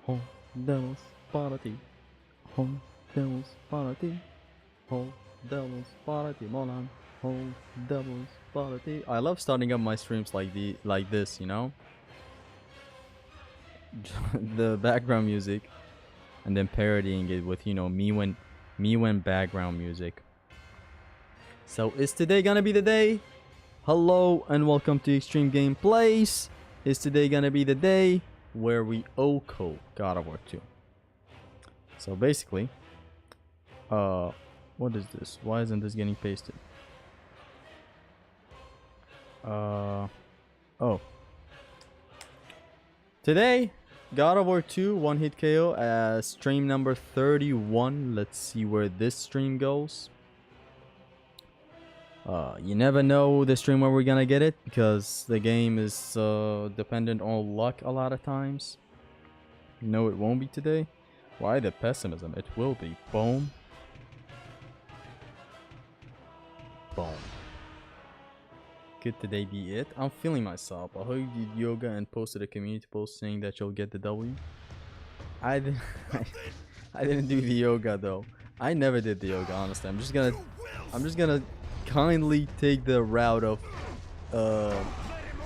Ho Devil's Party. Ho Devil's Party. Ho Devil's Party. Molan. Ho Devil's Party. I love starting up my streams like this, you know? The background music and then parodying it with, you know, me when background music. So is today gonna be the day? Hello and welcome to Extreme Gameplays. Is today gonna be the day where we OCO God of War 2? So basically, what is this? Why isn't this getting pasted? Oh. Today, God of War 2 One Hit K.O. as stream number 31. Let's see where this stream goes. You never know the stream where we're gonna get it because the game is dependent on luck a lot of times. No, it won't be today. Why the pessimism? It will be. Boom. Boom. Could today be it? I'm feeling myself. I hope you did yoga and posted a community post saying that you'll get the W. I didn't do the yoga though. I never did the yoga, honestly. I'm just gonna kindly take the route of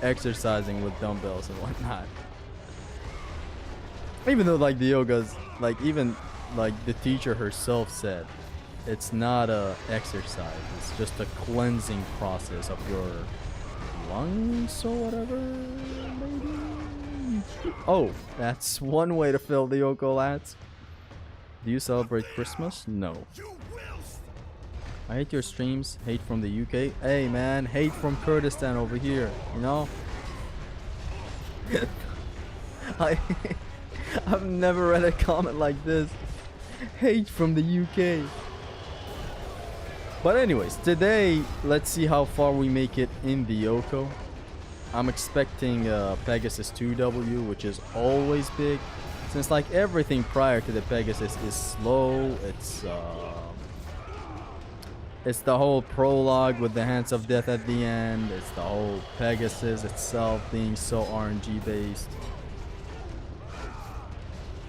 exercising with dumbbells and whatnot. Even though like the yoga's like even like the teacher herself said, it's not a exercise, it's just a cleansing process of your lungs or whatever, maybe. Oh, that's one way to fill the yoga, lads. Do you celebrate Christmas? No. I hate your streams. Hate from the UK. Hey man, hate from Kurdistan over here, you know? I've never read a comment like this. Hate from the UK. But anyways, today, let's see how far we make it in the Yoko. I'm expecting Pegasus 2W, which is always big. Since like everything prior to the Pegasus is slow, it's the whole prologue with the Hands of Death at the end. It's the whole Pegasus itself being so RNG based.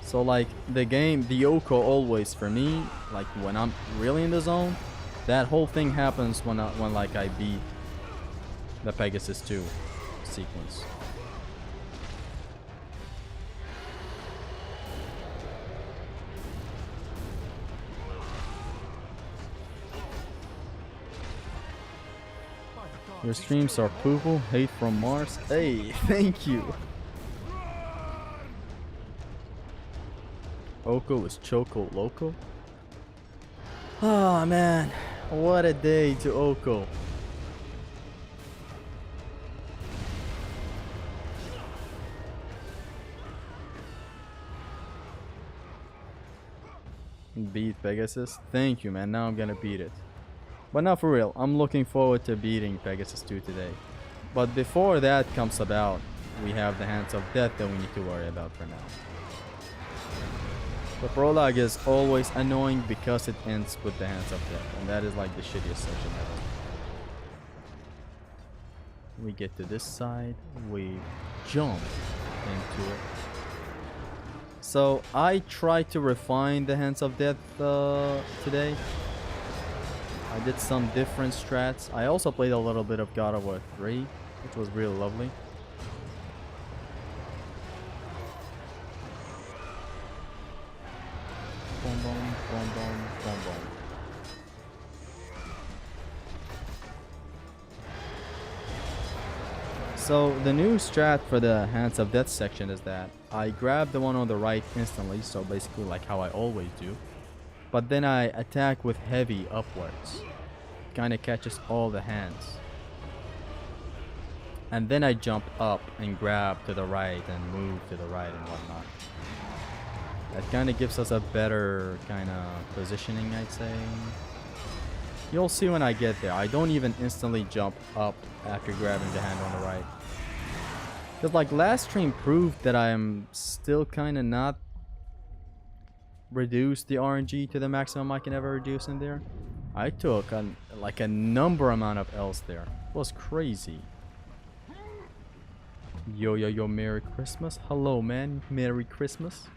So like the game, the Yoko always for me, like when I'm really in the zone, that whole thing happens when like I beat the Pegasus 2 sequence. Your streams are poo-poo. Hate from Mars. Hey, thank you. Oko is Choco Loco. Oh man, what a day to Oko. Beat Pegasus. Thank you, man. Now I'm gonna beat it. But not for real, I'm looking forward to beating Pegasus 2 today. But before that comes about, we have the Hands of Death that we need to worry about for now. The prologue is always annoying because it ends with the Hands of Death, and that is like the shittiest section ever. We get to this side, we jump into it. So I tried to refine the Hands of Death today. I did some different strats. I also played a little bit of God of War 3, which was really lovely. Boom, boom, boom, boom, boom, boom. So the new strat for the Hands of Death section is that I grab the one on the right instantly, so basically like how I always do. But then I attack with heavy upwards. Kinda catches all the hands. And then I jump up and grab to the right and move to the right and whatnot. That kinda gives us a better kinda positioning, I'd say. You'll see when I get there. I don't even instantly jump up after grabbing the hand on the right. Because like last stream proved that I am still kinda not reduce the RNG to the maximum I can ever reduce in there. I took like a number amount of L's there. It was crazy. Yo, yo, yo, Merry Christmas. Hello, man. Merry Christmas.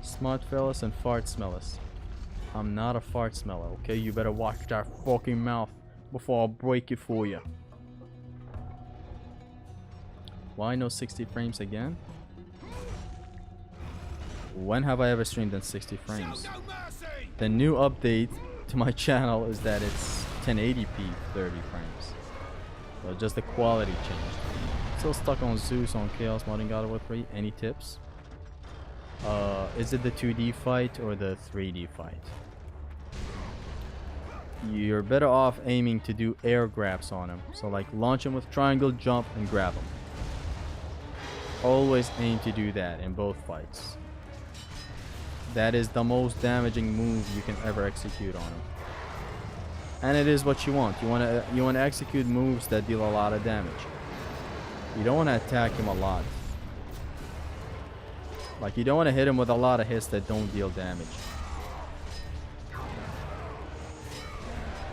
Smart fellas and fart smellers. I'm not a fart smeller, okay? You better watch that fucking mouth before I break it for you. Why no 60 frames again? When have I ever streamed in 60 frames? The new update to my channel is that it's 1080p 30 frames. So just the quality changed. Still stuck on Zeus on Chaos modding God of War 3. Any tips? Is it the 2D fight or the 3D fight? You're better off aiming to do air grabs on him. So like launch him with triangle, jump, and grab him. Always aim to do that in both fights. That is the most damaging move you can ever execute on him. And it is what you want. You want to execute moves that deal a lot of damage. You don't want to attack him a lot. Like you don't want to hit him with a lot of hits that don't deal damage. You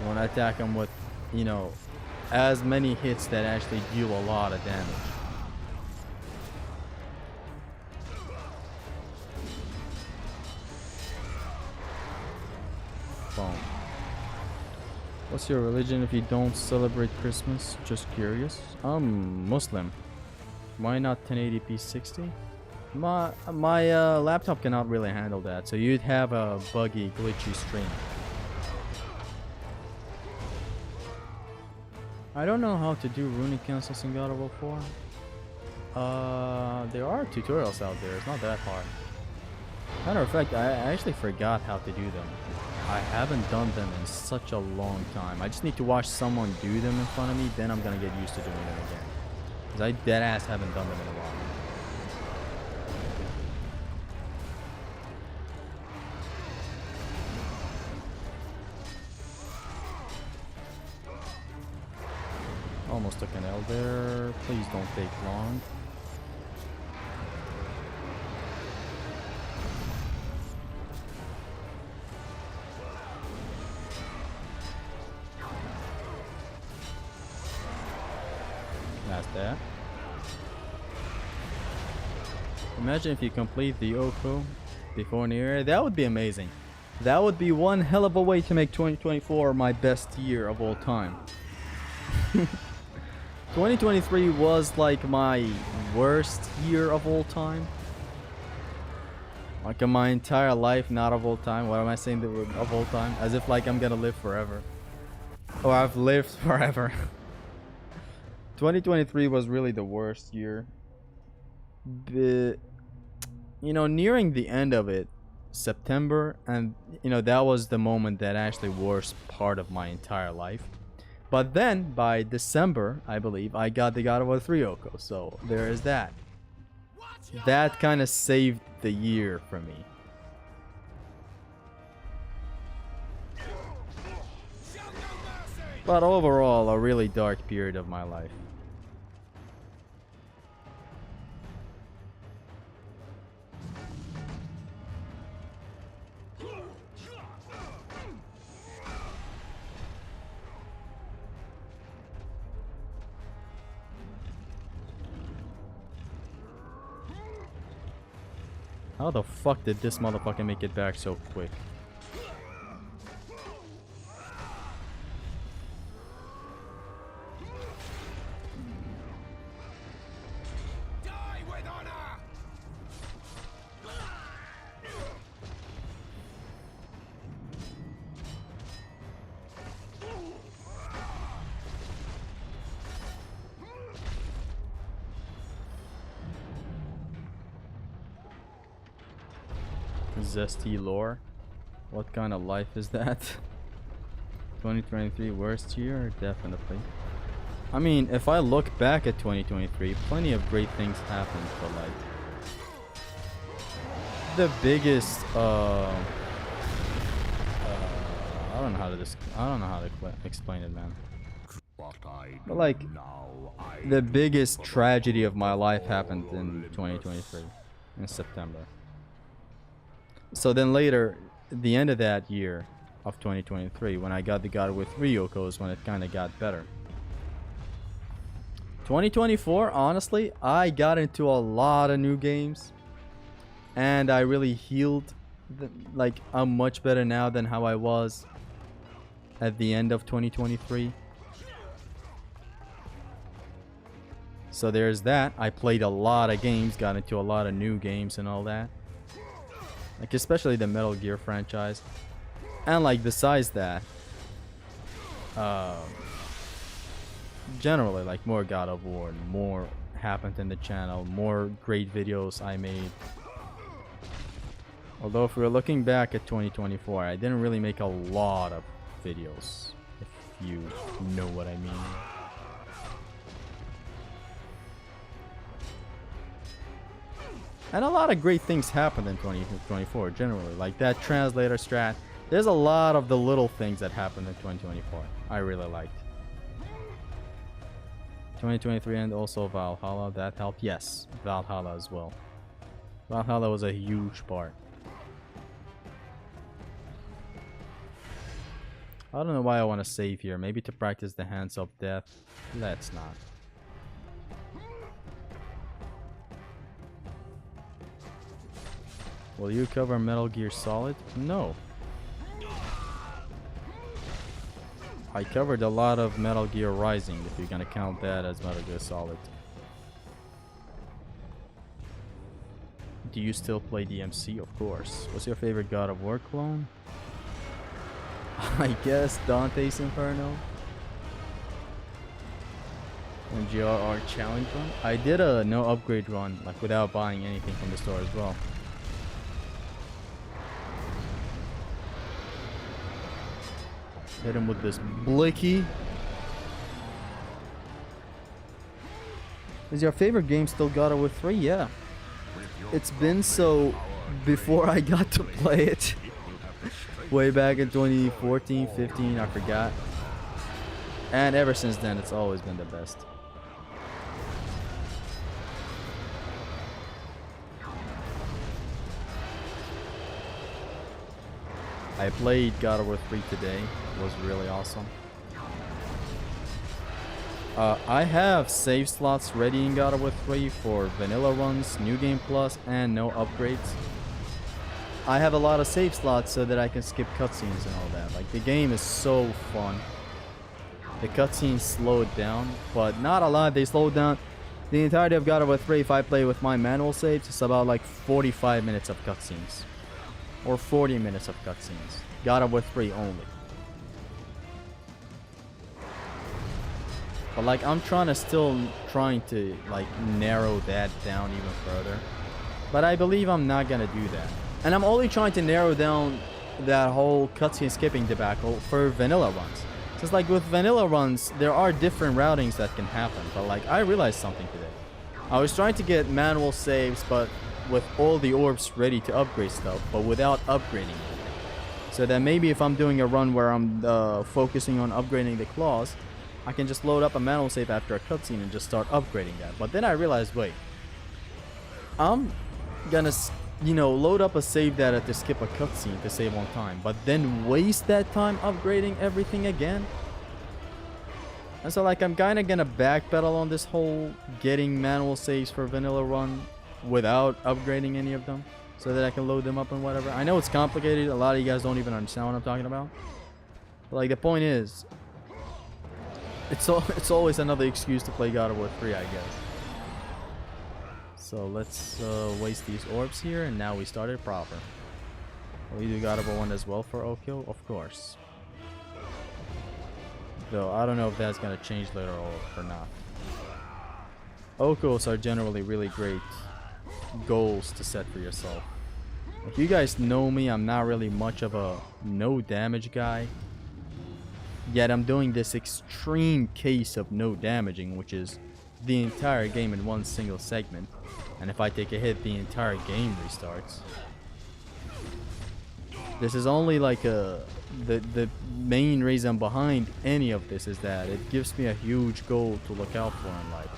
want to attack him with, you know, as many hits that actually deal a lot of damage. Boom. What's your religion if you don't celebrate Christmas? Just curious. I'm Muslim. Why not 1080p 60? My laptop cannot really handle that, so you'd have a buggy, glitchy stream. I don't know how to do runic cancels in God of War 4. There are tutorials out there. It's not that hard. Matter of fact, I actually forgot how to do them. I haven't done them in such a long time. I just need to watch someone do them in front of me, then I'm gonna get used to doing them again. Because I deadass haven't done them in a while. Almost took an L there. Please don't take long. That's that. Imagine if you complete the Oko before New Year. That would be amazing. That would be one hell of a way to make 2024 my best year of all time. 2023 was like my worst year of all time. Like in my entire life, not of all time. What am I saying of all time? As if like I'm gonna live forever. Or I've lived forever. 2023 was really the worst year. But, you know, nearing the end of it, September, and you know, that was the moment that actually was part of my entire life. But then by December, I believe, I got the God of War 3 Oko, so there is that. That kind of saved the year for me. But overall, a really dark period of my life. How the fuck did this motherfucker make it back so quick? Die with honor! Zesty lore. What kind of life is that? 2023 worst year? Definitely. I mean, if I look back at 2023, plenty of great things happened, but like the biggest I don't know how to explain it, man. But like the biggest tragedy of my life happened in 2023 in September. So then later, the end of that year of 2023, when I got the God of War 3 Okos, when it kind of got better. 2024, honestly, I got into a lot of new games. And I really healed. Like, I'm much better now than how I was at the end of 2023. So there's that. I played a lot of games, got into a lot of new games and all that. Like, especially the Metal Gear franchise. And like, besides that, generally, like, more God of War, more happened in the channel, more great videos I made. Although if we're looking back at 2024, I didn't really make a lot of videos, if you know what I mean. And a lot of great things happened in 2024, generally. Like that translator strat. There's a lot of the little things that happened in 2024 I really liked. 2023 and also Valhalla, that helped. Yes, Valhalla as well. Valhalla was a huge part. I don't know why I want to save here. Maybe to practice the hands of death. Let's not. Will you cover Metal Gear Solid? No. I covered a lot of Metal Gear Rising, if you're gonna count that as Metal Gear Solid. Do you still play DMC? Of course. What's your favorite God of War clone? I guess Dante's Inferno. And GRR challenge run. I did a no upgrade run, like without buying anything from the store as well. Hit him with this blicky. Is your favorite game still God of War 3? Yeah. It's been so before I got to play it. Way back in 2014, 15, I forgot. And ever since then, it's always been the best. I played God of War 3 today. It was really awesome. I have save slots ready in God of War 3 for vanilla runs, New Game Plus, and no upgrades. I have a lot of save slots so that I can skip cutscenes and all that. Like, the game is so fun. The cutscenes slowed down, but not a lot. They slowed down. The entirety of God of War 3, if I play with my manual saves, it's about like 45 minutes of cutscenes. Or 40 minutes of cutscenes. God of War 3 only. But like, I'm trying to like narrow that down even further. But I believe I'm not gonna do that. And I'm only trying to narrow down that whole cutscene skipping debacle for vanilla runs. Just like with vanilla runs, there are different routings that can happen. But like, I realized something today. I was trying to get manual saves, but with all the orbs ready to upgrade stuff, but without upgrading it. So that maybe if I'm doing a run where I'm focusing on upgrading the claws, I can just load up a manual save after a cutscene and just start upgrading that. But then I realized, wait, I'm gonna, you know, load up a save data to skip a cutscene to save on time, but then waste that time upgrading everything again. And so like, I'm kind of gonna backpedal on this whole getting manual saves for vanilla run without upgrading any of them, so that I can load them up and whatever. I know it's complicated. A lot of you guys don't even understand what I'm talking about. But like, the point is, it's always another excuse to play God of War 3, I guess. So let's waste these orbs here, and now we started proper. Will you do God of War 1 as well for Okyo? Of course. Though I don't know if that's gonna change later or not. Okyos are generally really great goals to set for yourself. If you guys know me, I'm not really much of a no damage guy. Yet I'm doing this extreme case of no damaging, which is the entire game in one single segment. And if I take a hit, the entire game restarts. This is only like the main reason behind any of this is that it gives me a huge goal to look out for in life.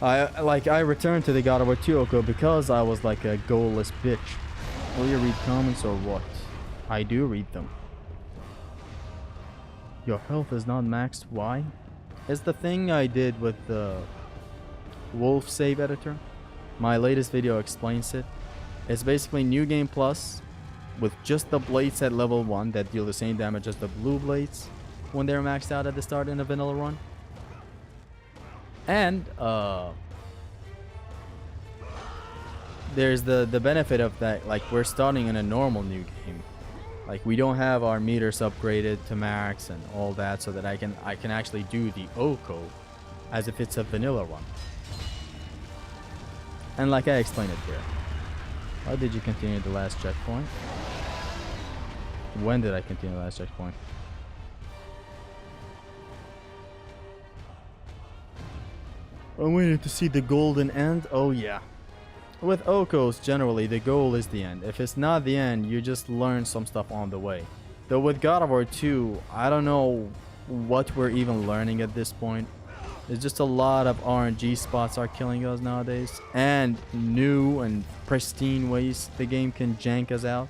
I returned to the God of War 2 Oko because I was like a goalless bitch. Will you read comments or what? I do read them. Your health is not maxed. Why? It's the thing I did with the Wolf save editor. My latest video explains it. It's basically New Game Plus with just the blades at level 1 that deal the same damage as the blue blades when they're maxed out at the start in a vanilla run. And there's the benefit of that, like we're starting in a normal new game. Like we don't have our meters upgraded to max and all that, so that I can actually do the OCO as if it's a vanilla run. And like I explained it here. How did you continue the last checkpoint? When did I continue the last checkpoint? I'm waiting to see the golden end. Oh yeah. With OCOs, generally, the goal is the end. If it's not the end, you just learn some stuff on the way. Though with God of War 2, I don't know what we're even learning at this point. There's just a lot of RNG spots are killing us nowadays. And new and pristine ways the game can jank us out.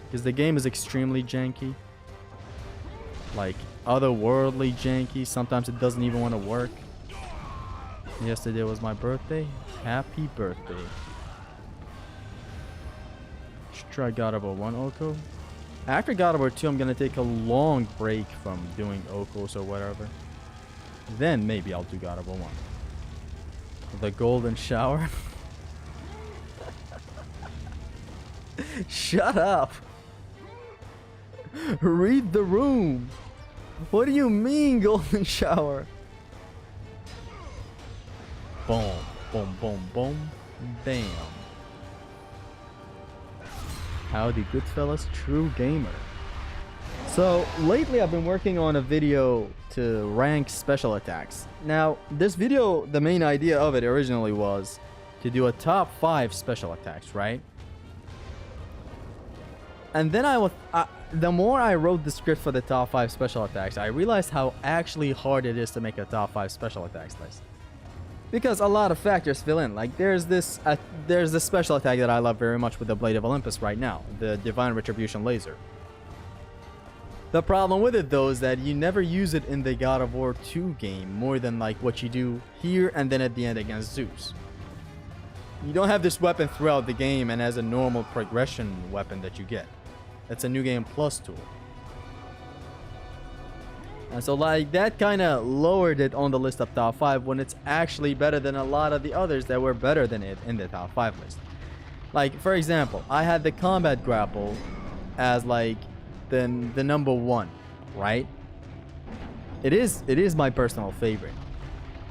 Because the game is extremely janky. Like, otherworldly janky. Sometimes it doesn't even want to work. Yesterday was my birthday. Happy birthday. Should try God of War 1 OCO. After God of War 2, I'm gonna take a long break from doing OCOs or whatever. Then maybe I'll do God of War 1. The golden shower. Shut up. Read the room. What do you mean golden shower? Boom, boom, boom, boom, bam. Howdy, good fellas, true gamer. So, lately I've been working on a video to rank special attacks. Now, this video, the main idea of it originally was to do a top 5 special attacks, right? And then the more I wrote the script for the top 5 special attacks, I realized how actually hard it is to make a top 5 special attacks list. Because a lot of factors fill in. Like there's this special attack that I love very much with the Blade of Olympus right now, the Divine Retribution Laser. The problem with it though is that you never use it in the God of War 2 game more than like what you do here and then at the end against Zeus. You don't have this weapon throughout the game and as a normal progression weapon that you get. It's a New Game Plus tool. And so like that kind of lowered it on the list of top 5 when it's actually better than a lot of the others that were better than it in the top 5 list. Like for example, I had the combat grapple as like the number 1, right? It is my personal favorite.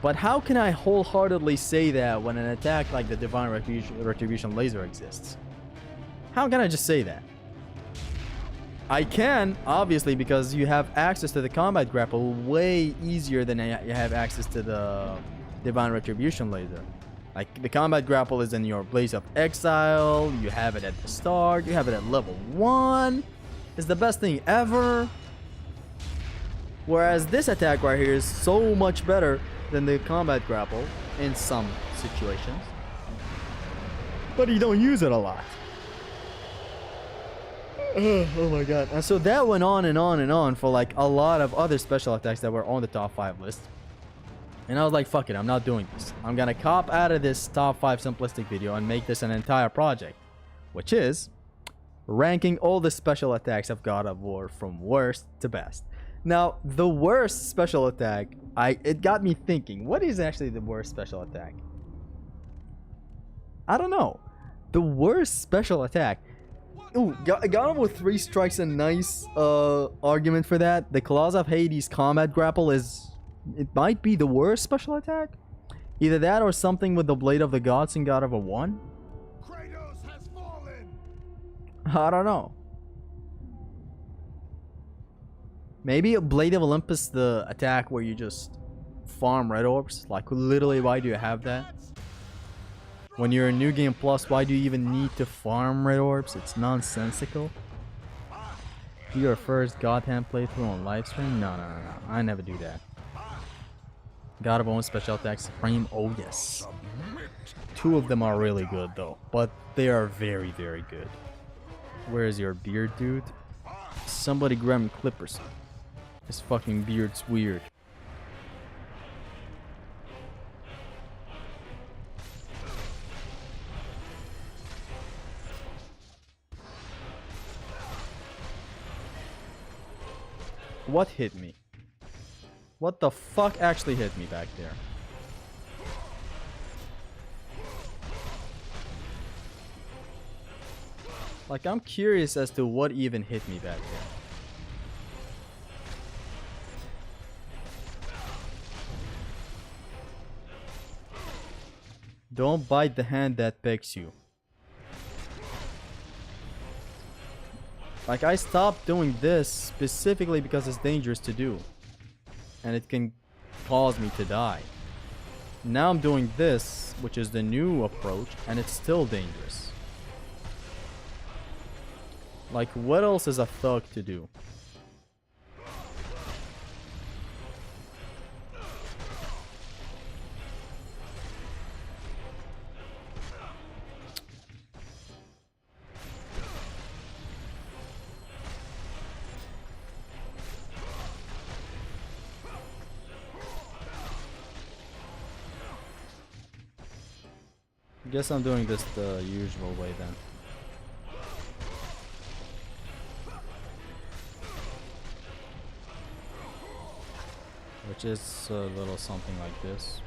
But how can I wholeheartedly say that when an attack like the Divine Retribution Laser exists? How can I just say that? I can, obviously, because you have access to the combat grapple way easier than you have access to the Divine Retribution Laser. Like, the combat grapple is in your Blaze of Exile, you have it at the start, you have it at level 1. It's the best thing ever. Whereas this attack right here is so much better than the combat grapple in some situations. But you don't use it a lot. Oh my god. And so that went on and on and on for like a lot of other special attacks that were on the top 5 list. And I was like, fuck it, I'm not doing this. I'm gonna cop out of this top 5 simplistic video and make this an entire project. Which is ranking all the special attacks of God of War from worst to best. Now, the worst special attack, it got me thinking, what is actually the worst special attack? I don't know. The worst special attack. Ooh, God of War 3 strikes a nice argument for that. The Claws of Hades combat grapple it might be the worst special attack. Either that or something with the Blade of the Gods in God of War 1. Kratos has fallen. I don't know. Maybe a Blade of Olympus, the attack where you just farm red orbs. Like literally, why do you have that? When you're in New Game Plus, why do you even need to farm red orbs? It's nonsensical. Your first Gotham playthrough on livestream? No. I never do that. God of War special attack Supreme? Oh yes. 2 of them are really good though. But they are very, very good. Where is your beard, dude? Somebody grab him clippers. His fucking beard's weird. What hit me? What the fuck actually hit me back there? Like, I'm curious as to what even hit me back there. Don't bite the hand that begs you. Like, I stopped doing this specifically because it's dangerous to do. And it can cause me to die. Now I'm doing this, which is the new approach, and it's still dangerous. Like, what else is a thug to do? Guess I'm doing this the usual way then. Which is a little something like this.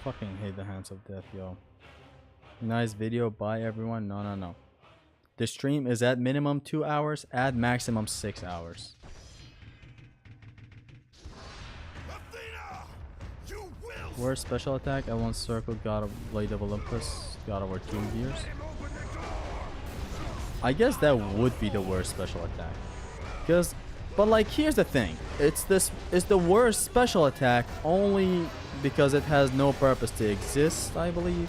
Fucking hate the hands of death, yo. Nice video. Bye, everyone. No. The stream is at minimum 2 hours, at maximum 6 hours. Worst special attack? I once circled God of Blade of Olympus, God of War 2 years. I guess that would be the worst special attack. But like, here's the thing. It's the worst special attack only because it has no purpose to exist, I believe.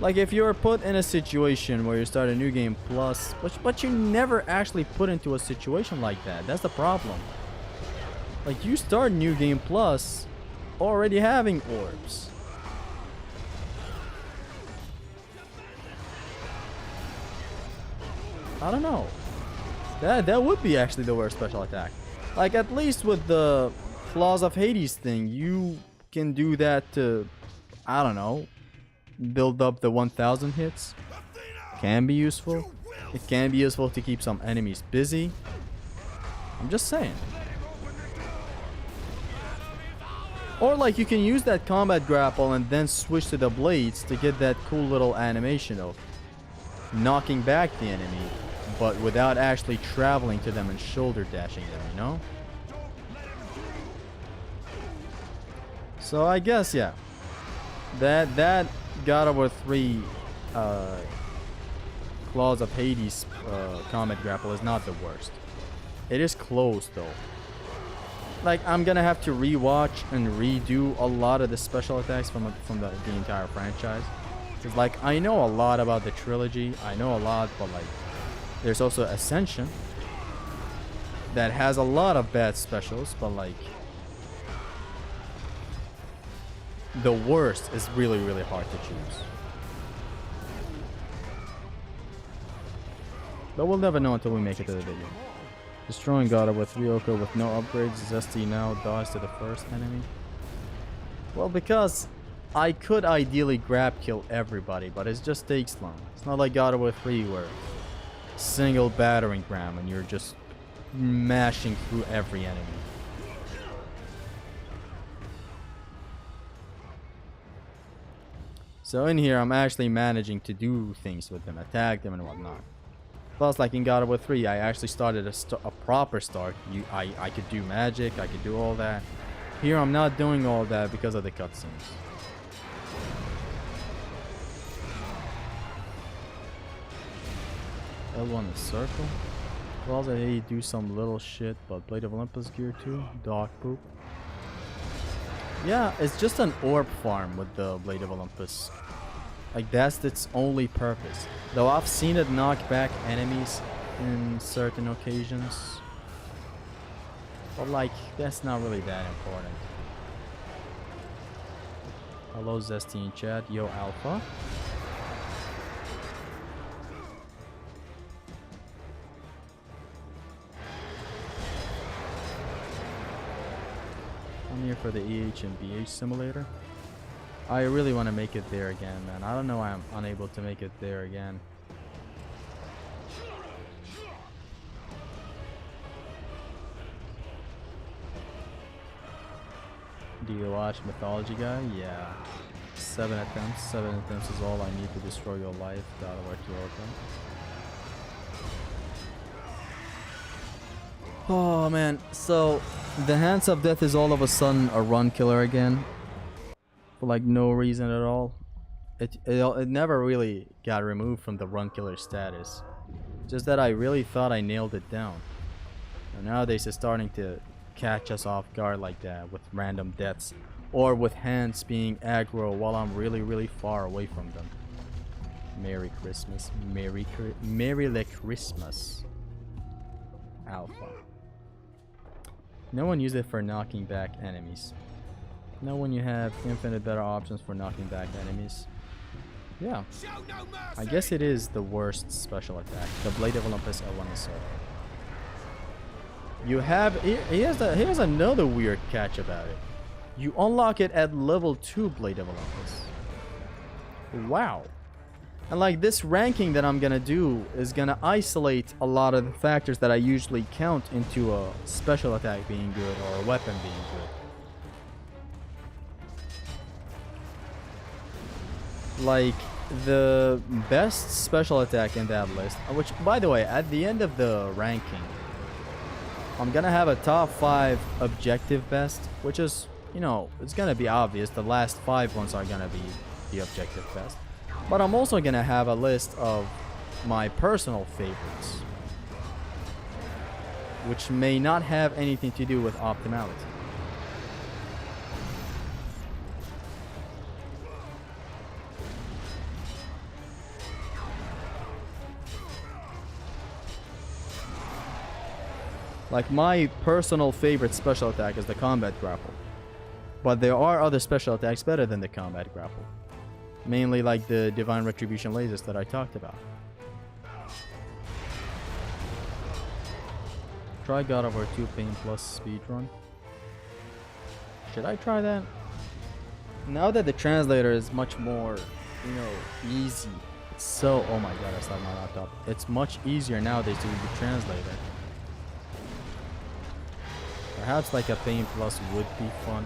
Like, if you're put in a situation where you start a new game plus, but you never actually put into a situation like that. That's the problem. Like, you start new game plus already having orbs. I don't know. That would be actually the worst special attack. Like, at least with the Claws of Hades thing, you can do that to, I don't know, build up the 1000 hits. Can be useful. It can be useful to keep some enemies busy. I'm just saying. Or like, you can use that combat grapple and then switch to the blades to get that cool little animation of knocking back the enemy, but without actually traveling to them and shoulder dashing them, you know? So I guess, yeah. That God of War 3 Claws of Hades combat grapple is not the worst. It is close though. Like, I'm gonna have to rewatch and redo a lot of the special attacks from the entire franchise. Cause like, I know a lot about the trilogy. I know a lot, but like, there's also Ascension that has a lot of bad specials, but like, the worst is really, really hard to choose. But we'll never know until we make it to the video. Destroying God of War 3 Oko with no upgrades. Zesty now dodge to the first enemy. Well, because I could ideally grab kill everybody, but it just takes long. It's not like God of War 3 where single battering ram and you're just mashing through every enemy. So in here, I'm actually managing to do things with them, attack them and whatnot. Plus, like in God of War 3, I actually started a proper start. I could do magic, I could do all that. Here, I'm not doing all that because of the cutscenes. L1 is circle. Well, they do some little shit, but Blade of Olympus gear too. Dog poop. Yeah, it's just an orb farm with the Blade of Olympus. Like, that's its only purpose. Though I've seen it knock back enemies in certain occasions. But, like, that's not really that important. Hello, Zesty in chat. Yo, Alpha. I'm here for the EH and BH simulator. I really want to make it there again, man. I don't know why I'm unable to make it there again. Do you watch Mythology Guy? Yeah. 7 attempts. 7 attempts is all I need to destroy your life. God, where to open. Oh man, so the Hands of Death is all of a sudden a run killer again. For like no reason at all. It never really got removed from the run killer status. Just that I really thought I nailed it down. And nowadays it's starting to catch us off guard like that with random deaths. Or with hands being aggro while I'm really far away from them. Merry Christmas. Merry Christmas. Alpha. No one uses it for knocking back enemies. No, when you have infinite better options for knocking back enemies. Yeah. I guess it is the worst special attack. The Blade of Olympus L1 Assault. You have... Here's another weird catch about it. You unlock it at level 2 Blade of Olympus. Wow. And like this ranking that I'm gonna do is gonna isolate a lot of the factors that I usually count into a special attack being good or a weapon being good. Like the best special attack in that list, which by the way, at the end of the ranking, I'm gonna have a top 5 objective best, which is, you know, it's gonna be obvious. The last 5 ones are gonna be the objective best. But I'm also gonna have a list of my personal favorites, which may not have anything to do with optimality. Like my personal favorite special attack is the combat grapple. But there are other special attacks better than the combat grapple. Mainly like the Divine Retribution lasers that I talked about. Try God of War 2 Pain Plus speedrun. Should I try that? Now that the translator is much more, you know, easy. It's so... Oh my god, I stopped my laptop. It's much easier nowadays to use the translator. Perhaps like a Pain Plus would be fun.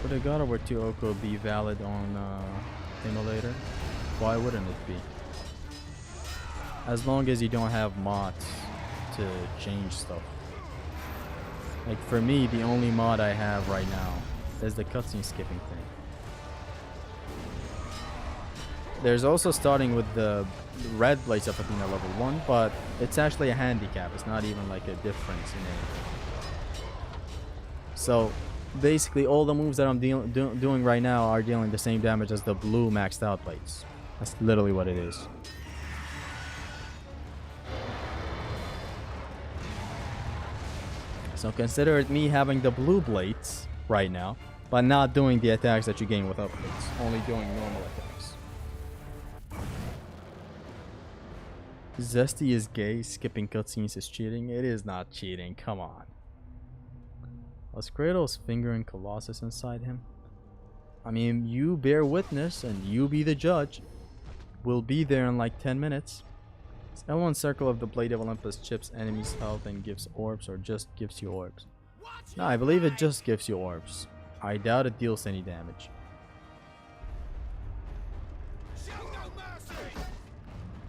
Would a God of War 2 Oko be valid on emulator? Why wouldn't it be? As long as you don't have mods to change stuff. Like for me, the only mod I have right now is the cutscene skipping thing. There's also starting with the red Blades of Athena level 1, but it's actually a handicap. It's not even like a difference in anything. So basically all the moves that I'm doing right now are dealing the same damage as the blue maxed out blades. That's literally what it is. So consider it me having the blue blades right now, but not doing the attacks that you gain with upgrades, only doing normal attacks. Zesty is gay, skipping cutscenes is cheating. It is not cheating, come on. Was Kratos fingering Colossus inside him? I mean, you bear witness and you be the judge. We'll be there in like 10 minutes. Is L1 circle of the Blade of Olympus chips enemies health and gives orbs, or just gives you orbs? No, I believe it just gives you orbs. I doubt it deals any damage.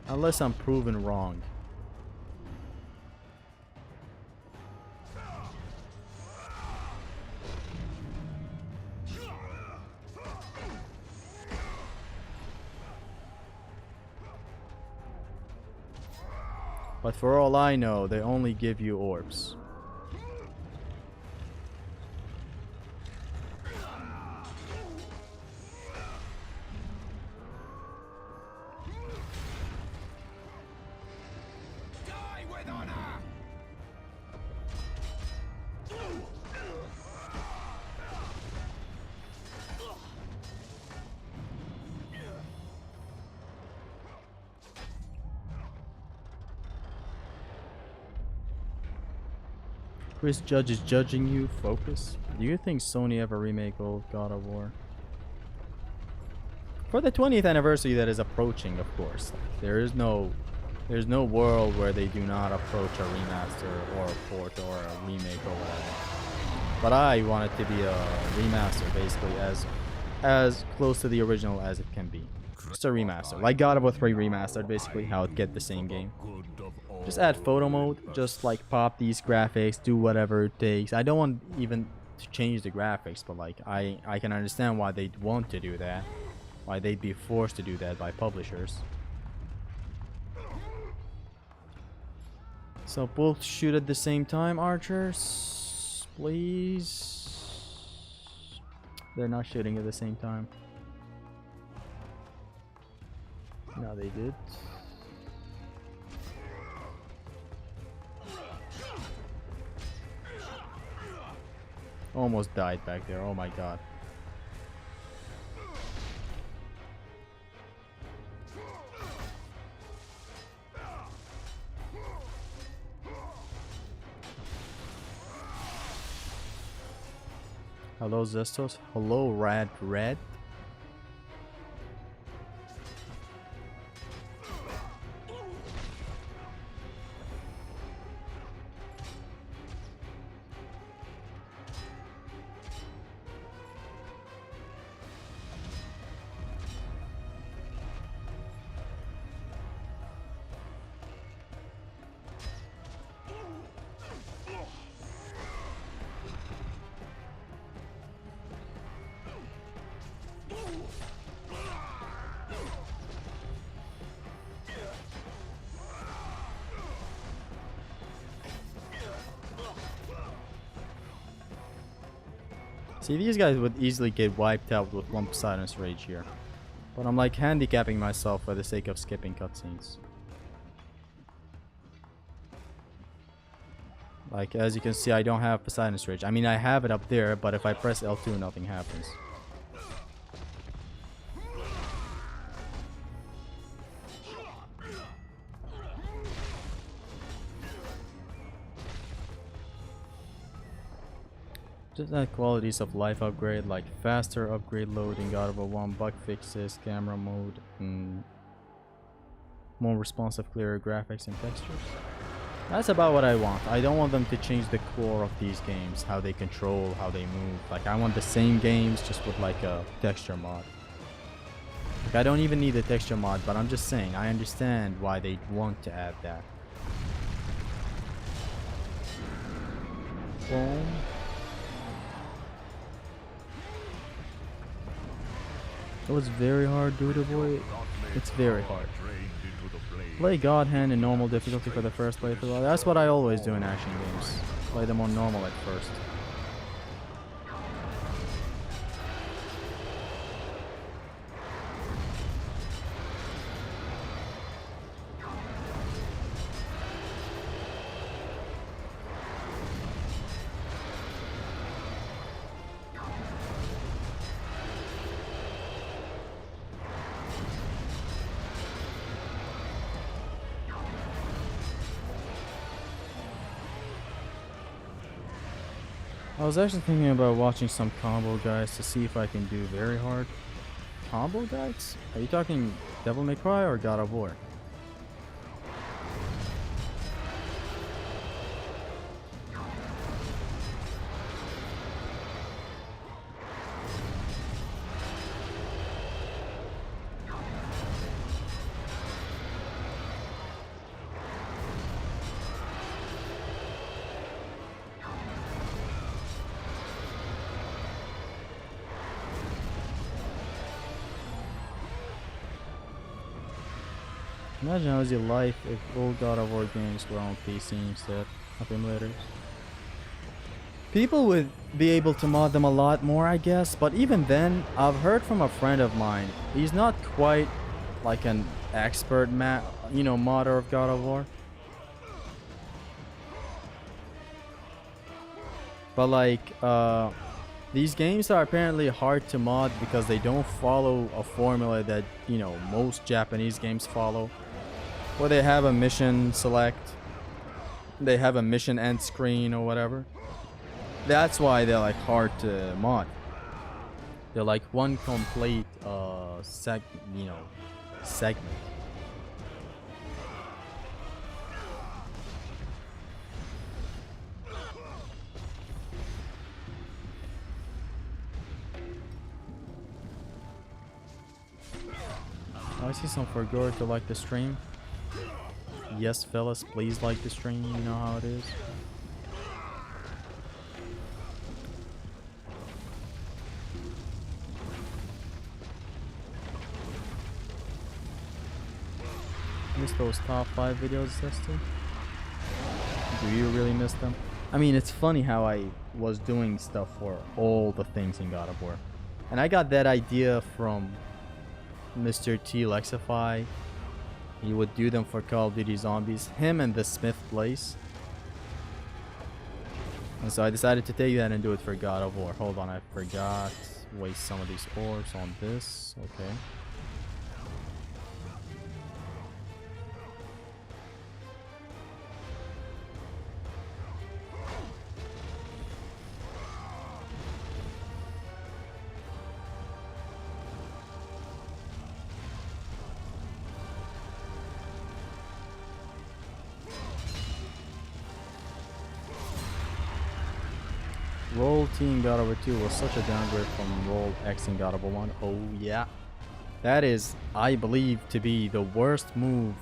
Unless I'm proven wrong. But for all I know, they only give you orbs. Chris Judge is judging you. Focus. Do you think Sony ever remake old God of War? For the 20th anniversary that is approaching, of course. There's no world where they do not approach a remaster or a port or a remake or whatever. But I want it to be a remaster, basically as close to the original as it can be. Just a remaster, like God of War 3 remastered, basically how it get the same game. Just add photo mode, just like pop these graphics, do whatever it takes. I don't want even to change the graphics, but like I can understand why they'd want to do that. Why they'd be forced to do that by publishers. So both shoot at the same time, archers, please. They're not shooting at the same time. No, they did. Almost died back there. Oh my god. Hello Zestos. Hello Rad Red. See, these guys would easily get wiped out with one Poseidon's Rage here. But I'm like handicapping myself for the sake of skipping cutscenes. Like, as you can see, I don't have Poseidon's Rage. I mean, I have it up there, but if I press L2, nothing happens. Just add qualities of life upgrade, like faster upgrade loading, God of War 1, bug fixes, camera mode, and more responsive, clearer graphics and textures. That's about what I want. I don't want them to change the core of these games, how they control, how they move. Like, I want the same games, just with like a texture mod. Like, I don't even need a texture mod, but I'm just saying, I understand why they want to add that. Boom. It was very hard, dude boy. It's very hard. Play God Hand in normal difficulty for the first playthrough. That's what I always do in action games. Play them on normal at first. I was actually thinking about watching some combo guides to see if I can do very hard. Combo guides? Are you talking Devil May Cry or God of War? Imagine how easy life if all God of War games were on PC instead of emulators. People would be able to mod them a lot more, I guess, but even then, I've heard from a friend of mine, he's not quite like an expert modder of God of War. But like these games are apparently hard to mod because they don't follow a formula that, you know, most Japanese games follow, where they have a mission select, they have a mission end screen or whatever. That's why they're like hard to mod. They're like one complete segment. I see some forgot to like the stream. Yes, fellas, please like the stream. You know how it is. Miss those top 5 videos, Zesty? Do you really miss them? I mean, it's funny how I was doing stuff for all the things in God of War. And I got that idea from Mr. T Lexify. He would do them for Call of Duty Zombies. Him and the Smith Place. And so I decided to take that and do it for God of War. Hold on, I forgot. Waste some of these orbs on this. Okay. Roll T in God of War 2 was such a downgrade from Roll X in God of War 1. Oh yeah. That is, I believe, to be the worst move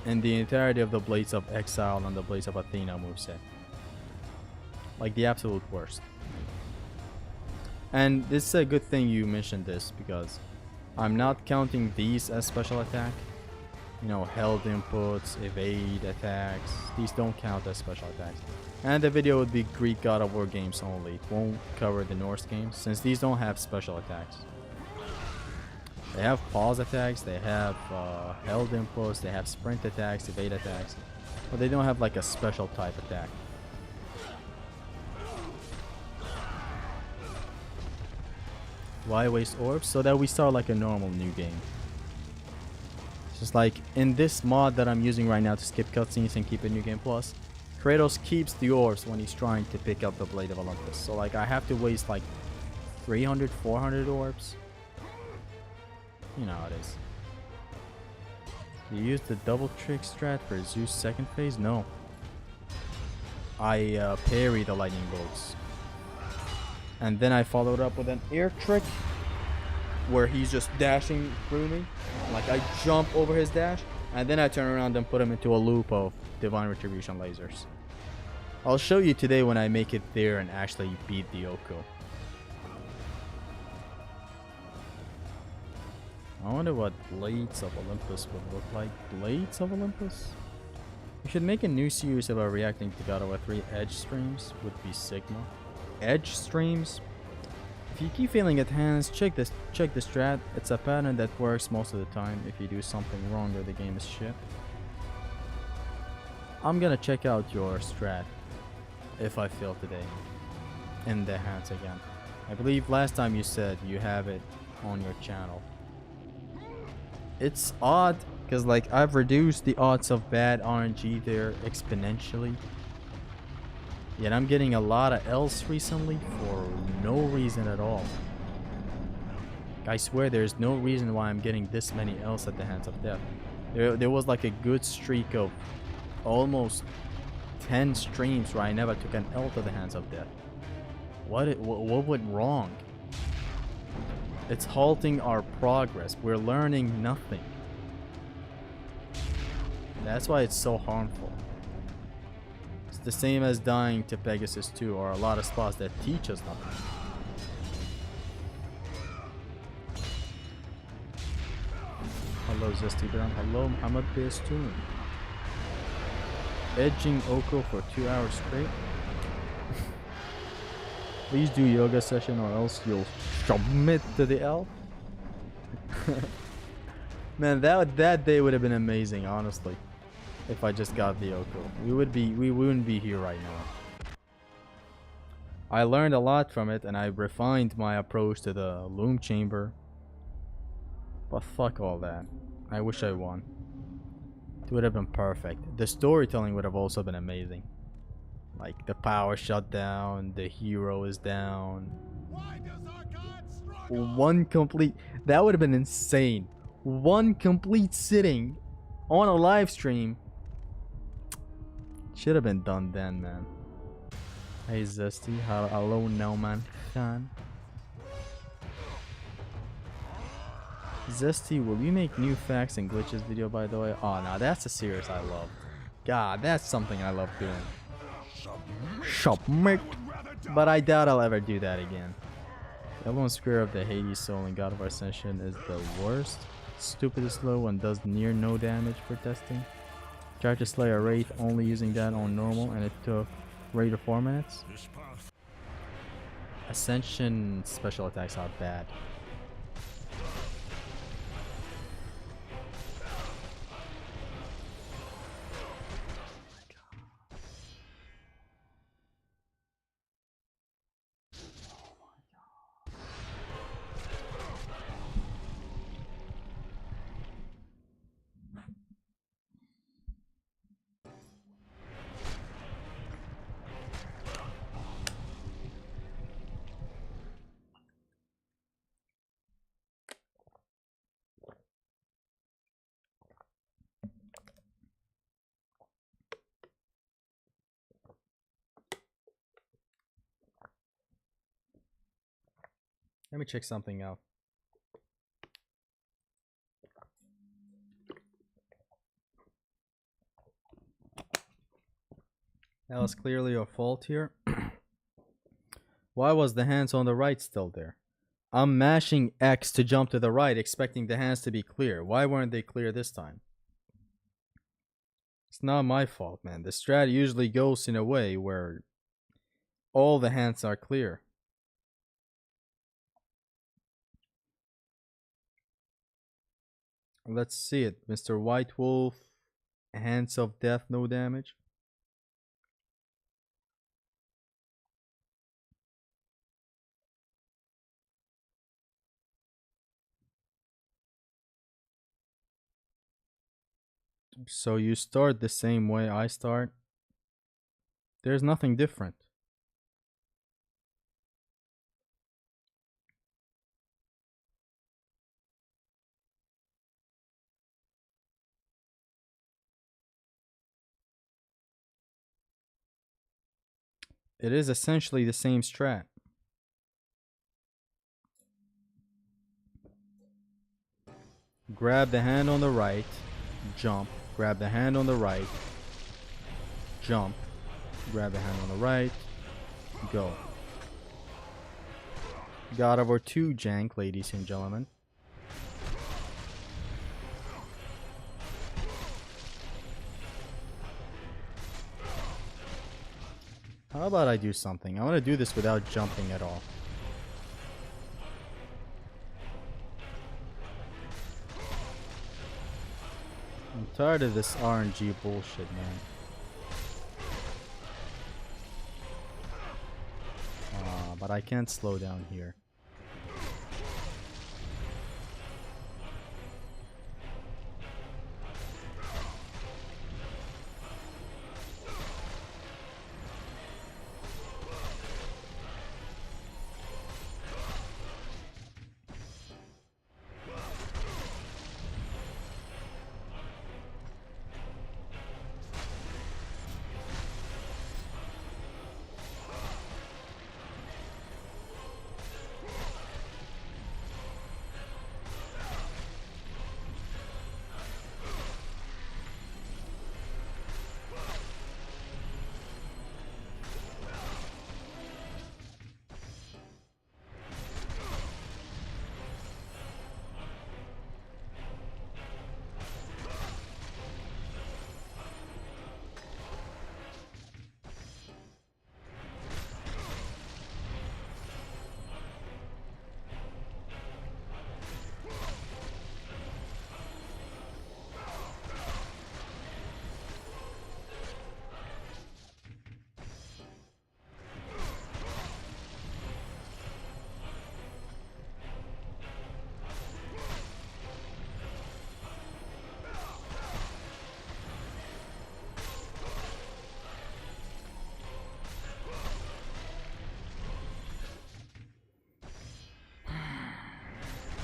in the entirety of the Blades of Exile and the Blades of Athena moveset. Like the absolute worst. And this is a good thing you mentioned this, because I'm not counting these as special attack. You know, held inputs, evade attacks. These don't count as special attacks. And the video would be Greek God of War games only. It won't cover the Norse games, since these don't have special attacks. They have pause attacks, they have held inputs, they have sprint attacks, evade attacks, but they don't have like a special type attack. Why waste orbs? So that we start like a normal new game. It's just like in this mod that I'm using right now to skip cutscenes and keep a new game plus, Kratos keeps the orbs when he's trying to pick up the Blade of Olympus. So like I have to waste like 300, 400 orbs. You know how it is. You use the double trick strat for Zeus second phase? No. I parry the lightning bolts. And then I followed up with an air trick where he's just dashing through me. Like I jump over his dash and then I turn around and put him into a loop of Divine Retribution lasers. I'll show you today when I make it there and actually beat the Oko. I wonder what Blades of Olympus would look like. Blades of Olympus? We should make a new series about reacting to God of War 3 Edge streams. Would be Sigma. Edge streams? If you keep feeling at hands, check the strat. It's a pattern that works most of the time. If you do something wrong or the game is shit. I'm gonna check out your strat if I fail today in the hands again. I believe last time you said you have it on your channel. It's odd because like I've reduced the odds of bad RNG there exponentially, yet I'm getting a lot of L's recently for no reason at all. I swear there's no reason why I'm getting this many L's at the hands of death. There was like a good streak of almost 10 streams where I never took an L to the hands of death. What went wrong? It's halting our progress. We're learning nothing. That's why it's so harmful. It's the same as dying to Pegasus 2 or a lot of spots that teach us nothing. Hello Zesty Brown. Hello Muhammad PS2. Edging Oko for 2 hours straight. Please do yoga session or else you'll submit to the L. Man, that day would have been amazing, honestly. If I just got the Oko. We wouldn't be here right now. I learned a lot from it, and I refined my approach to the loom chamber. But fuck all that. I wish I won. It would have been perfect. The storytelling would have also been amazing. Like, the power shut down, the hero is down. Why does our god struggle? One complete... That would have been insane. One complete sitting on a live stream. Should have been done then, man. Hey Zesty, hello no man Khan. Zesty, will you make new facts and glitches video, by the way? Oh no, that's a series I love. God, that's something I love doing. Submit. But I doubt I'll ever do that again. L1 square of the Hades Soul and God of Ascension is the worst. Stupidest low and does near no damage for testing. Tried to slay a Wraith only using that on normal and it took 3 to 4 minutes. Ascension special attacks are bad. Let me check something out. That was clearly your fault here. Why was the hands on the right still there? I'm mashing X to jump to the right, expecting the hands to be clear. Why weren't they clear this time? It's not my fault, man. The strat usually goes in a way where all the hands are clear. Let's see it. Mr. White Wolf, Hands of Death, no damage. So you start the same way I start. There's nothing different. It is essentially the same strat. Grab the hand on the right, jump. Grab the hand on the right, jump. Grab the hand on the right, go. God of War 2 jank, ladies and gentlemen. How about I do something? I want to do this without jumping at all. I'm tired of this RNG bullshit, man. But I can't slow down here.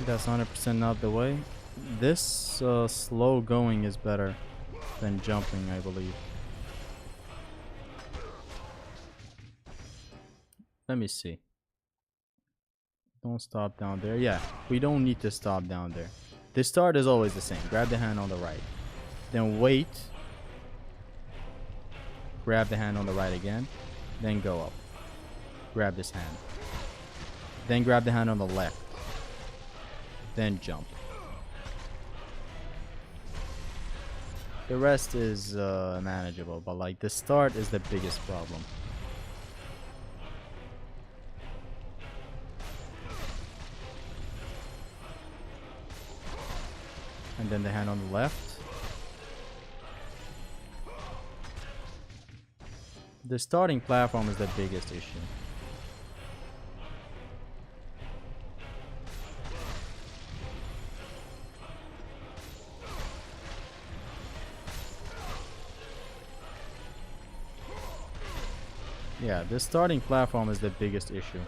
That's 100% not the way. This slow going is better than jumping, I believe. Let me see. Don't stop down there. Yeah, we don't need to stop down there. The start is always the same. Grab the hand on the right. Then wait. Grab the hand on the right again. Then go up. Grab this hand. Then grab the hand on the left. Then jump. The rest is manageable, but like the start is the biggest problem. And then the hand on the left. The starting platform is the biggest issue. Yeah, the starting platform is the biggest issue.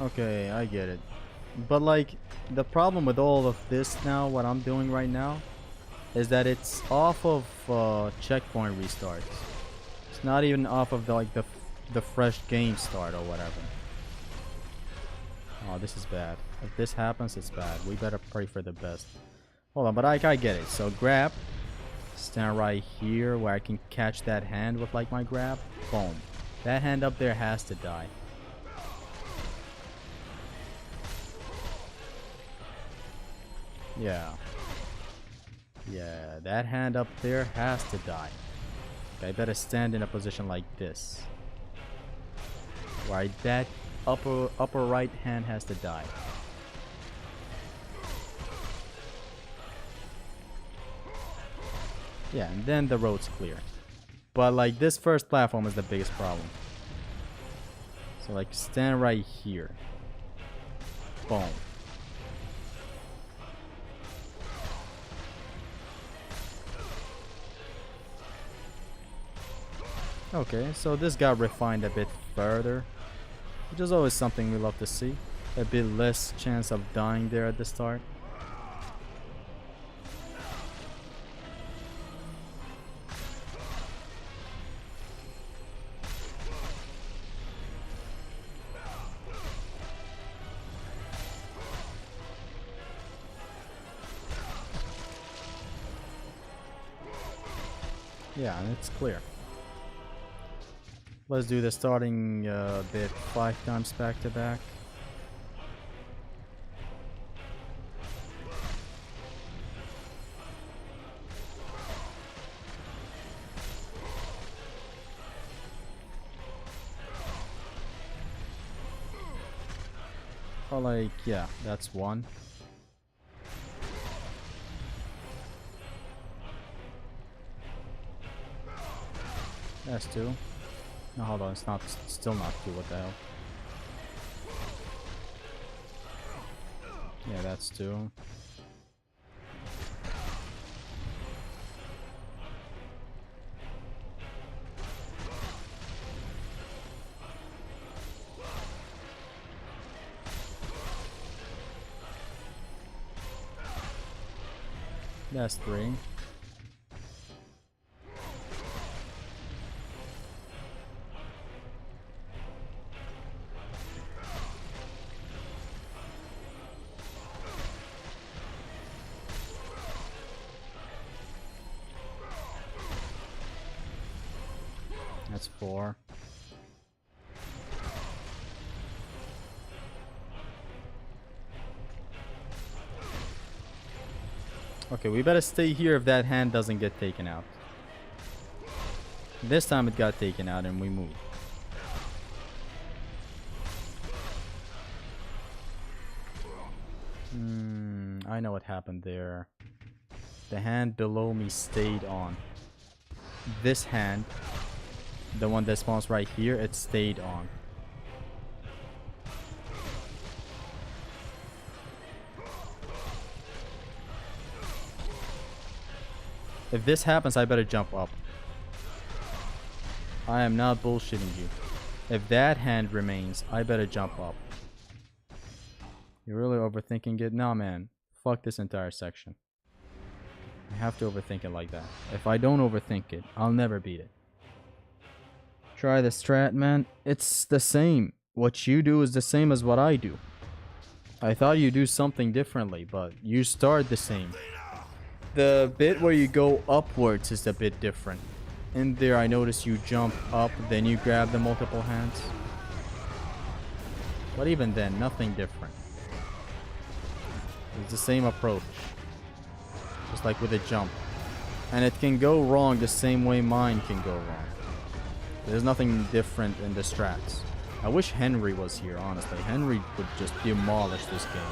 Okay, I get it. But like, the problem with all of this now, what I'm doing right now, is that it's off of checkpoint restarts. It's not even off of the fresh game start or whatever. Oh, this is bad. If this happens, it's bad. We better pray for the best. Hold on, but I get it. So grab, stand right here where I can catch that hand with like my grab. Boom. That hand up there has to die. Yeah. Yeah, that hand up there has to die. Okay, I better stand in a position like this. Right, that upper right hand has to die. Yeah, and then the road's clear. But like this first platform is the biggest problem. So like stand right here. Boom. Okay, so this got refined a bit further, which is always something we love to see. A bit less chance of dying there at the start. Yeah, and it's clear. Let's do the starting bit 5 times back to back. Or like, yeah, that's 1. That's 2. No, hold on, it's not, still not 2, what the hell? Yeah, that's 2. That's 3. That's 4. Okay, we better stay here if that hand doesn't get taken out. This time it got taken out and we moved. I know what happened there. The hand below me stayed on. This hand the one that spawns right here, it stayed on. If this happens, I better jump up. I am not bullshitting you. If that hand remains, I better jump up. You're really overthinking it? Nah, man. Fuck this entire section. I have to overthink it like that. If I don't overthink it, I'll never beat it. Try the strat, man. It's the same. What you do is the same as what I do. I thought you do something differently, but you start the same. The bit where you go upwards is a bit different. In there, I noticed you jump up, then you grab the multiple hands. But even then, nothing different. It's the same approach. Just like with a jump. And it can go wrong the same way mine can go wrong. There's nothing different in the strats. I wish Henry was here, honestly. Henry would just demolish this game.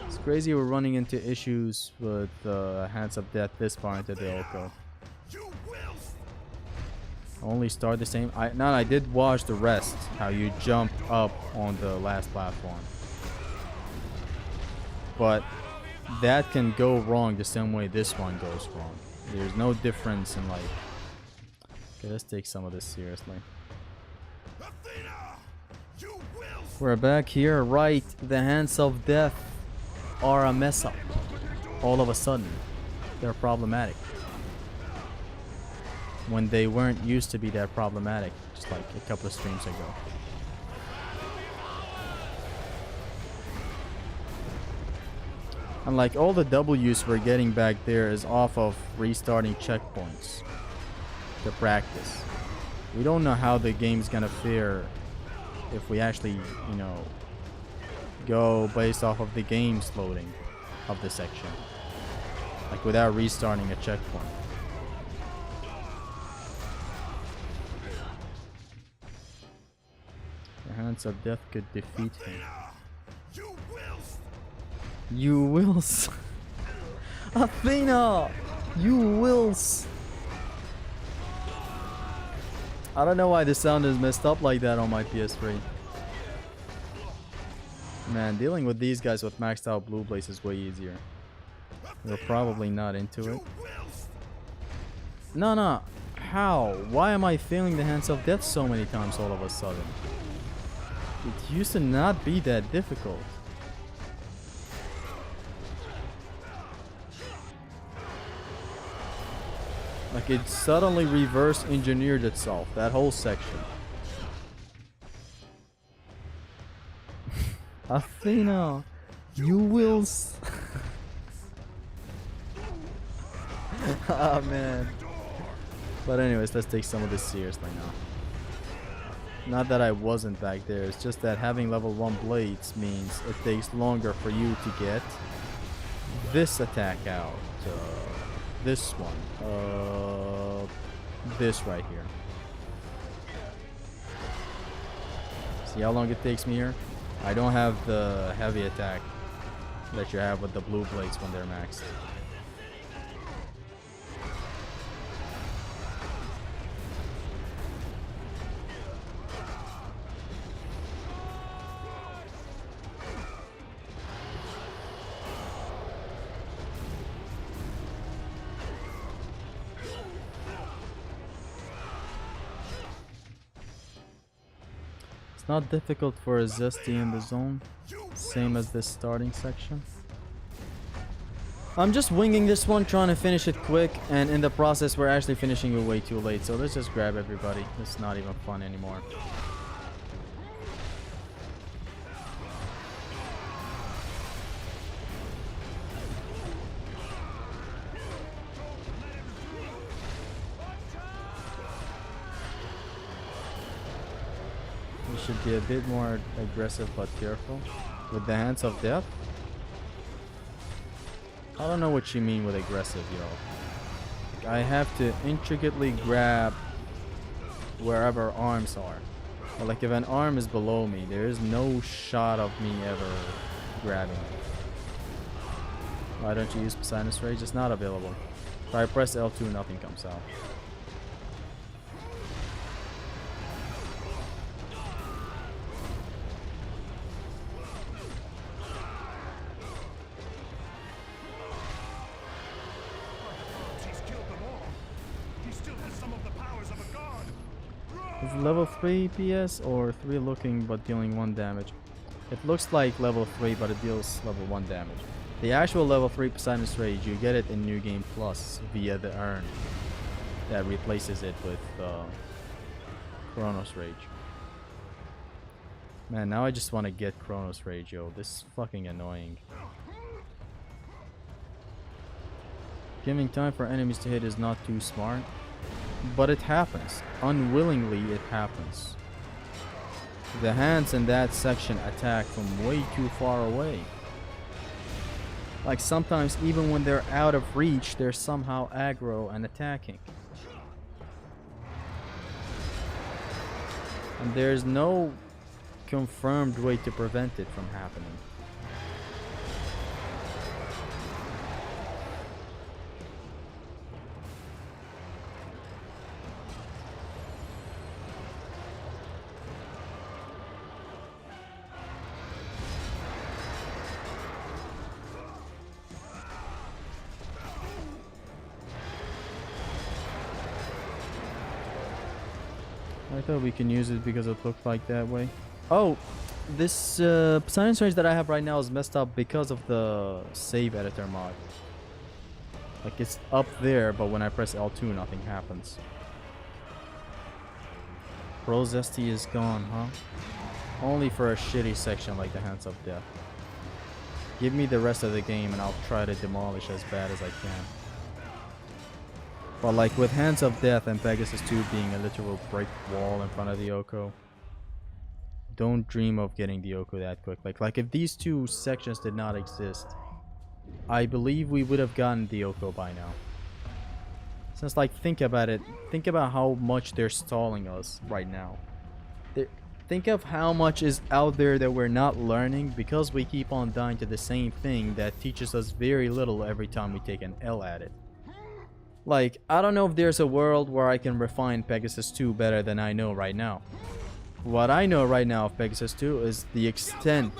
It's crazy we're running into issues with Hands of Death this far into the Oko. Only start the same. I did watch the rest. How you jump up on the last platform. But that can go wrong the same way this one goes wrong. There's no difference in like. Okay, let's take some of this seriously. We're back here, right? The Hands of Death are a mess up. All of a sudden, they're problematic. When they weren't used to be that problematic, just like a couple of streams ago. And like all the W's we're getting back there is off of restarting checkpoints to practice. We don't know how the game's gonna fare if we actually, you know, go based off of the game's loading of the section. Like without restarting a checkpoint. The Hands of Death could defeat him. You wills. Athena! You wills! I don't know why the sound is messed up like that on my PS3. Man, dealing with these guys with maxed out blue blades is way easier. They're probably not into it. No. How? Why am I failing the Hands of Death so many times all of a sudden? It used to not be that difficult. Like it suddenly reverse engineered itself, that whole section. Athena, you wills. Ah man. But anyways, let's take some of this seriously now. Not that I wasn't back there, it's just that having level 1 blades means it takes longer for you to get this attack out. This one. This right here. See how long it takes me here? I don't have the heavy attack that you have with the blue blades when they're maxed. Not difficult for a Zesty in the zone, same as this starting section. I'm just winging this one, trying to finish it quick, and in the process we're actually finishing it way too late, so let's just grab everybody. It's not even fun anymore. Should be a bit more aggressive but careful with the Hands of Death. I don't know what you mean with aggressive, yo. I have to intricately grab wherever arms are. But like if an arm is below me, there is no shot of me ever grabbing it. Why don't you use Poseidon's Rage? It's not available. If I press L2, nothing comes out. He's killed them all. He still has some of the powers of a god. Is it level 3 PS or 3 looking but dealing 1 damage? It looks like level 3 but it deals level 1 damage. The actual level 3 Poseidon's Rage, you get it in New Game Plus via the urn that replaces it with Chronos Rage. Man, now I just want to get Chronos Rage, yo. This is fucking annoying. Giving time for enemies to hit is not too smart, but it happens. Unwillingly, it happens. The hands in that section attack from way too far away. Like sometimes even when they're out of reach, they're somehow aggro and attacking. And there's no confirmed way to prevent it from happening. I thought we can use it because it looked like that way. Oh, this Poseidon's Rage that I have right now is messed up because of the save editor mod. Like it's up there, but when I press L2, nothing happens. Pro Zesty is gone, huh? Only for a shitty section like the Hands of Death. Give me the rest of the game and I'll try to demolish as bad as I can. But like with Hands of Death and Pegasus 2 being a literal brick wall in front of the Oko, don't dream of getting the Oko that quick. Like if these two sections did not exist, I believe we would have gotten the Oko by now. Since like think about it, think about how much they're stalling us right now. Think of how much is out there that we're not learning because we keep on dying to the same thing that teaches us very little every time we take an L at it. Like, I don't know if there's a world where I can refine Pegasus 2 better than I know right now. What I know right now of Pegasus 2 is the extent.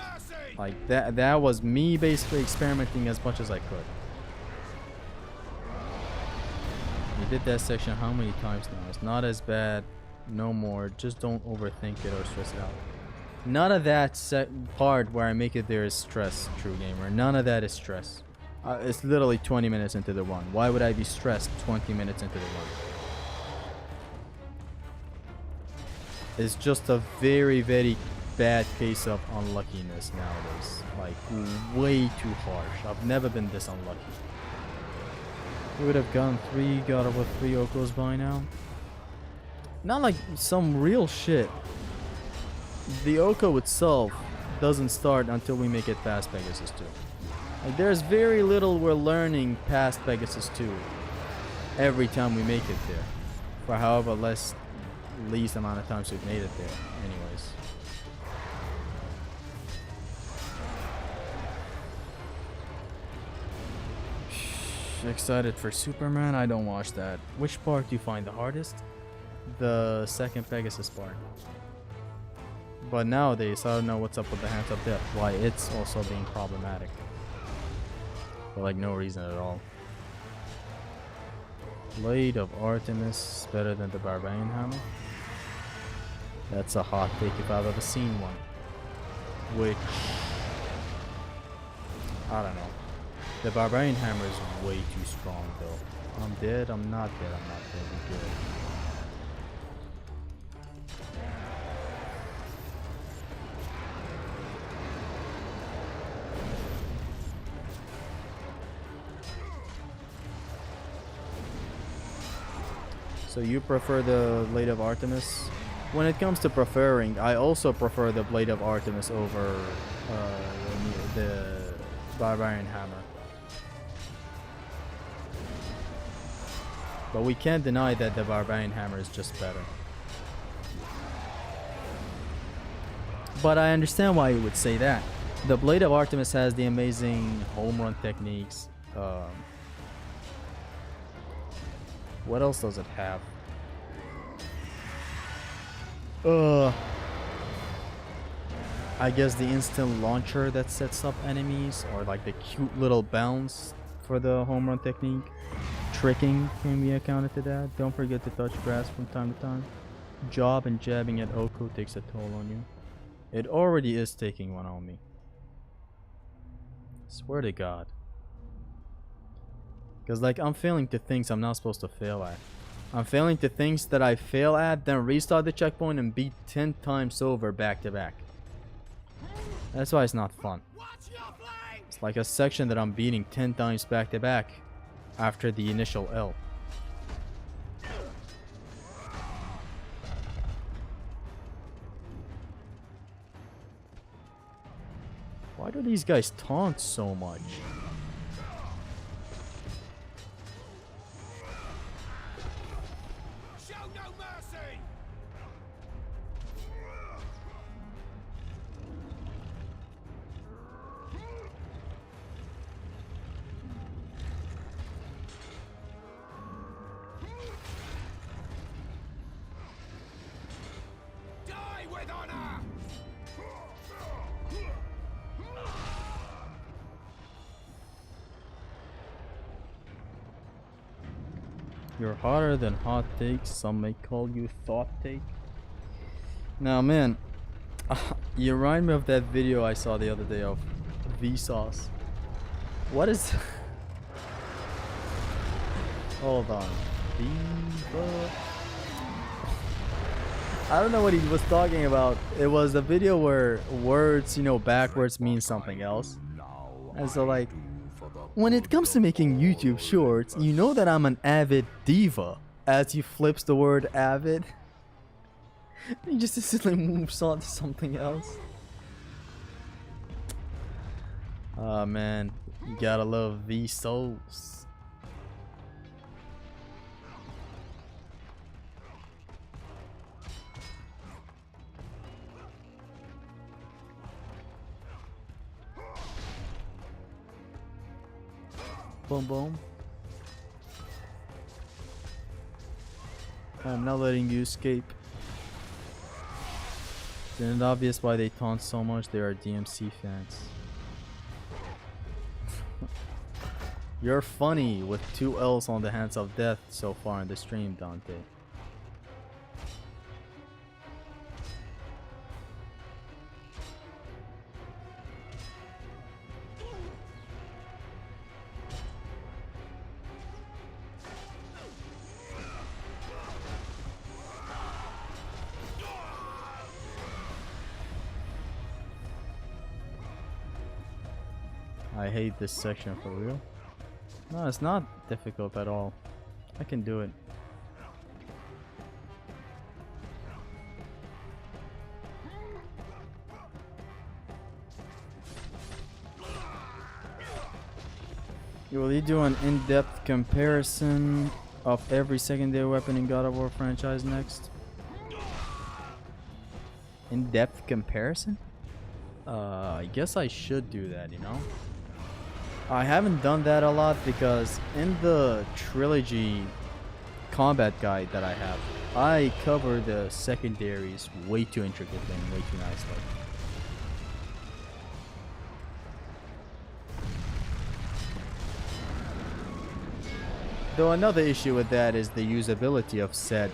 Like, that was me basically experimenting as much as I could. We did that section how many times now? It's not as bad. No more. Just don't overthink it or stress it out. None of that part where I make it there is stress, true gamer. None of that is stress. It's literally 20 minutes into the run. Why would I be stressed 20 minutes into the run? It's just a very, very bad case of unluckiness nowadays. Like, way too harsh. I've never been this unlucky. We would have gotten 3 God of War 3 Okos by now. Not like some real shit. The Oko itself doesn't start until we make it past Pegasus 2. Like, there's very little we're learning past Pegasus 2 every time we make it there. For however least amount of times we've made it there. Anyways. Excited for Superman? I don't watch that. Which part do you find the hardest? The second Pegasus part. But nowadays, I don't know what's up with the Hands of Death. Why it's also being problematic. For like no reason at all. Blade of Artemis better than the Barbarian Hammer? That's a hot take if I've ever seen one. Which, I don't know. The Barbarian Hammer is way too strong though. I'm dead, I'm not dead, I'm not dead, we're good. So you prefer the Blade of Artemis? When it comes to preferring, I also prefer the Blade of Artemis over the Barbarian Hammer. But we can't deny that the Barbarian Hammer is just better. But I understand why you would say that. The Blade of Artemis has the amazing home run techniques. What else does it have? Uh, I guess the instant launcher that sets up enemies, or like the cute little bounce for the home run technique. Tricking can be accounted to that. Don't forget to touch grass from time to time. Job and jabbing at Oko takes a toll on you. It already is taking one on me. Swear to God. Because like I'm failing to things I'm not supposed to fail at. I'm failing to things that I fail at, then restart the checkpoint and beat 10 times over back to back. That's why it's not fun. It's like a section that I'm beating 10 times back to back after the initial L. Why do these guys taunt so much? Show no mercy! Die with honor! You're hotter than hot takes. Some may call you thought take. Now, man, you remind me of that video I saw the other day of Vsauce. What is? Hold on. Diva. I don't know what he was talking about. It was a video where words, you know, backwards mean something else. And so, like, when it comes to making YouTube shorts, you know that I'm an avid diva. As he flips the word avid, he just instantly moves on to something else. Oh man, you gotta love Vsauce. Boom boom. I'm not letting you escape. Isn't it obvious why they taunt so much? They are DMC fans. You're funny with 2 L's on the hands of death so far in the stream, Dante. I hate this section for real. No, it's not difficult at all. I can do it. Will you do an in-depth comparison of every secondary weapon in God of War franchise next? In-depth comparison? I guess I should do that, you know? I haven't done that a lot because in the trilogy combat guide that I have, I cover the secondaries way too intricately and way too nicely. Though another issue with that is the usability of said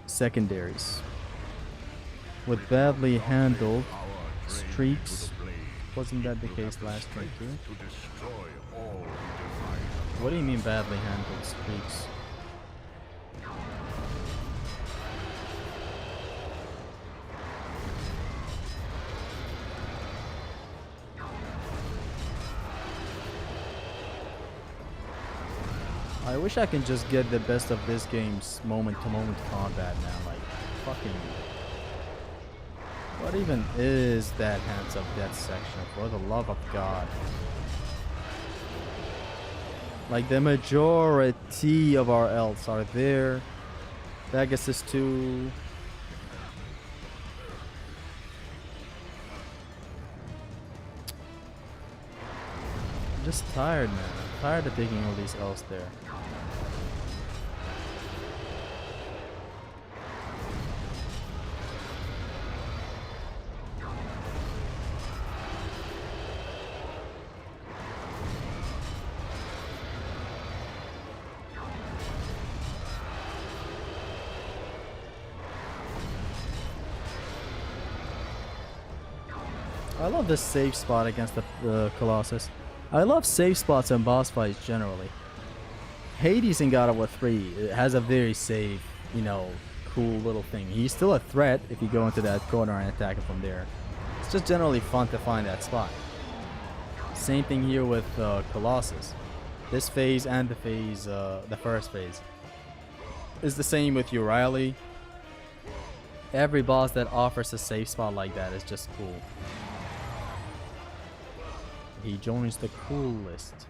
secondaries. With badly handled streaks, wasn't that the case last time too? What do you mean badly handled streaks? I wish I can just get the best of this game's moment-to-moment combat, man. Like, fucking... What even is that Hands of Death section, for the love of God? Like, the majority of our elves are there. Pegasus 2. I'm just tired, man. I'm tired of taking all these elves there. I love this safe spot against the Colossus. I love safe spots in boss fights generally. Hades in God of War 3 it has a very safe, you know, cool little thing. He's still a threat if you go into that corner and attack him from there. It's just generally fun to find that spot. Same thing here with Colossus. This phase and the first phase is the same with Uriah. Every boss that offers a safe spot like that is just cool. He joins the cool list.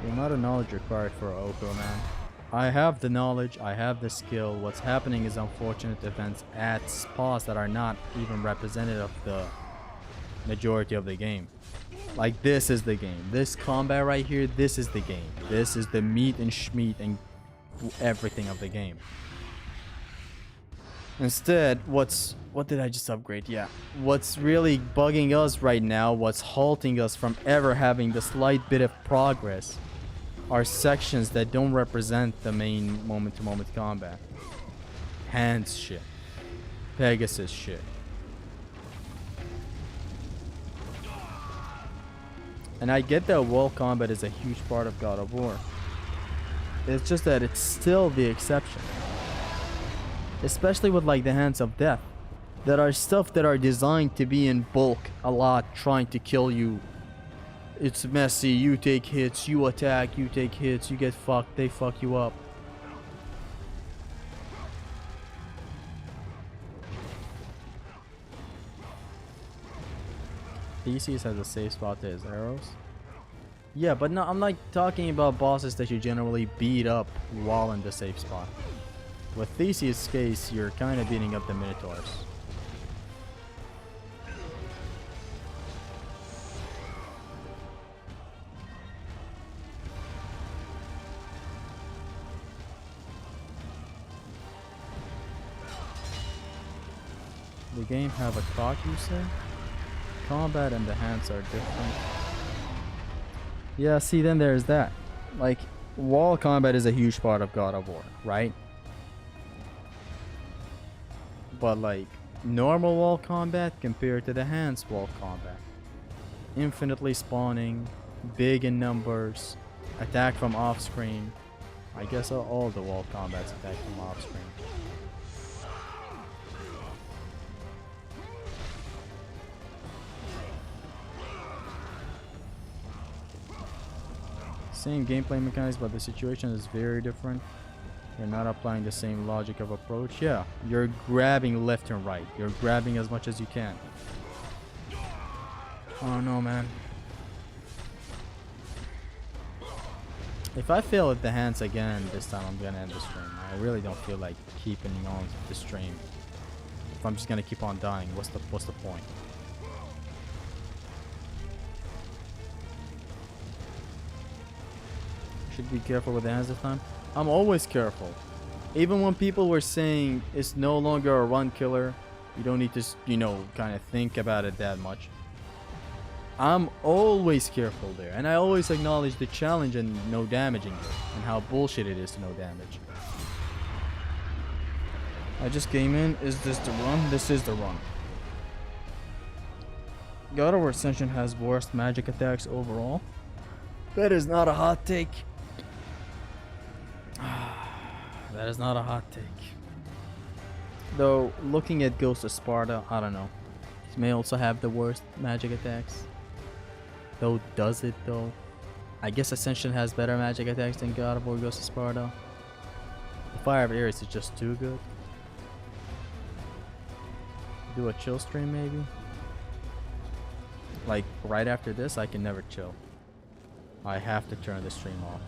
The amount of knowledge required for Oko, man. I have the knowledge, I have the skill. What's happening is unfortunate events at spots that are not even representative of the majority of the game. Like this is the game. This combat right here, this is the game. This is the meat and schmeat and everything of the game. Instead, what did I just upgrade? Yeah. What's really bugging us right now, what's halting us from ever having the slight bit of progress are sections that don't represent the main moment-to-moment combat. Hands shit. Pegasus shit. And I get that wall combat is a huge part of God of War. It's just that it's still the exception. Especially with like the Hands of Death. That are stuff that are designed to be in bulk a lot, trying to kill you. It's messy, you take hits, you attack, you take hits, you get fucked, they fuck you up. Theseus has a safe spot to his arrows. Yeah, but no, I'm like talking about bosses that you generally beat up while in the safe spot. With Theseus' case, you're kind of beating up the Minotaurs. The game have a clock, you say? Combat and the hands are different. Yeah, see, then there's that. Like, wall combat is a huge part of God of War, right? But like, normal wall combat compared to the hands wall combat. Infinitely spawning, big in numbers, attack from off screen. I guess all the wall combats attack from off screen. Same gameplay mechanics, but the situation is very different. You're not applying the same logic of approach. Yeah, you're grabbing left and right. You're grabbing as much as you can. Oh no, man. If I fail at the hands again this time, I'm gonna end the stream. I really don't feel like keeping on the stream. If I'm just gonna keep on dying, what's the point? Should be careful with the hands this time. I'm always careful. Even when people were saying it's no longer a run killer, you don't need to, you know, kind of think about it that much. I'm always careful there, and I always acknowledge the challenge and no damaging it, and how bullshit it is to no damage. I just came in. Is this the run? This is the run. God of War Ascension has worst magic attacks overall. That is not a hot take. That is not a hot take. Though, looking at Ghost of Sparta, I don't know. It may also have the worst magic attacks. Though, does it though? I guess Ascension has better magic attacks than God of War Ghost of Sparta. The Fire of Ares is just too good. Do a chill stream maybe? Like, right after this, I can never chill. I have to turn the stream off.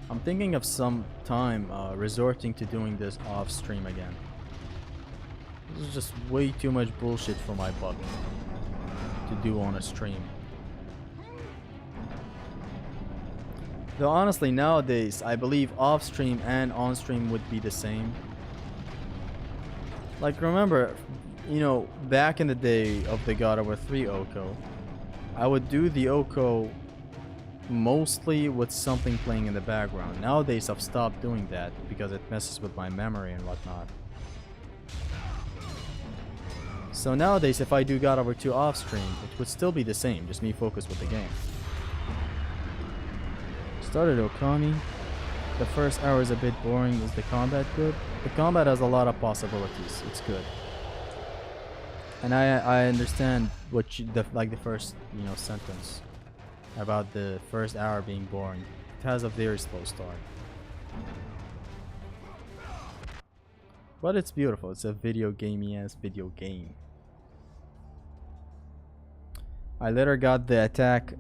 I'm thinking of some time resorting to doing this off stream again. This is just way too much bullshit for my butt to do on a stream. Though honestly nowadays I believe off stream and on stream would be the same. Like remember you know, back in the day of the God of War 3 Oko, I would do the Oko mostly with something playing in the background. Nowadays I've stopped doing that because it messes with my memory and whatnot. So nowadays if I do God of War 2 off stream, it would still be the same, just me focused with the game. Started Okami. The first hour is a bit boring. Is the combat good? The combat has a lot of possibilities. It's good. And I understand what you, the first, you know, sentence about the first hour being boring. It has a very slow start. But it's beautiful. It's a video gamey ass video game. I later got the attack,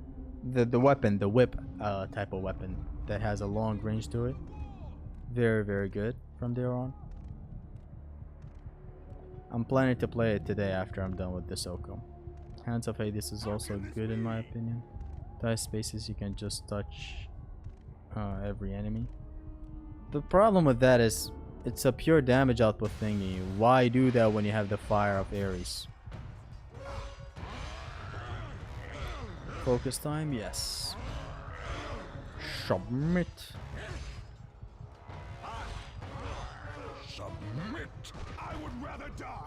the weapon, the whip type of weapon that has a long range to it. Very, very good from there on. I'm planning to play it today after I'm done with this Oko. Hands of Hades is also good in my opinion. Die spaces, you can just touch every enemy. The problem with that is it's a pure damage output thingy. Why do that when you have the Fire of Ares? Focus time, yes. Submit. Submit. I would rather die.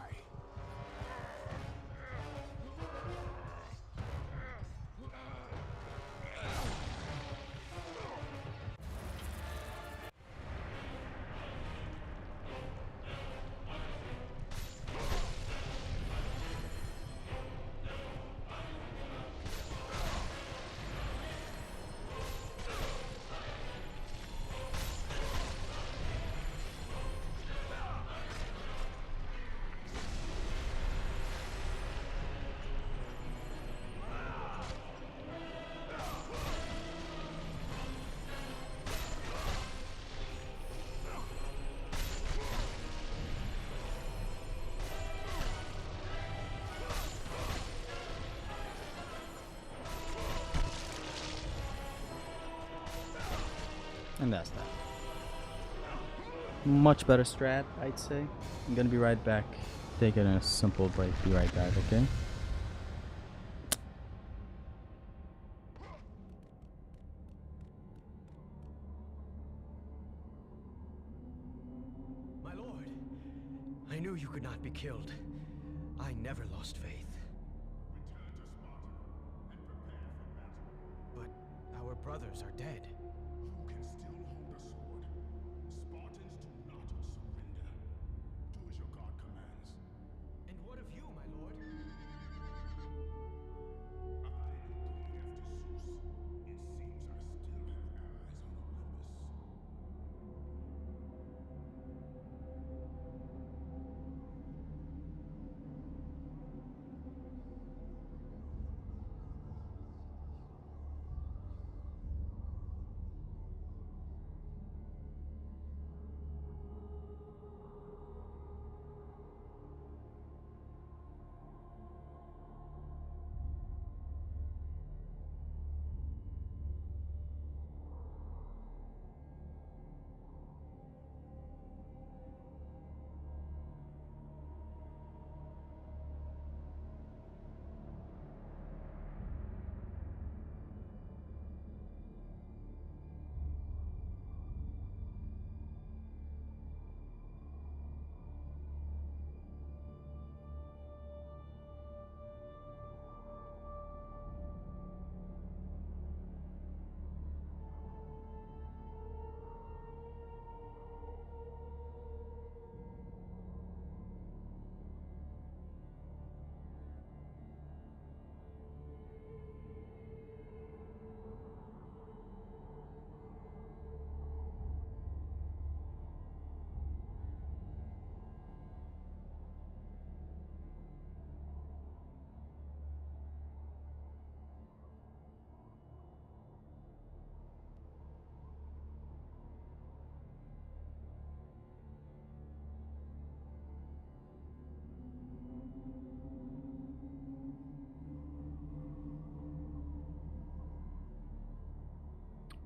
And that's that. Much better strat, I'd say. I'm gonna be right back. Taking a simple break. Be right back, okay? My lord, I knew you could not be killed. I never lost faith. But our brothers are dead. You can still hold the sword. Spartans do not surrender. Do as your god commands. And what of you, my lord? I am going after Zeus. It seems I still have allies on Olympus.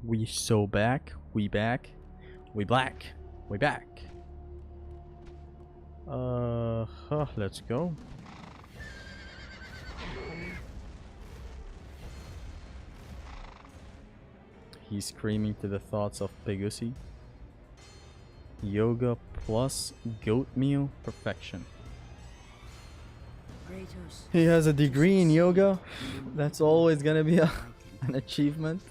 We so back. We back. We black. We back. Let's go. He's screaming to the thoughts of Pegusi. Yoga plus goat meal perfection. He has a degree in yoga. That's always gonna be an achievement.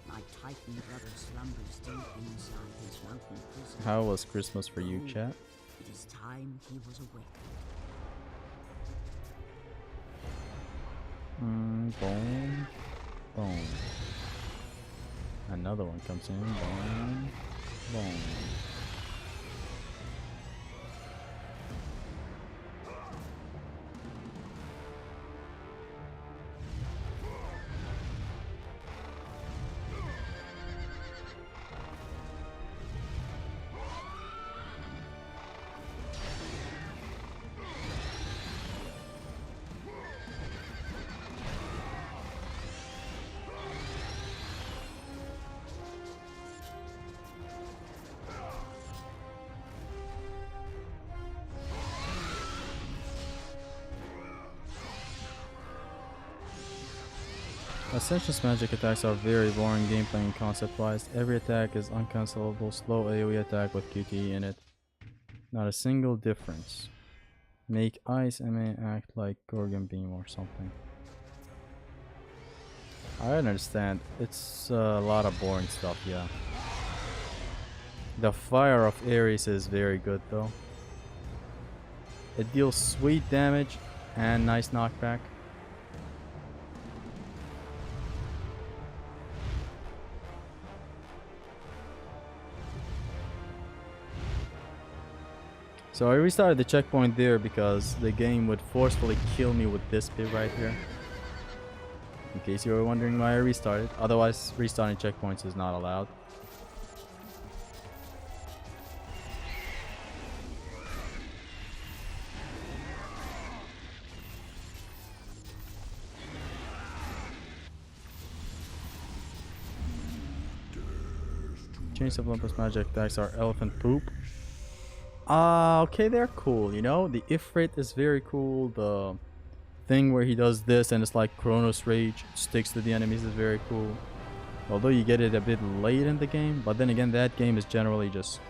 My Titan brother slumbers deep inside his mountain prison. How was Christmas for you, chat? It is time he was awake. Boom. Boom. Another one comes in. Boom. Boom. Ascension's magic attacks are very boring gameplay and concept wise. Every attack is uncancelable, slow AoE attack with QTE in it. Not a single difference. Make Ice MA act like Gorgon Beam or something. I understand. It's a lot of boring stuff, yeah. The Fire of Ares is very good though. It deals sweet damage and nice knockback. So I restarted the checkpoint there because the game would forcefully kill me with this bit right here. In case you were wondering why I restarted. Otherwise, restarting checkpoints is not allowed. Chains of Olympus magic attacks are elephant poop. Okay, they're cool, you know? The Ifrit is very cool. The thing where he does this and it's like Chronos Rage, sticks to the enemies, is very cool. Although you get it a bit late in the game, but then again, that game is generally just...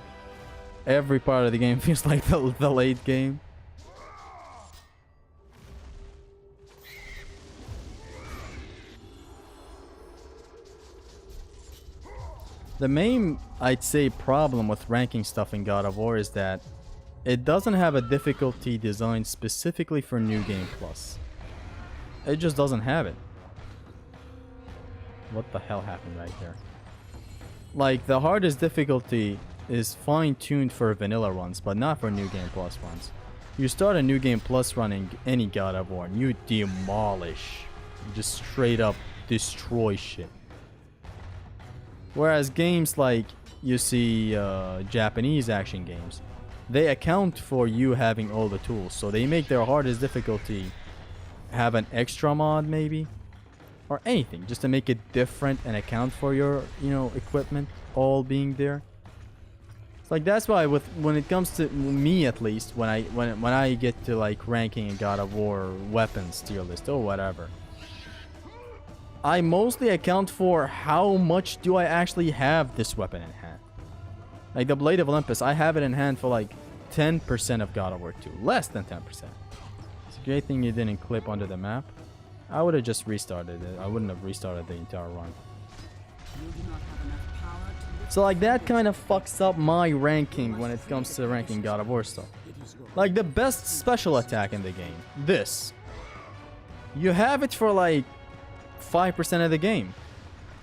every part of the game feels like the late game. The main, I'd say, problem with ranking stuff in God of War is that it doesn't have a difficulty designed specifically for New Game Plus. It just doesn't have it. What the hell happened right there? Like, the hardest difficulty is fine-tuned for vanilla runs, but not for New Game Plus runs. You start a New Game Plus running any God of War and you demolish. You just straight up destroy shit. Whereas games like, you see, Japanese action games, they account for you having all the tools. So they make their hardest difficulty have an extra mod maybe, or anything, just to make it different and account for your, you know, equipment all being there. It's like, that's why when it comes to me, at least, when I get to like ranking a God of War weapons tier list or whatever, I mostly account for how much do I actually have this weapon in hand. Like the Blade of Olympus, I have it in hand for like 10% of God of War 2. Less than 10%. It's a great thing you didn't clip onto the map. I would have just restarted it. I wouldn't have restarted the entire run. So like that kind of fucks up my ranking when it comes to ranking God of War stuff. Like the best special attack in the game. This. You have it for like 5% of the game.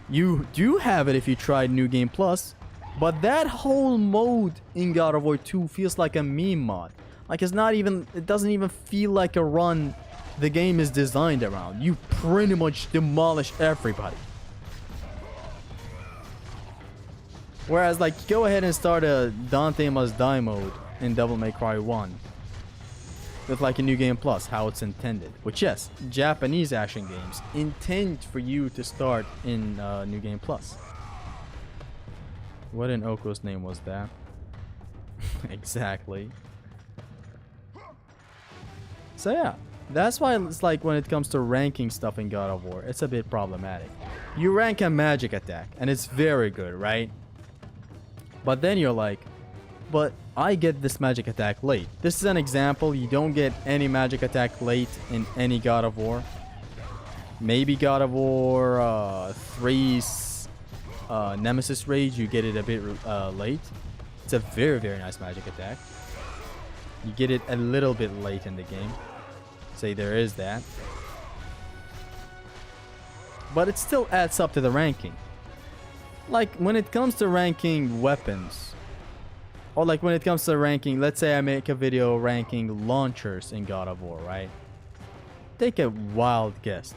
You do have it if you tried New Game Plus, but that whole mode in God of War 2 feels like a meme mod. Like it's not even, it doesn't even feel like a run the game is designed around. You pretty much demolish everybody. Whereas like, go ahead and start a Dante Must Die mode in Devil May Cry 1. With like a New Game Plus, how it's intended. Which, yes, Japanese action games intend for you to start in New Game Plus. What in Oko's name was that? Exactly. So yeah, that's why it's like when it comes to ranking stuff in God of War, it's a bit problematic. You rank a magic attack, and it's very good, right? But then you're like, but I get this magic attack late. This is an example. You don't get any magic attack late in any God of War. Maybe God of War 3's Nemesis Rage, you get it a bit late. It's a very, very nice magic attack. You get it a little bit late in the game. Say there is that. But it still adds up to the ranking. Like when it comes to ranking weapons, or like when it comes to ranking, let's say I make a video ranking launchers in God of War, right? Take a wild guess.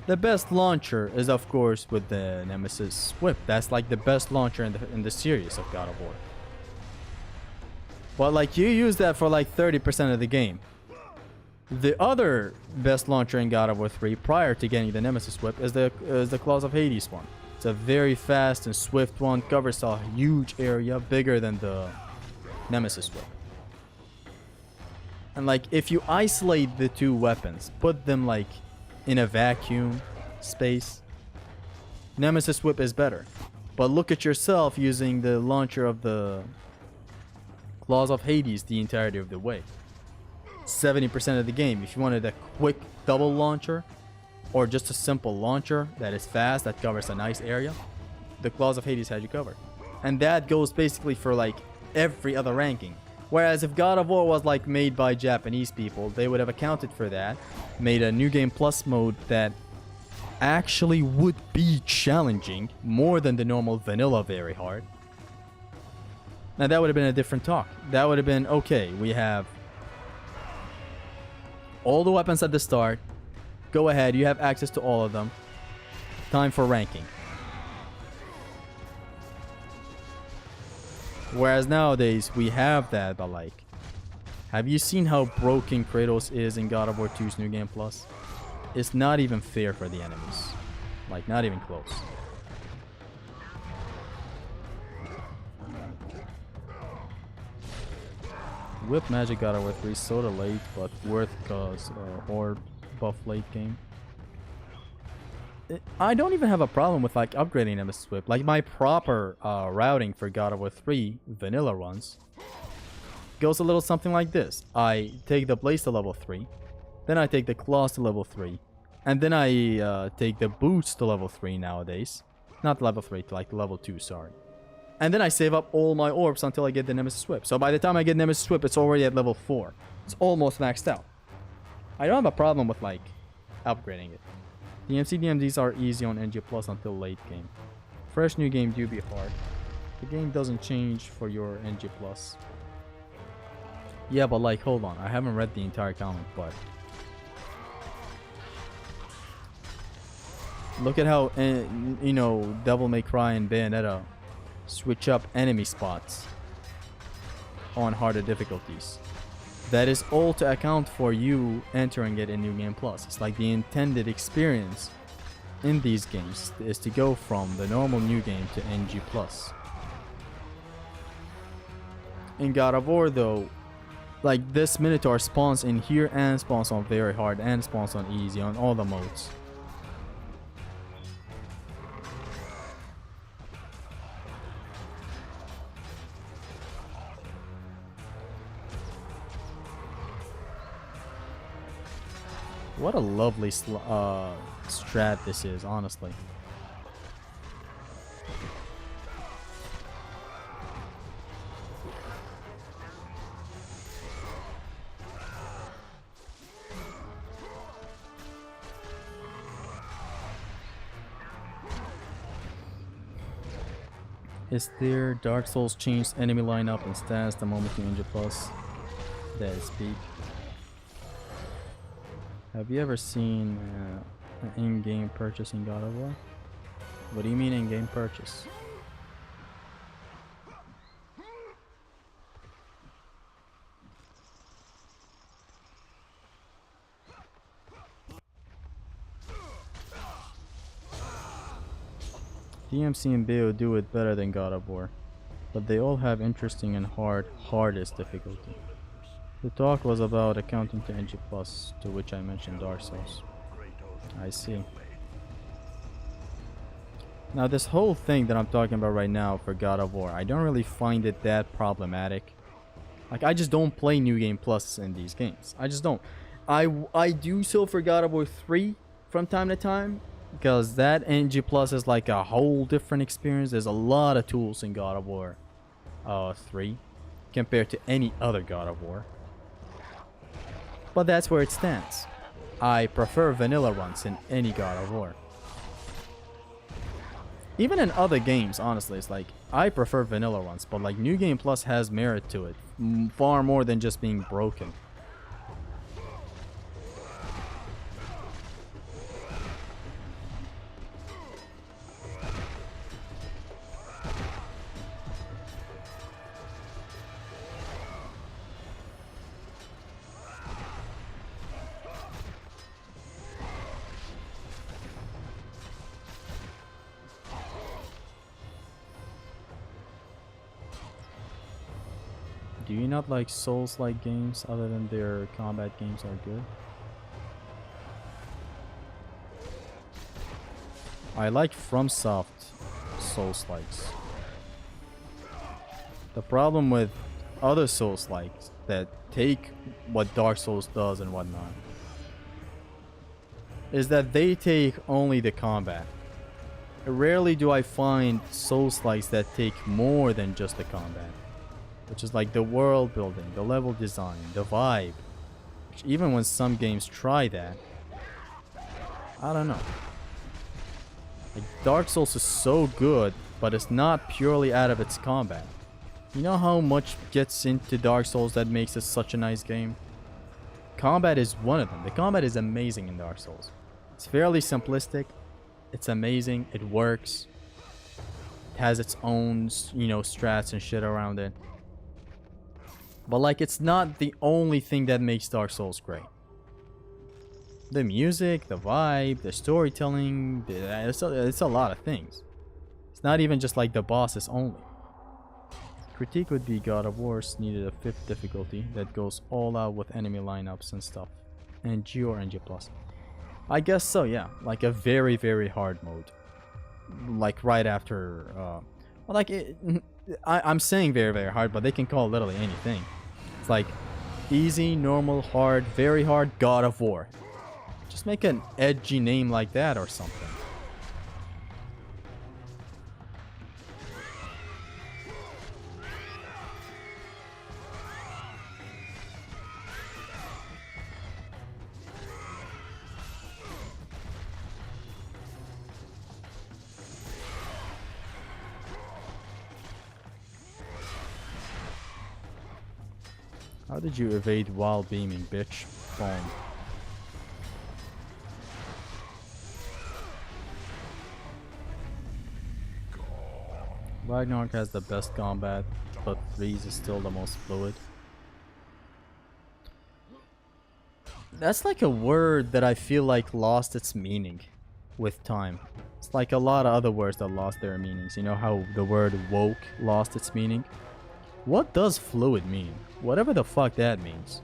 The best launcher is of course with the Nemesis Whip. That's like the best launcher in the series of God of War. But like you use that for like 30% of the game. The other best launcher in God of War 3 prior to getting the Nemesis Whip is the Claws of Hades one. It's a very fast and swift one, covers a huge area, bigger than the Nemesis Whip. And like if you isolate the two weapons, put them like in a vacuum space, Nemesis Whip is better. But look at yourself using the launcher of the Claws of Hades the entirety of the way. 70% of the game. If you wanted a quick double launcher or just a simple launcher that is fast, that covers a nice area, the Claws of Hades had you covered. And that goes basically for like every other ranking. Whereas if God of War was like made by Japanese people, they would have accounted for that, made a New Game Plus mode that actually would be challenging more than the normal vanilla very hard. Now that would have been a different talk. That would have been, okay, we have all the weapons at the start. Go ahead, you have access to all of them. Time for ranking. Whereas nowadays, we have that, but like, have you seen how broken Kratos is in God of War 2's New Game Plus? It's not even fair for the enemies. Like, not even close. Whip Magic God of War 3 sorta late, but worth cause Horde buff late game. I don't even have a problem with like upgrading Nemesis Whip. Like my proper routing for God of War 3 vanilla runs goes a little something like this. I take the Blaze to level 3, then I take the Claws to level 3, and then I take the Boots to level 3 nowadays. Not level 3, to like level 2, sorry. And then I save up all my orbs until I get the Nemesis Whip. So by the time I get Nemesis Whip, it's already at level 4. It's almost maxed out. I don't have a problem with like upgrading it. DMC DMDs are easy on NG Plus until late game. Fresh new game do be hard. The game doesn't change for your NG Plus. Yeah, but like, hold on. I haven't read the entire comic, but look at how, you know, Devil May Cry and Bayonetta switch up enemy spots on harder difficulties. That is all to account for you entering it in New Game Plus. It's like the intended experience in these games is to go from the normal New Game to NG Plus. In God of War though, like this Minotaur spawns in here and spawns on very hard and spawns on easy on all the modes. What a lovely strat this is, honestly. Is there Dark Souls changed enemy lineup and stats the moment you Ninja Plus? That is peak. Have you ever seen an in-game purchase in God of War? What do you mean in-game purchase? DMC and BO do it better than God of War, but they all have interesting and hardest difficulty. The talk was about accounting to NG+, to which I mentioned Dark Souls. I see. Now this whole thing that I'm talking about right now for God of War, I don't really find it that problematic. Like, I just don't play New Game Plus in these games. I just don't. I do so for God of War 3 from time to time, because that NG Plus is like a whole different experience. There's a lot of tools in God of War 3 compared to any other God of War. But that's where it stands. I prefer vanilla runs in any God of War. Even in other games, honestly, it's like, I prefer vanilla runs, but like New Game Plus has merit to it. Far more than just being broken. Do you not like Souls-like games other than their combat games are good? I like FromSoft Souls-likes. The problem with other Souls-likes that take what Dark Souls does and whatnot is that they take only the combat. Rarely do I find Souls-likes that take more than just the combat. Which is like the world building, the level design, the vibe. Which even when some games try that, I don't know. Like Dark Souls is so good, but it's not purely out of its combat. You know how much gets into Dark Souls that makes it such a nice game? Combat is one of them. The combat is amazing in Dark Souls. It's fairly simplistic. It's amazing. It works. It has its own, you know, strats and shit around it. But like, it's not the only thing that makes Dark Souls great. The music, the vibe, the storytelling, it's a lot of things. It's not even just like the bosses only. Critique would be God of War's needed a 5th difficulty that goes all out with enemy lineups and stuff. And G or NG+. I guess so, yeah. Like a very, very hard mode. Like right after... I'm saying very, very hard, but they can call literally anything. It's like easy, normal, hard, very hard, God of War. Just make an edgy name like that or something. How did you evade while beaming, bitch? Phone. Ragnarok has the best combat, but 3's is still the most fluid. That's like a word that I feel like lost its meaning with time. It's like a lot of other words that lost their meanings. You know how the word woke lost its meaning? What does fluid mean? Whatever the fuck that means.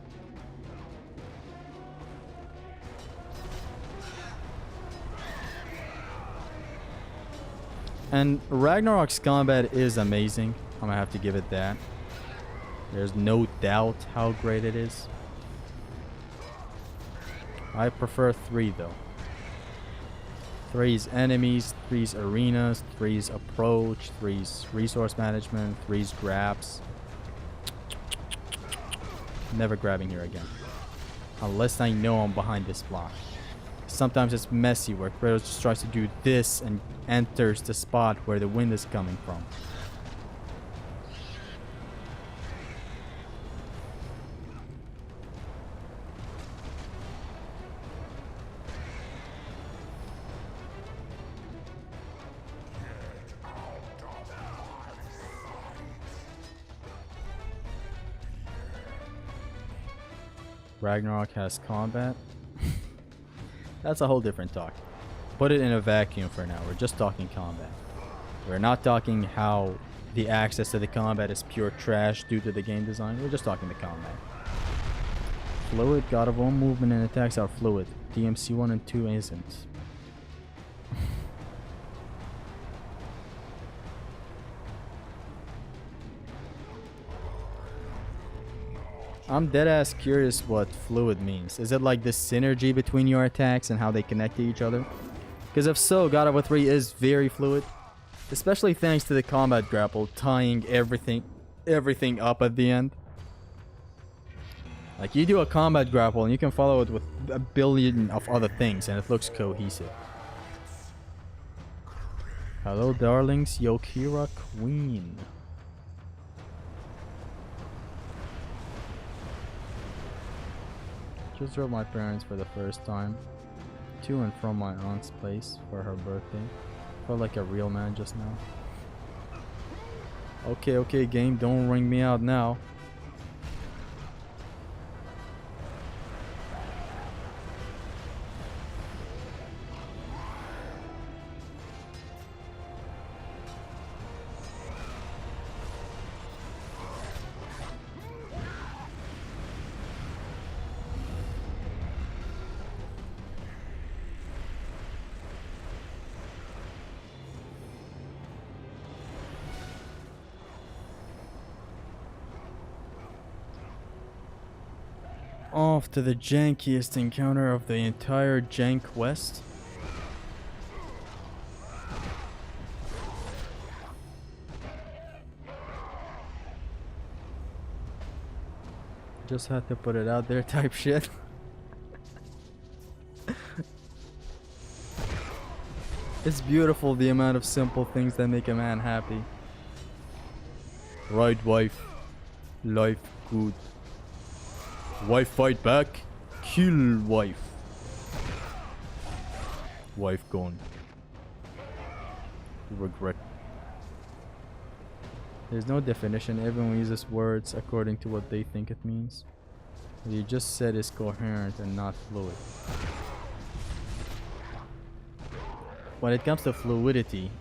And Ragnarok's combat is amazing. I'm gonna have to give it that. There's no doubt how great it is. I prefer 3 though. 3's enemies, 3's arenas, 3's approach, 3's resource management, 3's grabs. Never grabbing here again. Unless I know I'm behind this block. Sometimes it's messy where Kratos just tries to do this and enters the spot where the wind is coming from. Ragnarok has combat. That's a whole different talk. Put it in a vacuum for now. We're just talking combat. We're not talking how the access to the combat is pure trash due to the game design. We're just talking the combat. Fluid, God of all movement and attacks are fluid. DMC 1 and 2 isn't. I'm dead ass curious what fluid means. Is it like the synergy between your attacks and how they connect to each other? Because if so, God of War 3 is very fluid. Especially thanks to the combat grapple tying everything up at the end. Like, you do a combat grapple and you can follow it with a billion of other things and it looks cohesive. Hello darlings, Yokira Queen. Just drove my parents for the first time to and from my aunt's place for her birthday. Felt like a real man just now. Okay, game, don't ring me out now. Off to the jankiest encounter of the entire jank quest. Just had to put it out there type shit. It's beautiful the amount of simple things that make a man happy. Right, wife. Life good. Wife fight back. Kill wife. Wife gone. Regret. There's no definition. Everyone uses words according to what they think it means. What you just said is coherent and not fluid. When it comes to fluidity,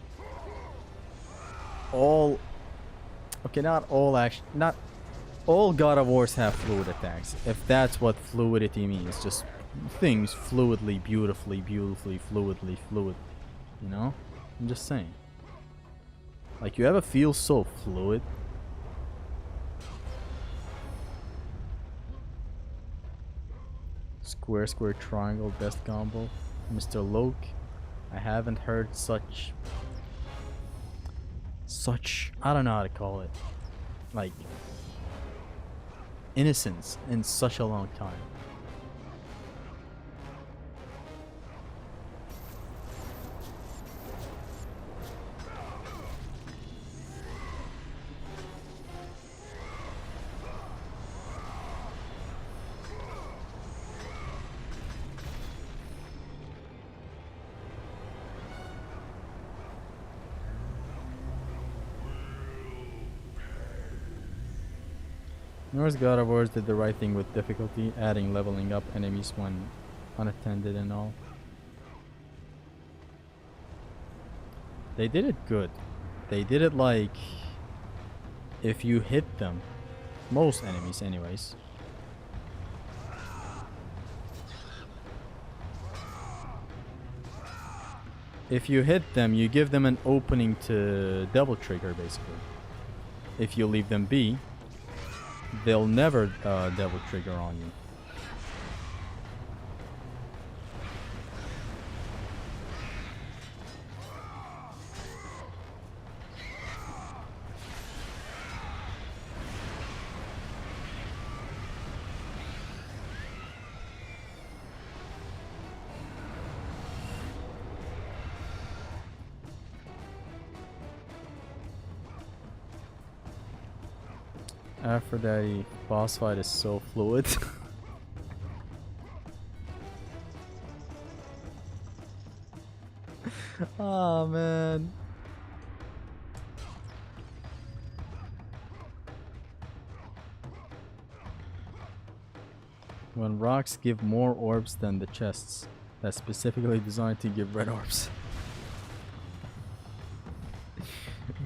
not all God of Wars have fluid attacks. If that's what fluidity means, just things fluidly, beautifully, fluidly, fluid. You know? I'm just saying. Like, you ever feel so fluid? Square, square, triangle, best combo. Mr. Loke. I haven't heard such, I don't know how to call it. Like, innocence in such a long time. Norse God of War did the right thing with difficulty, adding leveling up enemies when unattended and all. They did it good. They did it like, if you hit them, most enemies anyways, if you hit them, you give them an opening to double trigger basically. If you leave them be, they'll never double trigger on you. Aphrodite boss fight is so fluid. Oh man. When rocks give more orbs than the chests, that's specifically designed to give red orbs.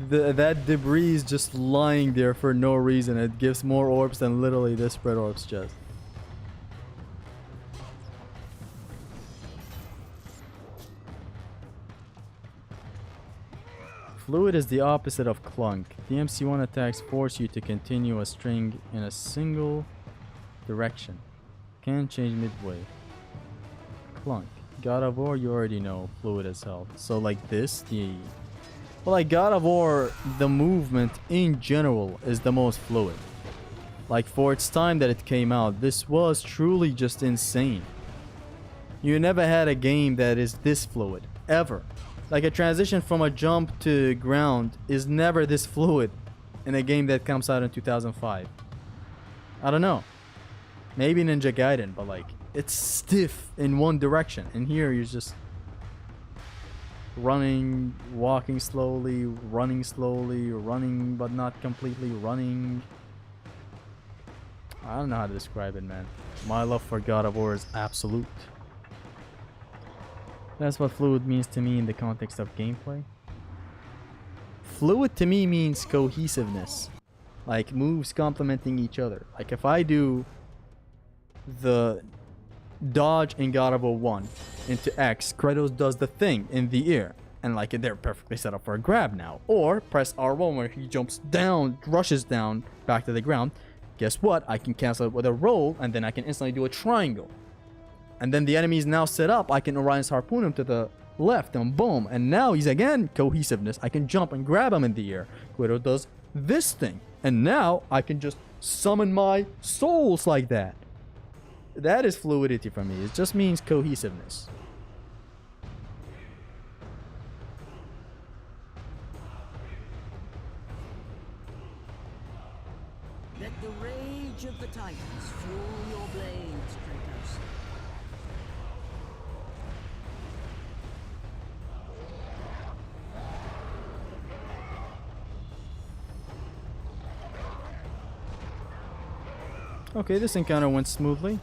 That debris is just lying there for no reason. It gives more orbs than literally this red orbs chest. Fluid is the opposite of clunk. The MC1 attacks force you to continue a string in a single direction. Can't change midway. Clunk. God of War, you already know. Fluid as hell. So like this, well, like God of War, the movement in general is the most fluid. Like for its time that it came out, this was truly just insane. You never had a game that is this fluid, ever. Like a transition from a jump to ground is never this fluid in a game that comes out in 2005. I don't know. Maybe Ninja Gaiden, but like, it's stiff in one direction. And here you're just running, walking slowly, running but not completely running. I don't know how to describe it, man. My love for God of War is absolute. That's what fluid means to me in the context of gameplay. Fluid to me means cohesiveness. Like moves complementing each other. Like if I do the dodge in God of War 1 into X, Kratos does the thing in the air. And like they're perfectly set up for a grab now. Or press R1 where he jumps down, rushes down back to the ground. Guess what? I can cancel it with a roll and then I can instantly do a triangle. And then the enemy is now set up. I can Orion's Harpoon him to the left and boom. And now he's again cohesiveness. I can jump and grab him in the air. Kratos does this thing. And now I can just summon my souls like that. That is fluidity for me. It just means cohesiveness. Let the rage of the Titans fuel your blades, Kratos. Okay, this encounter went smoothly.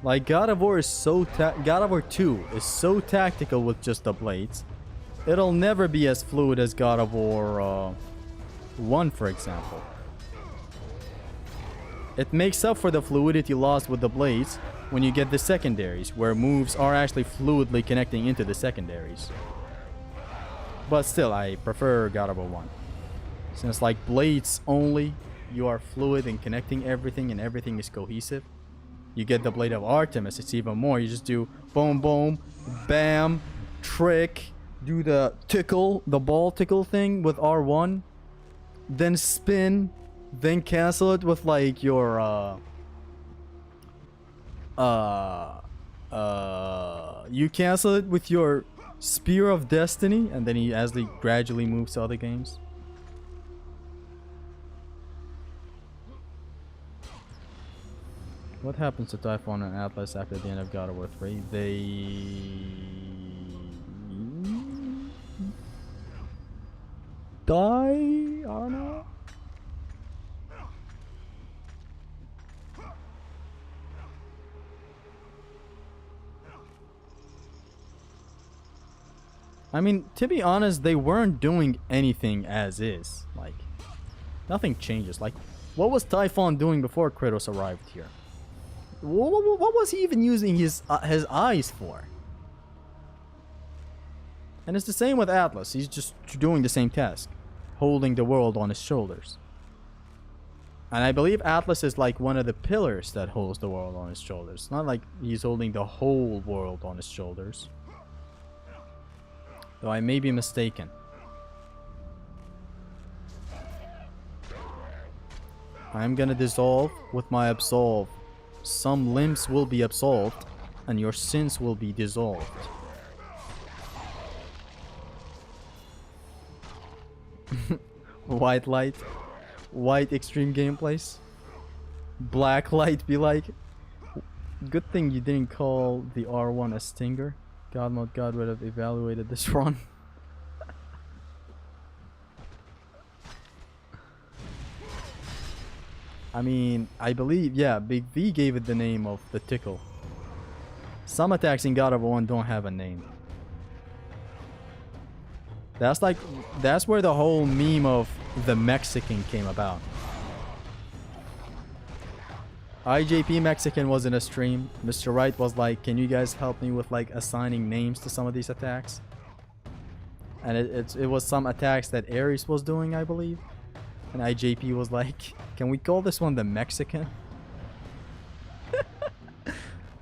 Like God of War is so God of War 2 is so tactical with just the blades. It'll never be as fluid as God of War 1, for example. It makes up for the fluidity lost with the blades when you get the secondaries, where moves are actually fluidly connecting into the secondaries. But still, I prefer God of War 1. Since like blades only, you are fluid in connecting everything and everything is cohesive. You get the Blade of Artemis, it's even more. You just do boom, boom, bam, trick, do the tickle, the ball tickle thing with R1, then spin, then cancel it with like your, you cancel it with your Spear of Destiny, and then as he gradually moves to other games. What happens to Typhon and Atlas after the end of God of War 3? They die? I don't know. I mean, to be honest, they weren't doing anything as is. Like, nothing changes. Like, what was Typhon doing before Kratos arrived here? What was he even using his eyes for? And it's the same with Atlas. He's just doing the same task, holding the world on his shoulders. And I believe Atlas is like one of the pillars that holds the world on his shoulders. Not like he's holding the whole world on his shoulders. Though I may be mistaken. I'm gonna dissolve with my absolve. Some limbs will be absolved, and your sins will be dissolved. White light. White extreme gameplays. Black light be like. Good thing you didn't call the R1 a stinger. God mode God would have evaluated this run. I mean, I believe, yeah, Big V gave it the name of the tickle. Some attacks in God of War 1 don't have a name. That's like, that's where the whole meme of the Mexican came about. IJP Mexican was in a stream. Mr. Wright was like, can you guys help me with like assigning names to some of these attacks? And it was some attacks that Ares was doing, I believe. And IJP was like, can we call this one the Mexican?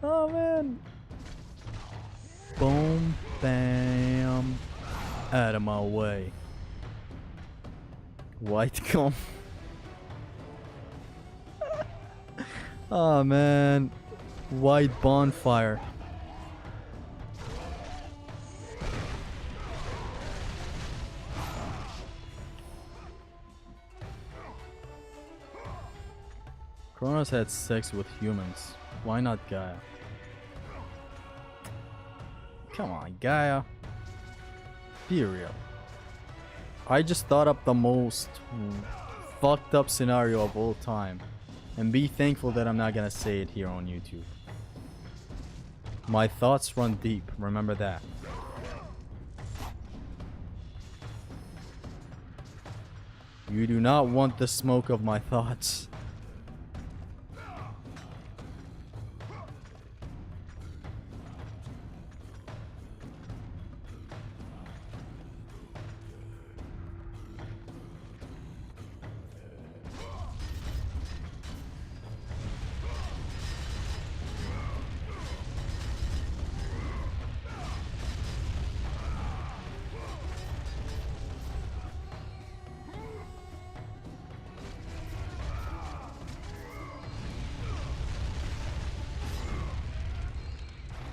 Oh man. Boom, bam. Out of my way. White gum. Oh man. White bonfire. Kronos had sex with humans. Why not Gaia? Come on, Gaia. Be real. I just thought up the most fucked up scenario of all time. And be thankful that I'm not gonna say it here on YouTube. My thoughts run deep, remember that. You do not want the smoke of my thoughts.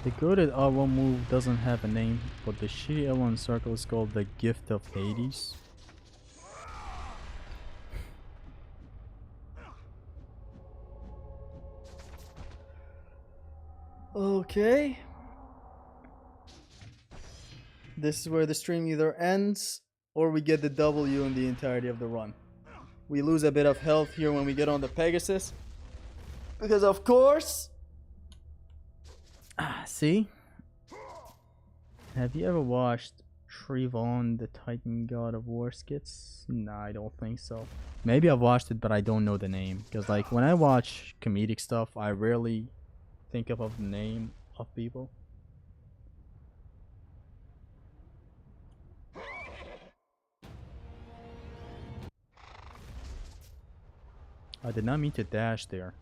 The goated R1 move doesn't have a name, but the shitty L1 circle is called the Gift of Hades. Okay. This is where the stream either ends or we get the W in the entirety of the run. We lose a bit of health here when we get on the Pegasus. Because of course... see? Have you ever watched Trevon, the Titan God of War skits? Nah, I don't think so. Maybe I've watched it, but I don't know the name. Because like when I watch comedic stuff, I rarely think of the name of people. I did not mean to dash there.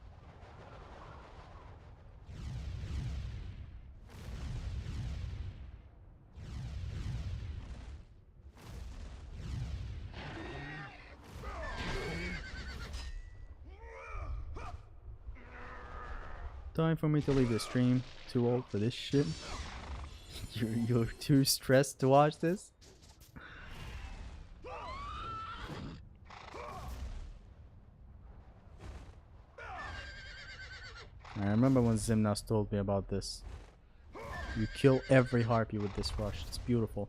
Time for me to leave the stream. Too old for this shit. You're too stressed to watch this? I remember when Zimnas told me about this. You kill every harpy with this rush. It's beautiful.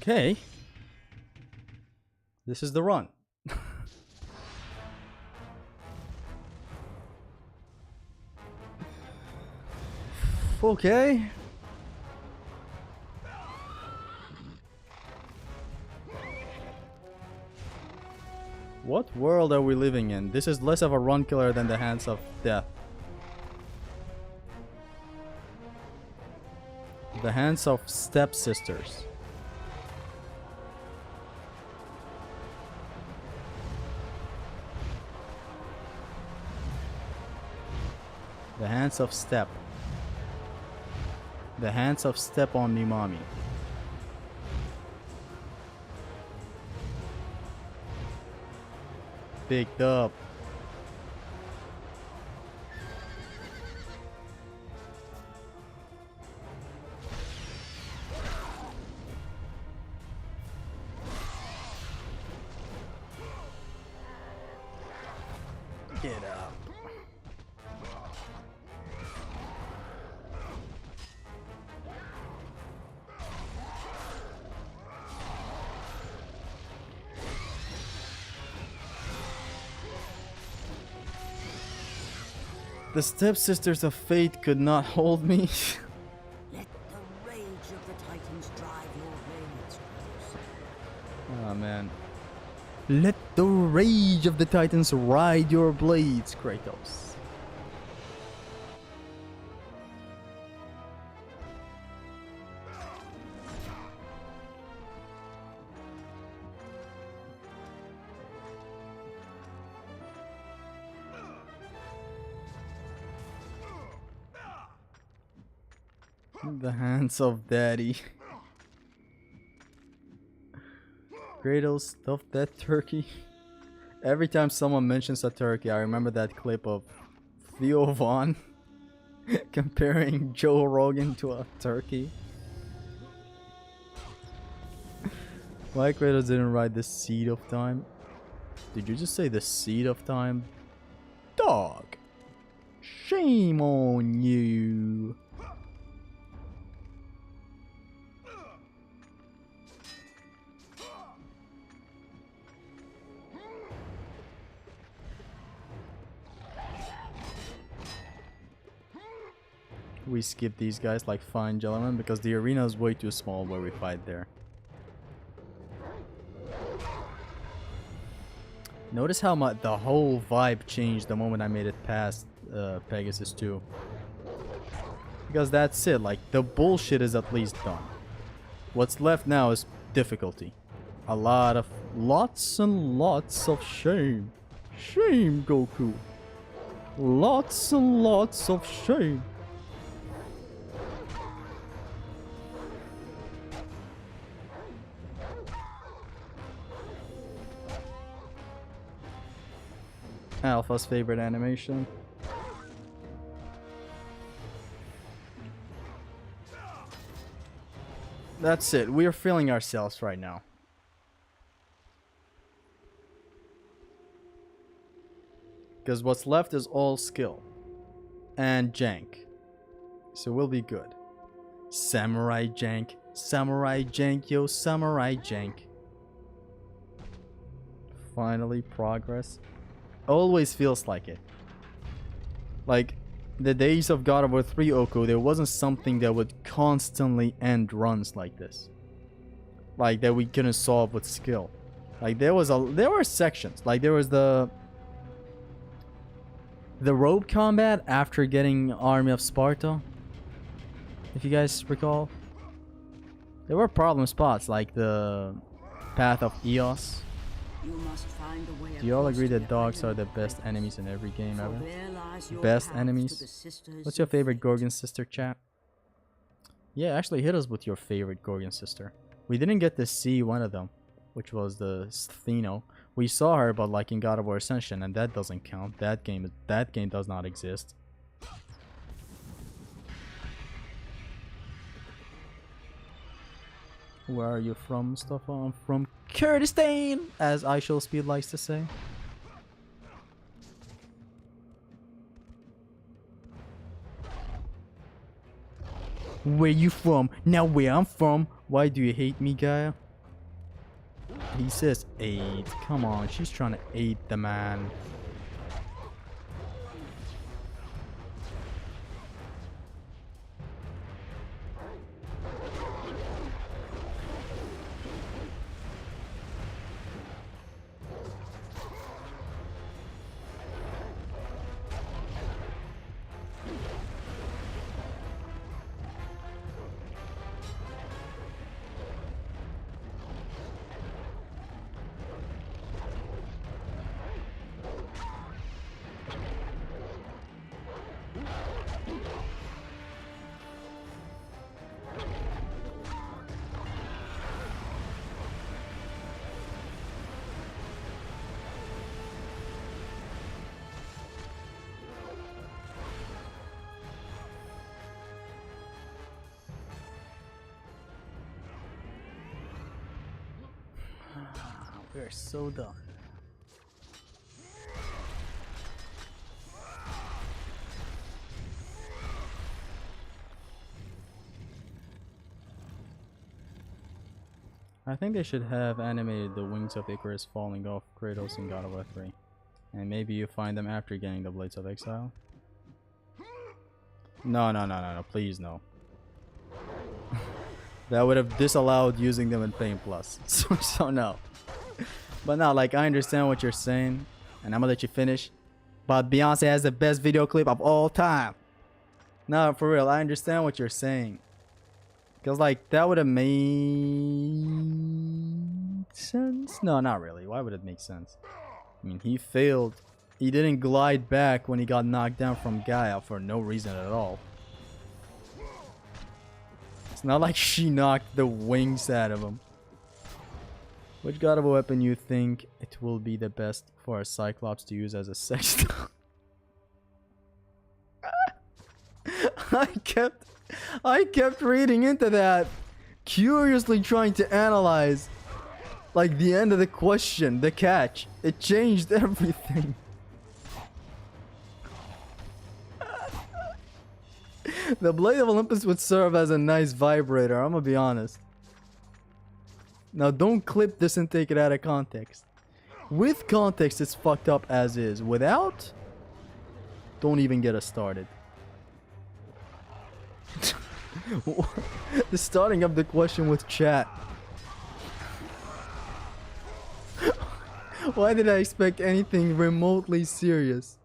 Okay. This is the run. Okay. What world are we living in? This is less of a run killer than the Hands of Death. The hands of stepsisters. The hands of step. The hands of step on me, mommy. Picked up. Get up. The stepsisters of fate could not hold me. Let the rage of the Titans drive your blades, Kratos. Oh man. Let the rage of the Titans ride your blades, Kratos. The hands of daddy. Kratos stuffed that turkey. Every time someone mentions a turkey, I remember that clip of Theo Vaughn comparing Joe Rogan to a turkey. Why Kratos didn't ride the seed of time? Did you just say the seed of time? Dog! Shame on you! We skip these guys like fine gentlemen because the arena is way too small where we fight there. Notice how much the whole vibe changed the moment I made it past Pegasus 2. Because that's it, like the bullshit is at least done. What's left now is difficulty. Lots and lots of shame. Shame, Goku. Lots and lots of shame. Alpha's favorite animation. That's it. We are feeling ourselves right now. Because what's left is all skill. And jank. So we'll be good. Samurai jank. Samurai jank, yo. Samurai jank. Finally, progress. Always feels like it. Like, the days of God of War 3 Oko, there wasn't something that would constantly end runs like this. Like, that we couldn't solve with skill. Like, there were sections. Like, there was the rope combat after getting Army of Sparta. If you guys recall. There were problem spots, like the Path of Eos. You must find a way. Do you all across agree to that the dogs are island the of best Kratos. enemies in every game For ever? there lies your Best path to enemies? the sisters What's your of favorite fate. Gorgon sister, chat? Yeah, actually hit us with your favorite Gorgon sister. We didn't get to see one of them, which was the Stheno. We saw her, but like in God of War Ascension, and that doesn't count. That game does not exist. Where are you from, Mustafa? I'm from Kurdistan, as I Shall Speed likes to say. Where you from? Now where I'm from. Why do you hate me, Gaia? He says aid. Come on, she's trying to aid the man. We're so done. I think they should have animated the wings of Icarus falling off Kratos in God of War 3. And maybe you find them after getting the Blades of Exile. No, please no. That would have disallowed using them in Pain Plus. So no. But no, like, I understand what you're saying, and I'm gonna let you finish. But Beyonce has the best video clip of all time. No, for real, I understand what you're saying. Because, like, that would have made sense? No, not really. Why would it make sense? I mean, he failed. He didn't glide back when he got knocked down from Gaia for no reason at all. It's not like she knocked the wings out of him. Which God of a weapon you think it will be the best for a Cyclops to use as a sex doll? I kept reading into that, curiously trying to analyze, like, the end of the question, the catch. It changed everything. The Blade of Olympus would serve as a nice vibrator, I'm gonna be honest. Now don't clip this and take it out of context. With context, it's fucked up as is. Without, don't even get us started. The starting of the question with chat. Why did I expect anything remotely serious?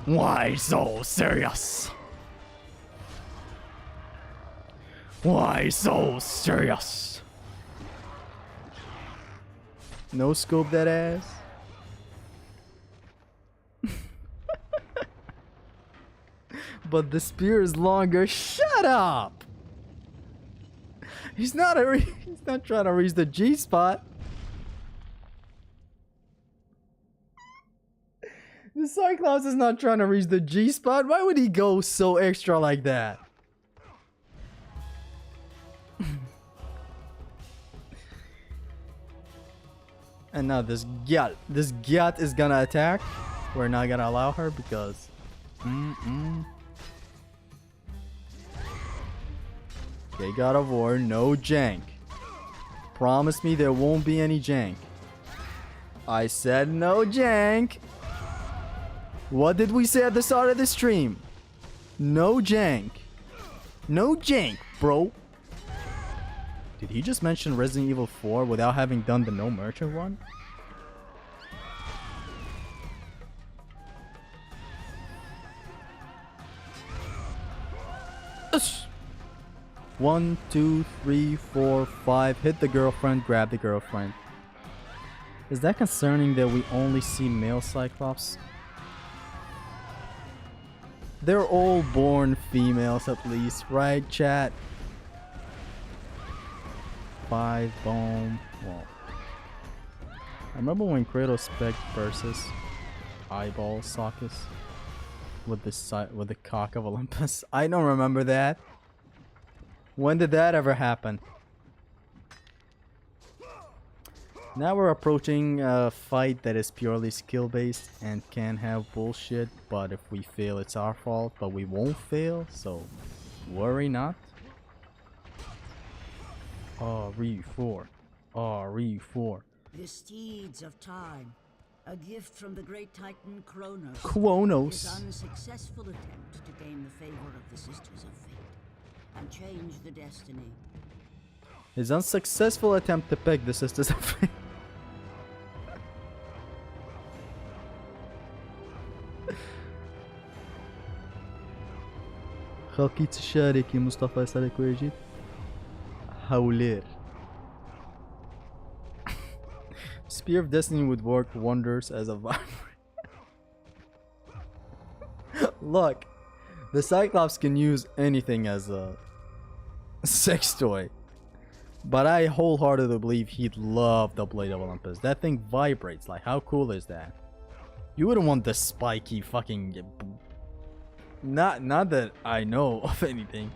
Why so serious? Why so serious? No scope that ass. But the spear is longer. Shut up. He's not trying to reach the G spot. The Cyclops is not trying to reach the G spot. Why would he go so extra like that? And now this Gyat is gonna attack. We're not gonna allow her because Okay, God of War, no jank. Promise me there won't be any jank. I said no jank. What did we say at the start of the stream? No jank. No jank, bro. Did he just mention Resident Evil 4 without having done the No Merchant one? Ush. 1, 2, 3, 4, 5. Hit the girlfriend, grab the girlfriend. Is that concerning that we only see male Cyclops? They're all born females at least, right, chat? 5 boom. Well, I remember when Kratos spec versus eyeball sockets with the cock of Olympus. I don't remember that. When did that ever happen? Now we're approaching a fight that is purely skill based and can have bullshit, but if we fail it's our fault, but we won't fail, so worry not. RE4. RE4. The steeds of time, a gift from the great titan Kronos. Kronos. His unsuccessful attempt to gain the favor of the Sisters of Fate and change the destiny. His unsuccessful attempt to pick the Sisters of Fate. خلقي تشاركي مصطفى سالك ويجيب حولير. Spear of Destiny would work wonders as a vibrator. Look, the Cyclops can use anything as a sex toy, but I wholeheartedly believe he'd love the Blade of Olympus. That thing vibrates. Like, how cool is that? You wouldn't want the spiky fucking... Not that I know of anything.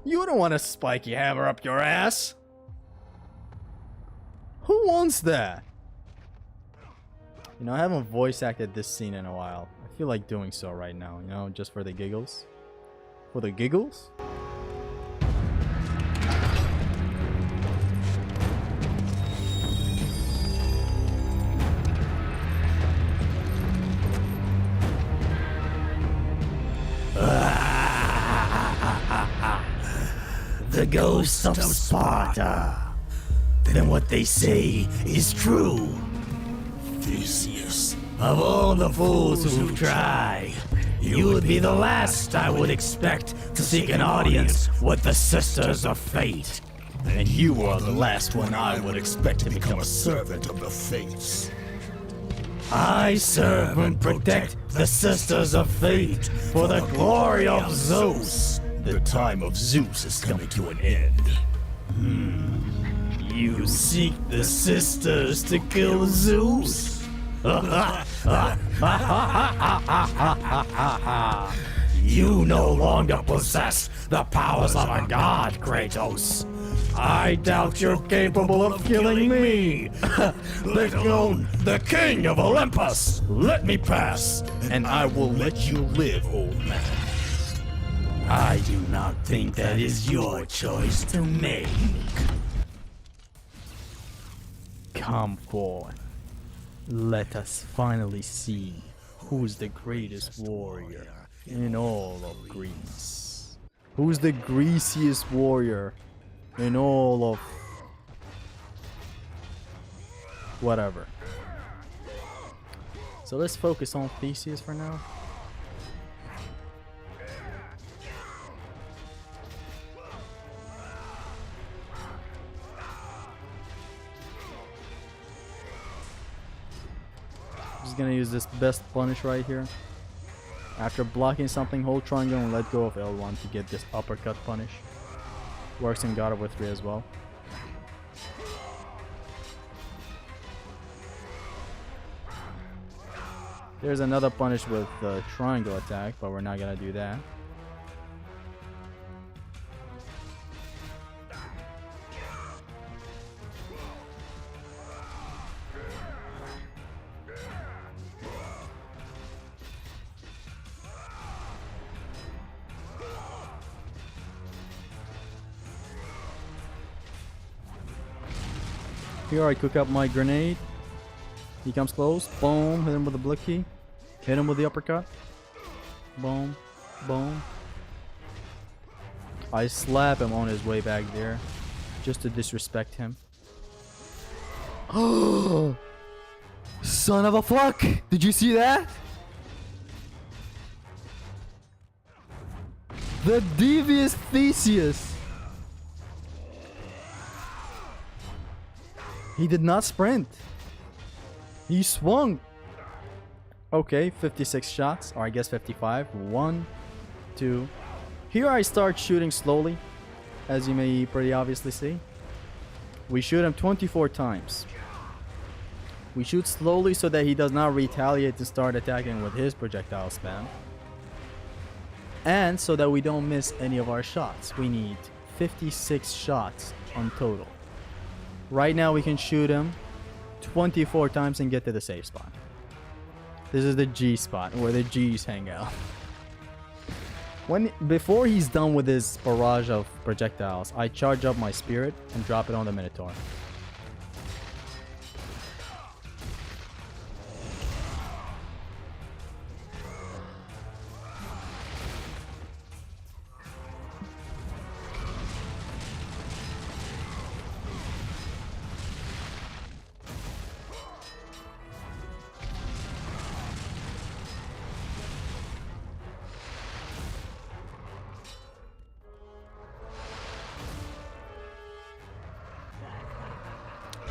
You wouldn't want a spiky hammer up your ass. Who wants that? You know, I haven't voice acted this scene in a while. I feel like doing so right now, you know, just for the giggles. For the giggles? The ghost of Sparta. Then what they say is true. Theseus, of all the fools who've tried, you would be the last I would expect to seek an audience with the Sisters of Fate. And you are the last one I would expect to become a servant of the Fates. I serve and protect the Sisters of Fate for the glory of Zeus. The time of Zeus is coming to an end. You seek the sisters to kill Zeus? You no longer possess the powers of a god, Kratos. I doubt you're capable of killing me, let alone the king of Olympus. Let me pass, and I will let you live, old man. I do not think that is your choice to make. Come forth. Let us finally see who's the greatest warrior in all of Greece. Who's the greasiest warrior in all of whatever. So let's focus on Theseus for now. Just gonna use this best punish right here. After blocking something, hold triangle and let go of L1 to get this uppercut punish. Works in God of War 3 as well. There's another punish with the triangle attack, but we're not gonna do that. Here I cook up my grenade. He comes close. Boom. Hit him with the blicky. Hit him with the uppercut. Boom. Boom. I slap him on his way back there. Just to disrespect him. Oh! Son of a fuck! Did you see that? The devious Theseus! He did not sprint. He swung. Okay, 56 shots, or I guess 55. 1, 2. Here I start shooting slowly, as you may pretty obviously see. We shoot him 24 times. We shoot slowly so that he does not retaliate and start attacking with his projectile spam. And so that we don't miss any of our shots. We need 56 shots on total. Right now we can shoot him 24 times and get to the safe spot. This is the G spot where the G's hang out. Before he's done with his barrage of projectiles, I charge up my spirit and drop it on the Minotaur.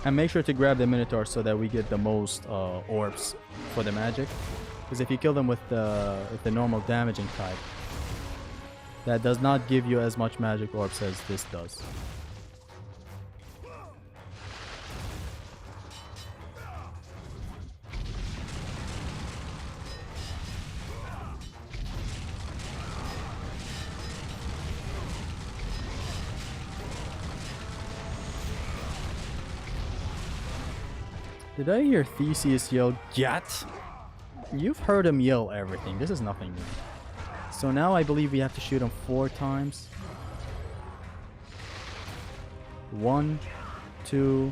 And make sure to grab the Minotaur so that we get the most orbs for the magic. Because if you kill them with the normal damaging type, that does not give you as much magic orbs as this does. Did I hear Theseus yell, "Get"? You've heard him yell everything. This is nothing new. So now I believe we have to shoot him 4 times. 1, 2,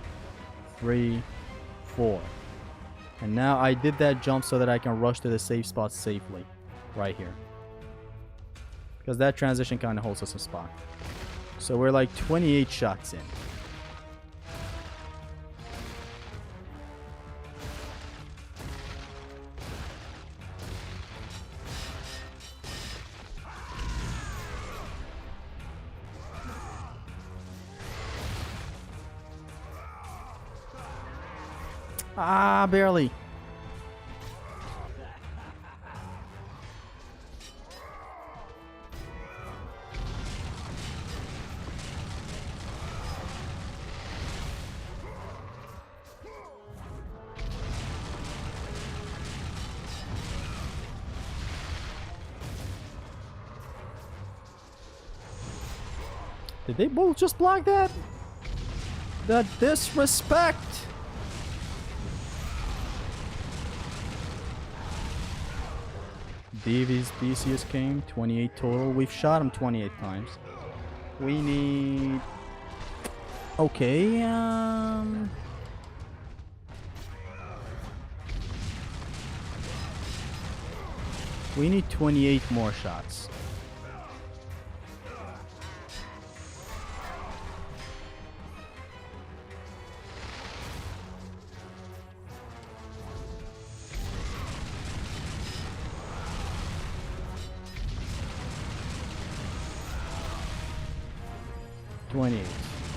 3, 4. And now I did that jump so that I can rush to the safe spot safely. Right here. Because that transition kind of holds us a spot. So we're like 28 shots in. Ah, barely. Did they both just block that? The disrespect! Theseus came, 28 total. We've shot him 28 times. We need... Okay, we need 28 more shots.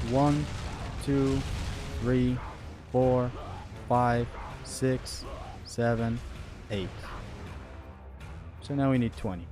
One, 2, 3, 4, 5, 6, 7, 8. So now we need 20.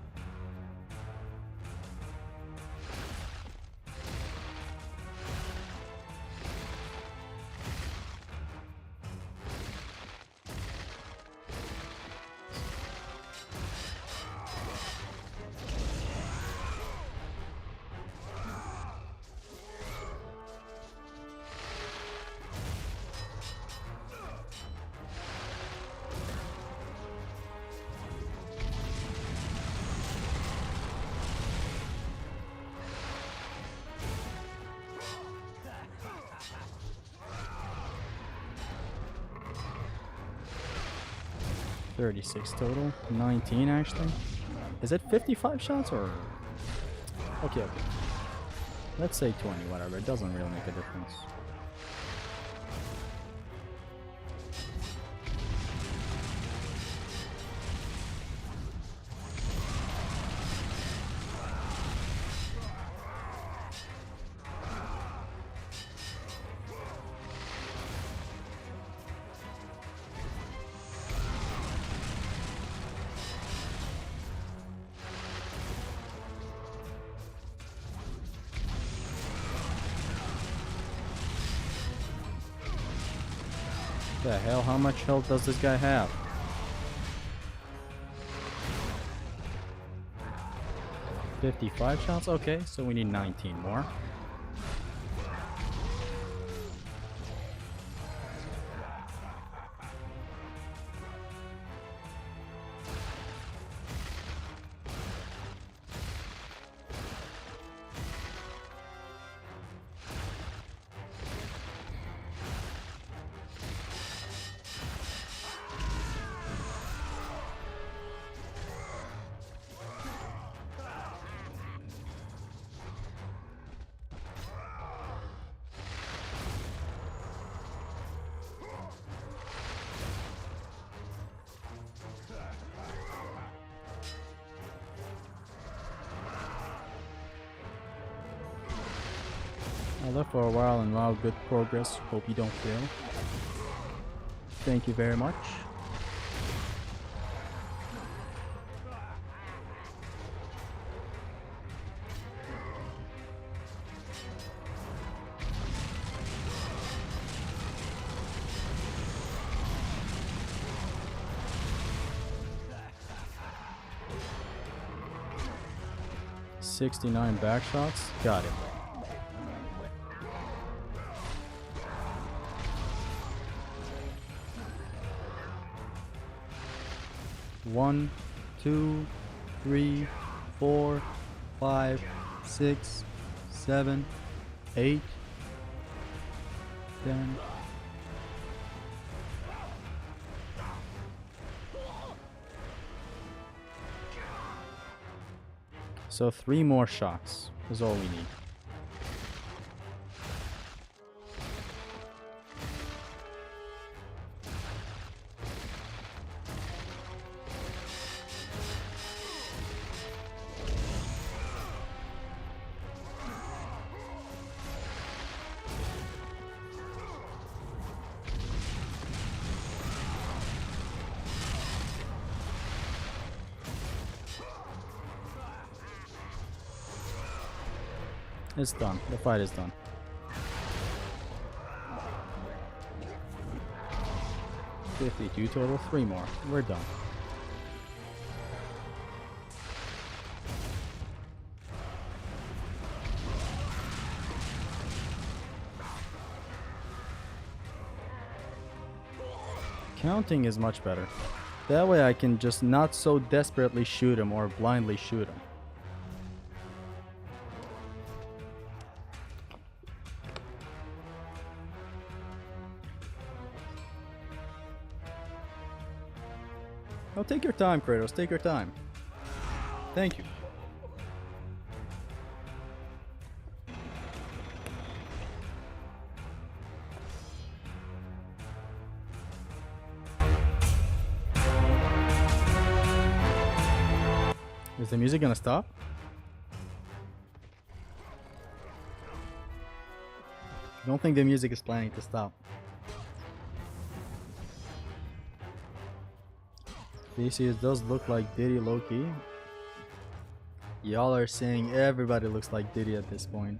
$36 total. 19 actually. Is it 55 shots or? Okay. Let's say 20, whatever. It doesn't really make a difference. The hell, how much health does this guy have? $55 shots? Okay, so we need 19 more. I left for a while and wow, good progress. Hope you don't fail. Thank you very much. $69 back shots. Got it. 1, 2, 3, 4, 5, 6, 7, 8, 10. So 3 more shots is all we need. It's done. The fight is done. $52 total, 3 more. We're done. Counting is much better. That way I can just not so desperately shoot him or blindly shoot him. Oh, take your time, Kratos. Take your time. Thank you. Is the music gonna stop? I don't think the music is planning to stop. Theseus does look like Diddy low-key. Y'all are saying everybody looks like Diddy at this point.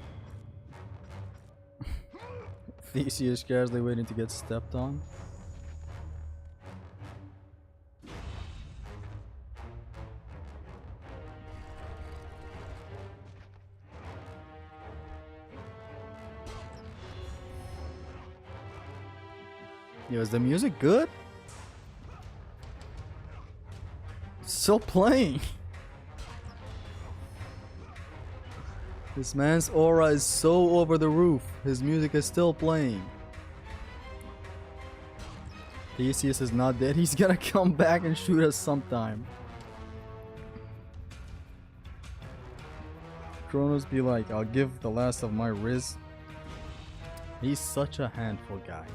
Theseus casually waiting to get stepped on. Yo, is the music good? Still playing. This man's aura is so over the roof. His music is still playing. Theseus is not dead. He's gonna come back and shoot us sometime. Kronos be like, I'll give the last of my Riz. He's such a handful guy.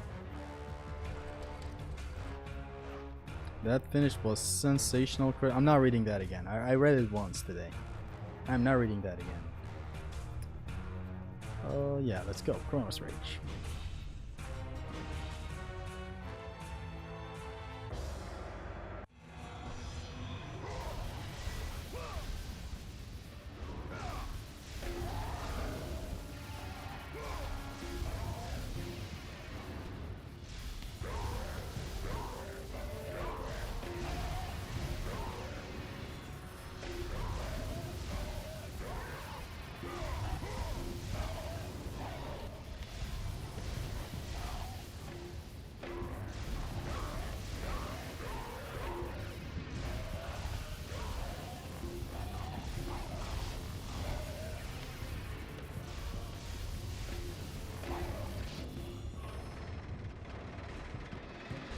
That finish was sensational. I'm not reading that again. I read it once today. I'm not reading that again. Oh yeah, let's go. Kronos Rage.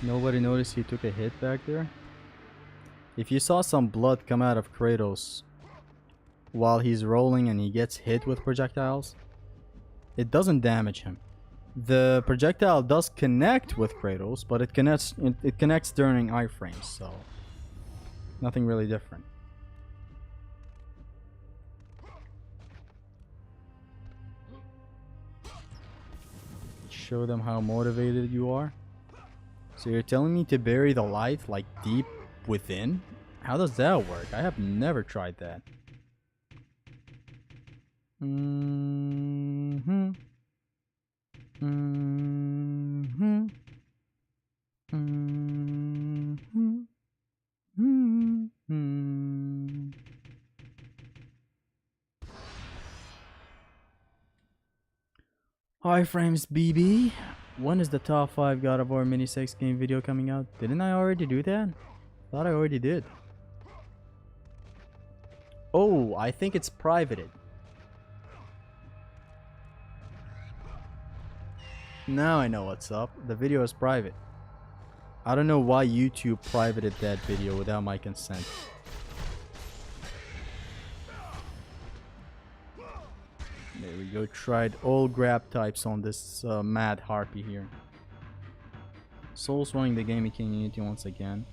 Nobody noticed he took a hit back there? If you saw some blood come out of Kratos while he's rolling and he gets hit with projectiles, it doesn't damage him. The projectile does connect with Kratos, but it connects during iframes, so nothing really different. Show them how motivated you are. So you're telling me to bury the light like deep within? How does that work? I have never tried that. Iframes BB. When is the top 5 God of War mini 6 game video coming out? Didn't I already do that? thought I already did. Oh, I think it's privated. Now I know what's up. The video is private. I don't know why YouTube privated that video without my consent. There we go. Tried all grab types on this mad harpy here. Souls running the gaming community once again.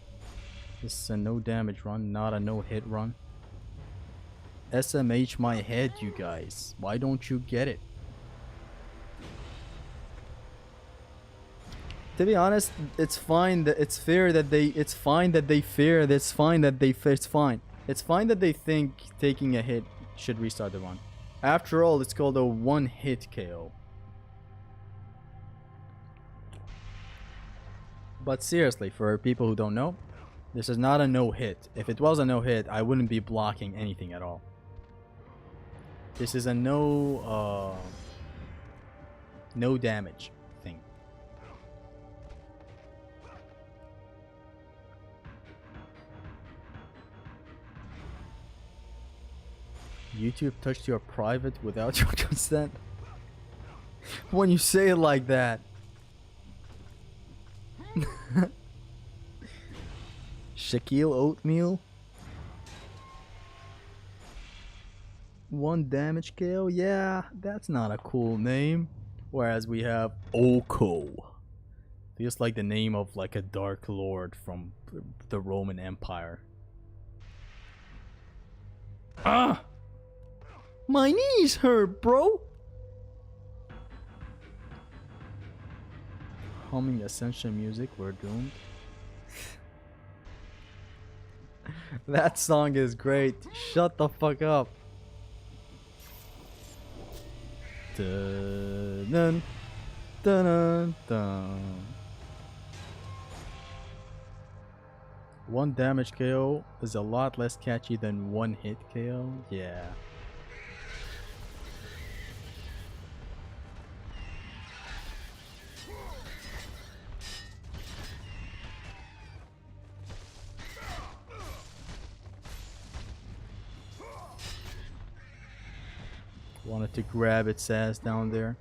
This is a no damage run, not a no hit run. SMH my head, you guys. Why don't you get it? To be honest, it's fine that it's fair that they it's fine that they fear that's fine that they it's fine. It's fine that they think taking a hit should restart the run. After all, it's called a one hit KO. But seriously, for people who don't know, this is not a no hit. If it was a no hit, I wouldn't be blocking anything at all. This is a no damage thing. YouTube touched your private without your consent? When you say it like that. Shaquille Oatmeal? 1 damage KO? Yeah, that's not a cool name. Whereas we have Oko. Feels like the name of like a dark lord from the Roman Empire. Ah! My knees hurt, bro! Humming Ascension music, we're doomed. That song is great. Shut the fuck up. Dun, dun, dun, dun. 1 damage KO is a lot less catchy than 1 hit KO. Yeah. Wanted to grab its ass down there.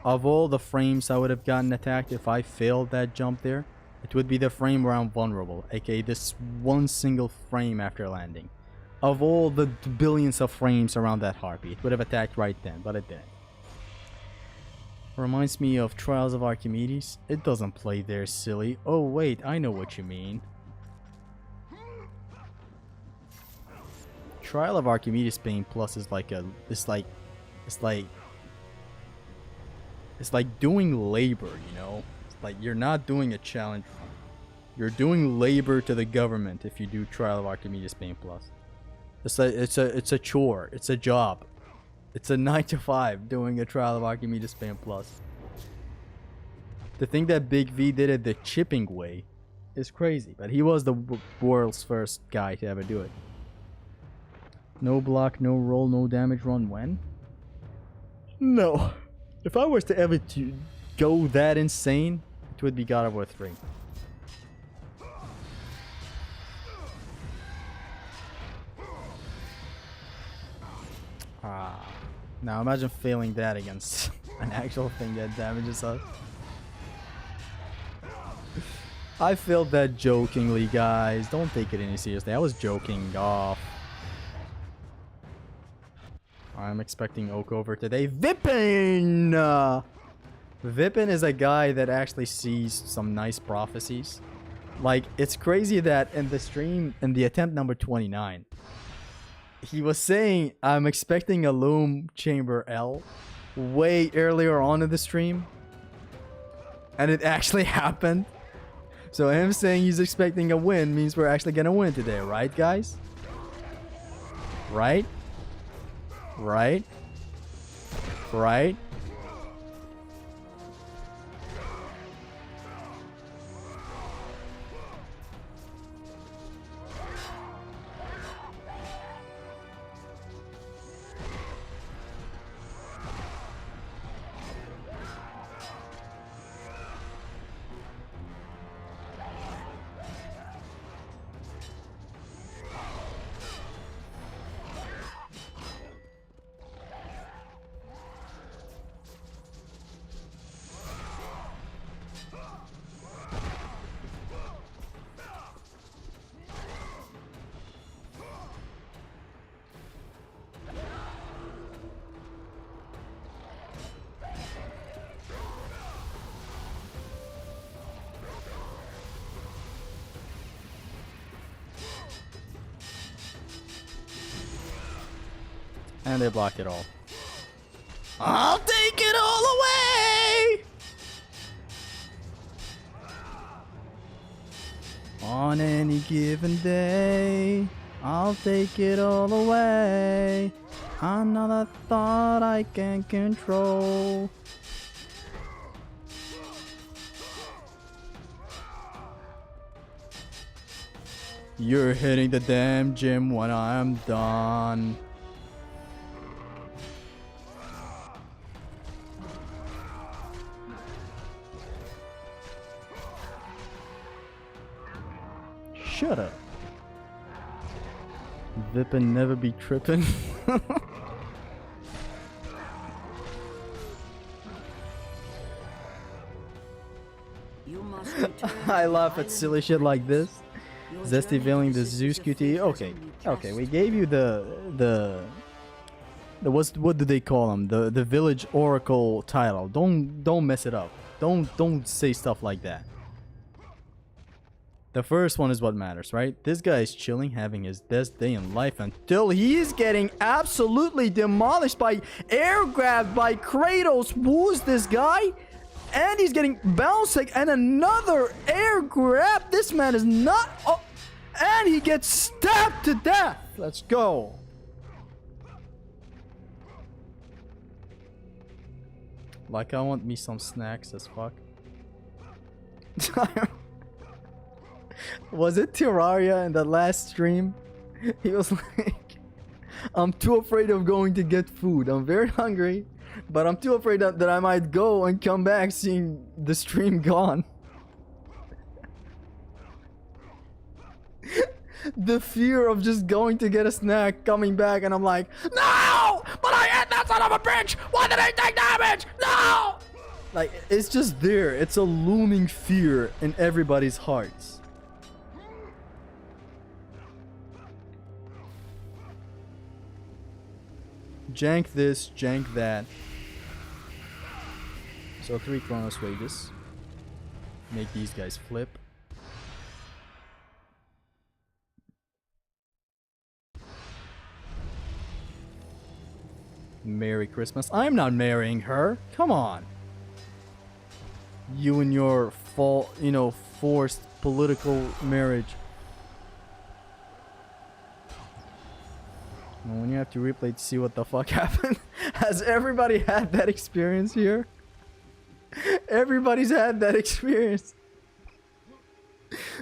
Of all the frames I would have gotten attacked if I failed that jump there, it would be the frame where I'm vulnerable, aka this one single frame after landing. Of all the billions of frames around that harpy, it would have attacked right then, but it didn't. Reminds me of Trials of Archimedes. It doesn't play there, silly. Oh wait, I know what you mean. Trial of Archimedes Pain Plus is like a it's like doing labor, you know? It's like you're not doing a challenge run. You're doing labor to the government if you do Trial of Archimedes Pain Plus. It's a chore, it's a job. It's a 9 to 5 doing a Trial of Archimedes Pain Plus. To think that Big V did it the chipping way is crazy, but he was the world's first guy to ever do it. No block, no roll, no damage run when? No. If I was to ever go that insane, it would be God of War 3. Now imagine failing that against an actual thing that damages us. I failed that jokingly, guys. Don't take it any seriously. I was joking off. I'm expecting Oak over today. Vipin! Vipin is a guy that actually sees some nice prophecies. Like, it's crazy that in the stream, in the attempt number 29, he was saying, I'm expecting a Loom Chamber L way earlier on in the stream. And it actually happened. So him saying he's expecting a win means we're actually gonna win today, right, guys? Right? Right? Right? And they block it all. I'll take it all away! On any given day, I'll take it all away. Another thought I can control. You're hitting the damn gym when I'm done. Shut up. Vippin' never be trippin'. You must return I to laugh the at silly island shit like prince. this. Your Zesty journey veiling to the sisters Zeus of QTE. fate has Okay, only okay, just we gave you the what do they call them? The village oracle title. Don't mess it up. Don't say stuff like that. The first one is what matters, right? This guy is chilling, having his best day in life until he's getting absolutely demolished by air grabbed by Kratos. Who's this guy? And he's getting bouncing and another air grab. This man is not... Oh, and he gets stabbed to death. Let's go. Like, I want me some snacks as fuck. Was it Terraria in the last stream? He was like, I'm too afraid of going to get food. I'm very hungry, but I'm too afraid that I might go and come back seeing the stream gone. The fear of just going to get a snack, coming back, and I'm like, no! But I hit that son of a bitch! Why did I take damage? No! Like, it's just there. It's a looming fear in everybody's hearts. Jank this, jank that. So 3 Chronos wages. Make these guys flip. Merry Christmas. I'm not marrying her. Come on. You and your forced political marriage. And when you have to replay to see what the fuck happened. Has everybody had that experience here? Everybody's had that experience.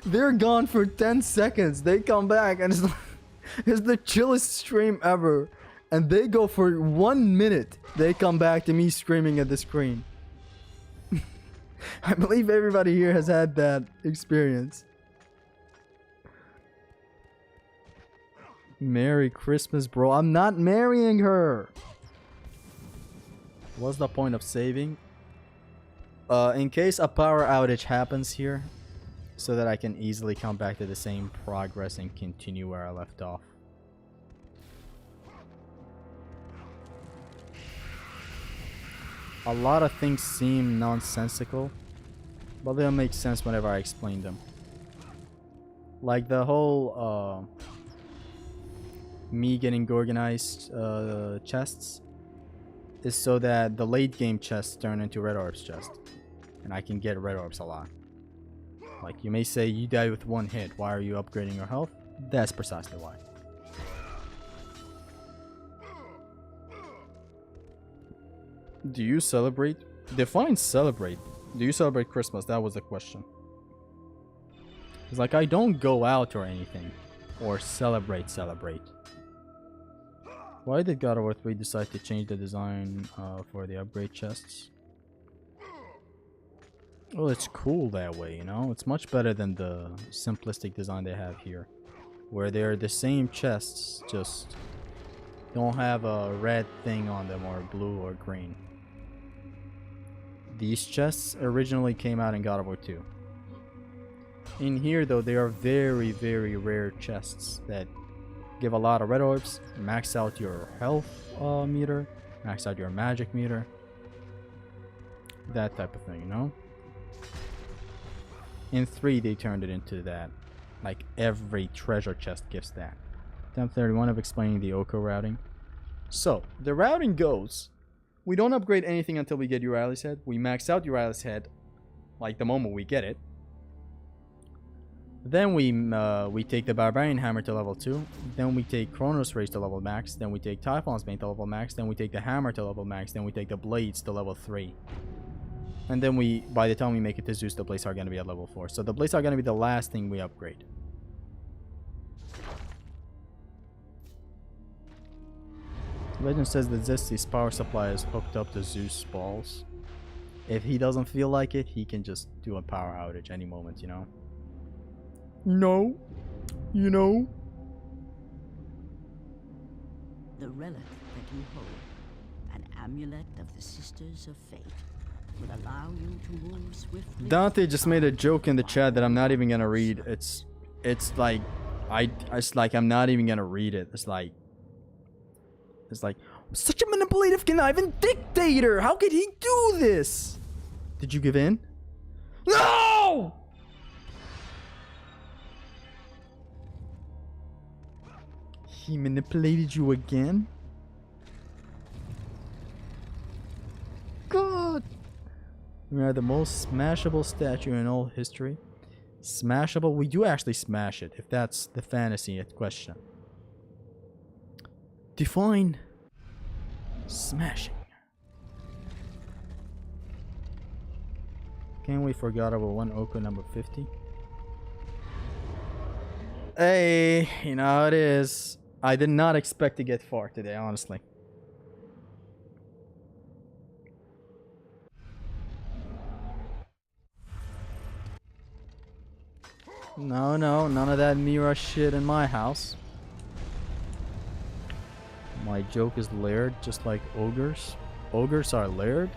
They're gone for 10 seconds. They come back and it's the chillest stream ever. And they go for 1 minute. They come back to me screaming at the screen. I believe everybody here has had that experience. Merry Christmas, bro. I'm not marrying her. What's the point of saving? In case a power outage happens here, so that I can easily come back to the same progress and continue where I left off. A lot of things seem nonsensical, but they'll make sense whenever I explain them. Like the whole me getting organized chests is so that the late game chests turn into red orbs chest, and I can get red orbs a lot. Like, you may say, you die with 1 hit, why are you upgrading your health? That's precisely why. Do you celebrate? Define celebrate. Do you celebrate Christmas? That was the question. It's like, I don't go out or anything. Or celebrate. Why did God of War 3 decide to change the design for the upgrade chests? Well, it's cool that way, you know? It's much better than the simplistic design they have here. Where they're the same chests, just don't have a red thing on them or blue or green. These chests originally came out in God of War 2. In here though, they are very, very rare chests that give a lot of red orbs, max out your health meter, max out your magic meter. That type of thing, you know? In 3 they turned it into that. Like every treasure chest gives that. Attempt 31 of explaining the Oko routing. So, the routing goes, we don't upgrade anything until we get Euryal's head. We max out Euryal's head, like the moment we get it. Then we take the Barbarian Hammer to level 2. Then we take Chronos Rays to level max. Then we take Typhon's Bane to level max. Then we take the Hammer to level max. Then we take the Blades to level 3. And then by the time we make it to Zeus, the Blades are going to be at level 4. So the Blades are going to be the last thing we upgrade. Legend says that Zesty's power supply is hooked up to Zeus' balls. If he doesn't feel like it, he can just do a power outage any moment, you know? No. You know? The relic that you hold, an amulet of the Sisters of Fate, will allow you to move swiftly. Dante just made a joke in the chat that I'm not even gonna read. It's like I'm not even gonna read it. It's like such a manipulative, conniving dictator. How could he do this? Did you give in? No! He manipulated you again? God! We are the most smashable statue in all history. Smashable? We do actually smash it, if that's the fantasy at question. Define smashing. Can't we forget about one Oko number 50? Hey, you know how it is. I did not expect to get far today, honestly. No, none of that Mira shit in my house. My joke is layered, just like ogres. Ogres are layered.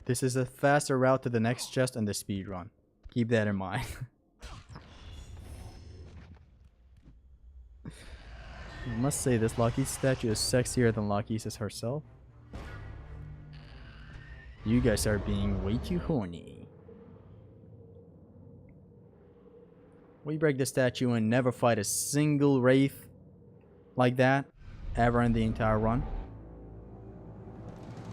This is a faster route to the next chest and the speed run. Keep that in mind. I must say this Loki's statue is sexier than Loki's herself. You guys are being way too horny. We break the statue and never fight a single wraith like that ever in the entire run.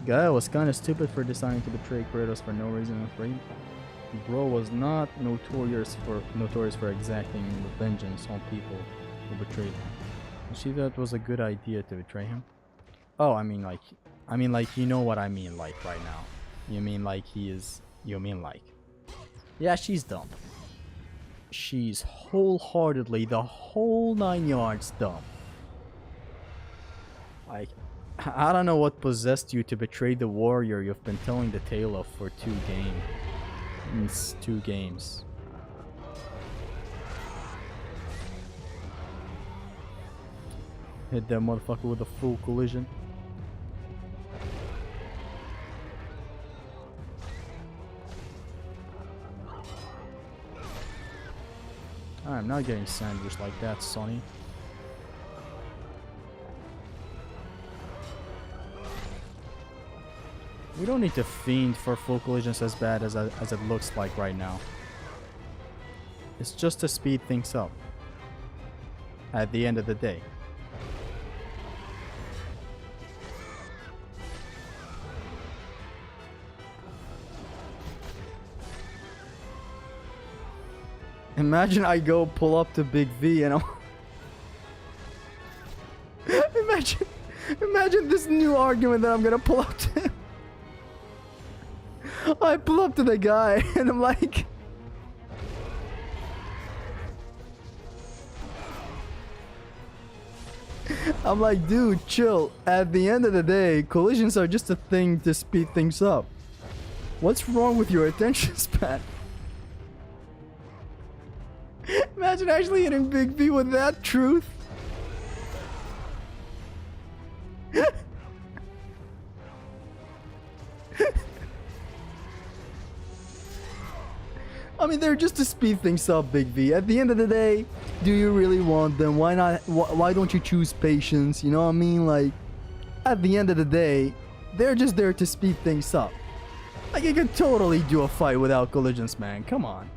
Guy was kinda stupid for deciding to betray Kratos for no reason of rape. Bro was not notorious for exacting vengeance on people who betrayed him. You see, that was a good idea to betray him. Oh, I mean like you know what I mean like right now. You mean like he is, you mean like. Yeah, she's dumb. She's wholeheartedly, the whole 9 yards dumb. Like, I don't know what possessed you to betray the warrior you've been telling the tale of for 2 games. Hit that motherfucker with a full collision. I'm not getting sandwiched like that, Sonny. We don't need to fiend for full collisions as bad as it looks like right now. It's just to speed things up. At the end of the day. Imagine I go pull up to Big V and I'm Imagine this new argument that I'm gonna pull up to him. I pull up to the guy and I'm like, dude, chill. At the end of the day, collisions are just a thing to speed things up. What's wrong with your attention span? Imagine actually hitting Big V with that truth. I mean, they're just to speed things up, Big V. At the end of the day, do you really want them? Why not? Why don't you choose patience? You know what I mean? Like, at the end of the day, they're just there to speed things up. Like, you could totally do a fight without collisions, man. Come on.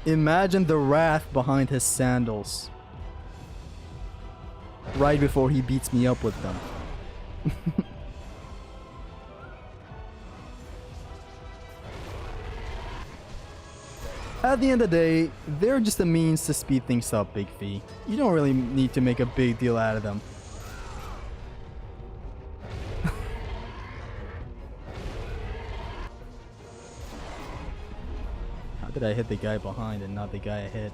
Imagine the wrath behind his sandals. Right before he beats me up with them. At the end of the day, they're just a means to speed things up, Big Fee. You don't really need to make a big deal out of them. How did I hit the guy behind and not the guy ahead?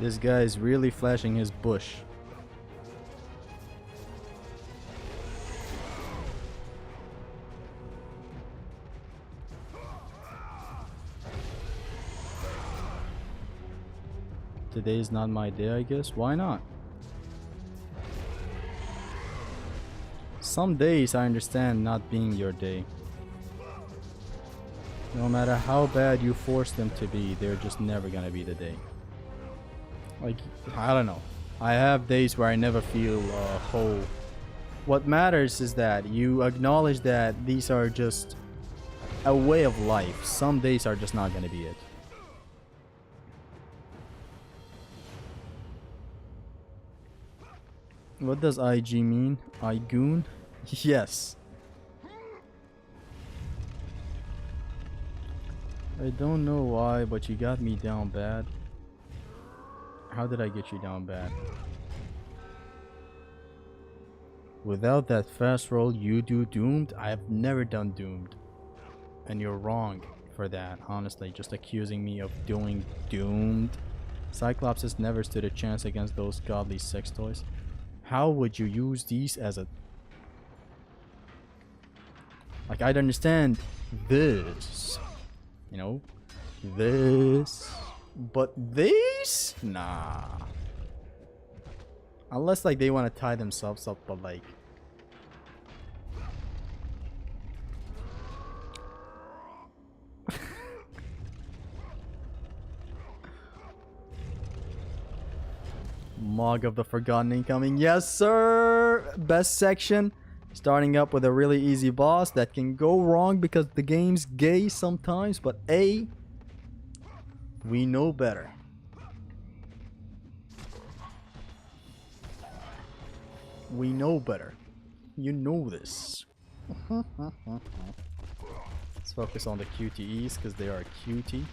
This guy is really flashing his bush. Today is not my day, I guess. Why not? Some days I understand not being your day. No matter how bad you force them to be, they're just never gonna be the day. Like, I don't know. I have days where I never feel whole. What matters is that you acknowledge that these are just a way of life. Some days are just not gonna be it. What does IG mean? Igoon? Yes. I don't know why, but you got me down bad. How did I get you down bad? Without that fast roll, you do Doomed? I have never done Doomed. And you're wrong for that, honestly. Just accusing me of doing Doomed. Cyclops has never stood a chance against those godly sex toys. How would you use these as a... Like, I'd understand this. You know? This. But these? Nah. Unless like they want to tie themselves up, but like... Mog of the Forgotten incoming. Yes, sir! Best section. Starting up with a really easy boss that can go wrong because the game's gay sometimes, but A... we know better. We know better. You know this. Let's focus on the QTEs because they are cutie.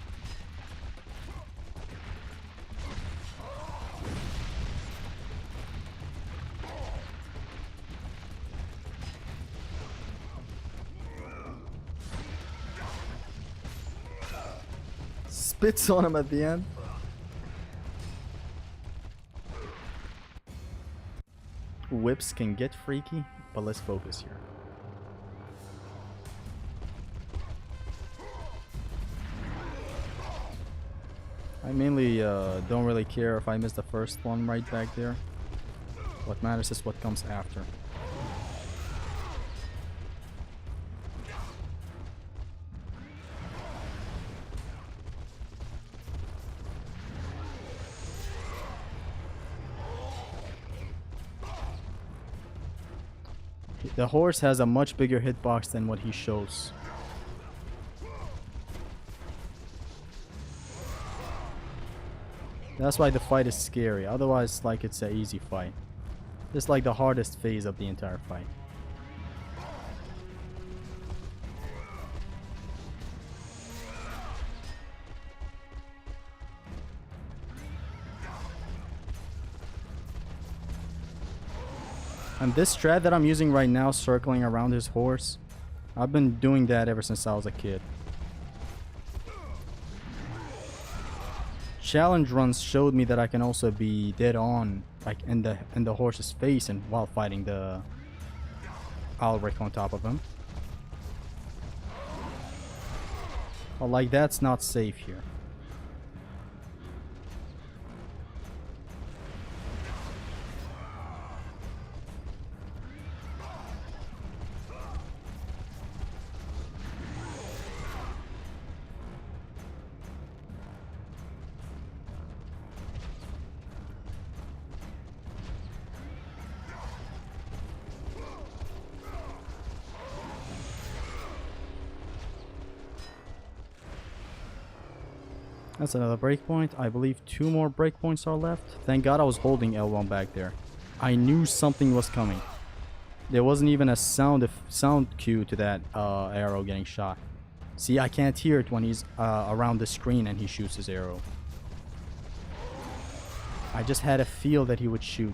Spits on him at the end. Whips can get freaky, but let's focus here. I mainly don't really care if I miss the first one right back there. What matters is what comes after. The horse has a much bigger hitbox than what he shows. That's why the fight is scary. Otherwise, like, it's an easy fight. It's like the hardest phase of the entire fight. And this strat that I'm using right now, circling around his horse, I've been doing that ever since I was a kid. Challenge runs showed me that I can also be dead on, like in the horse's face, and while fighting the Alric on top of him. But like, that's not safe here. That's another breakpoint. I believe 2 more breakpoints are left. Thank God I was holding L1 back there. I knew something was coming. There wasn't even a sound cue to that arrow getting shot. See, I can't hear it when he's around the screen and he shoots his arrow. I just had a feel that he would shoot.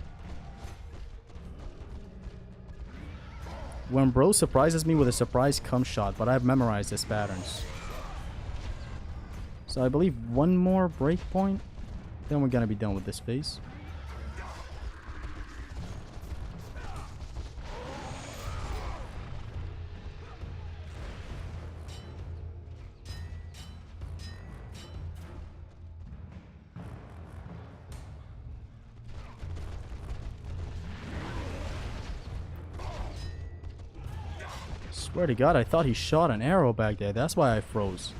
When bro surprises me with a surprise cum shot, but I've memorized his patterns. So I believe 1 more breakpoint, then we're gonna be done with this phase. Swear to God, I thought he shot an arrow back there. That's why I froze.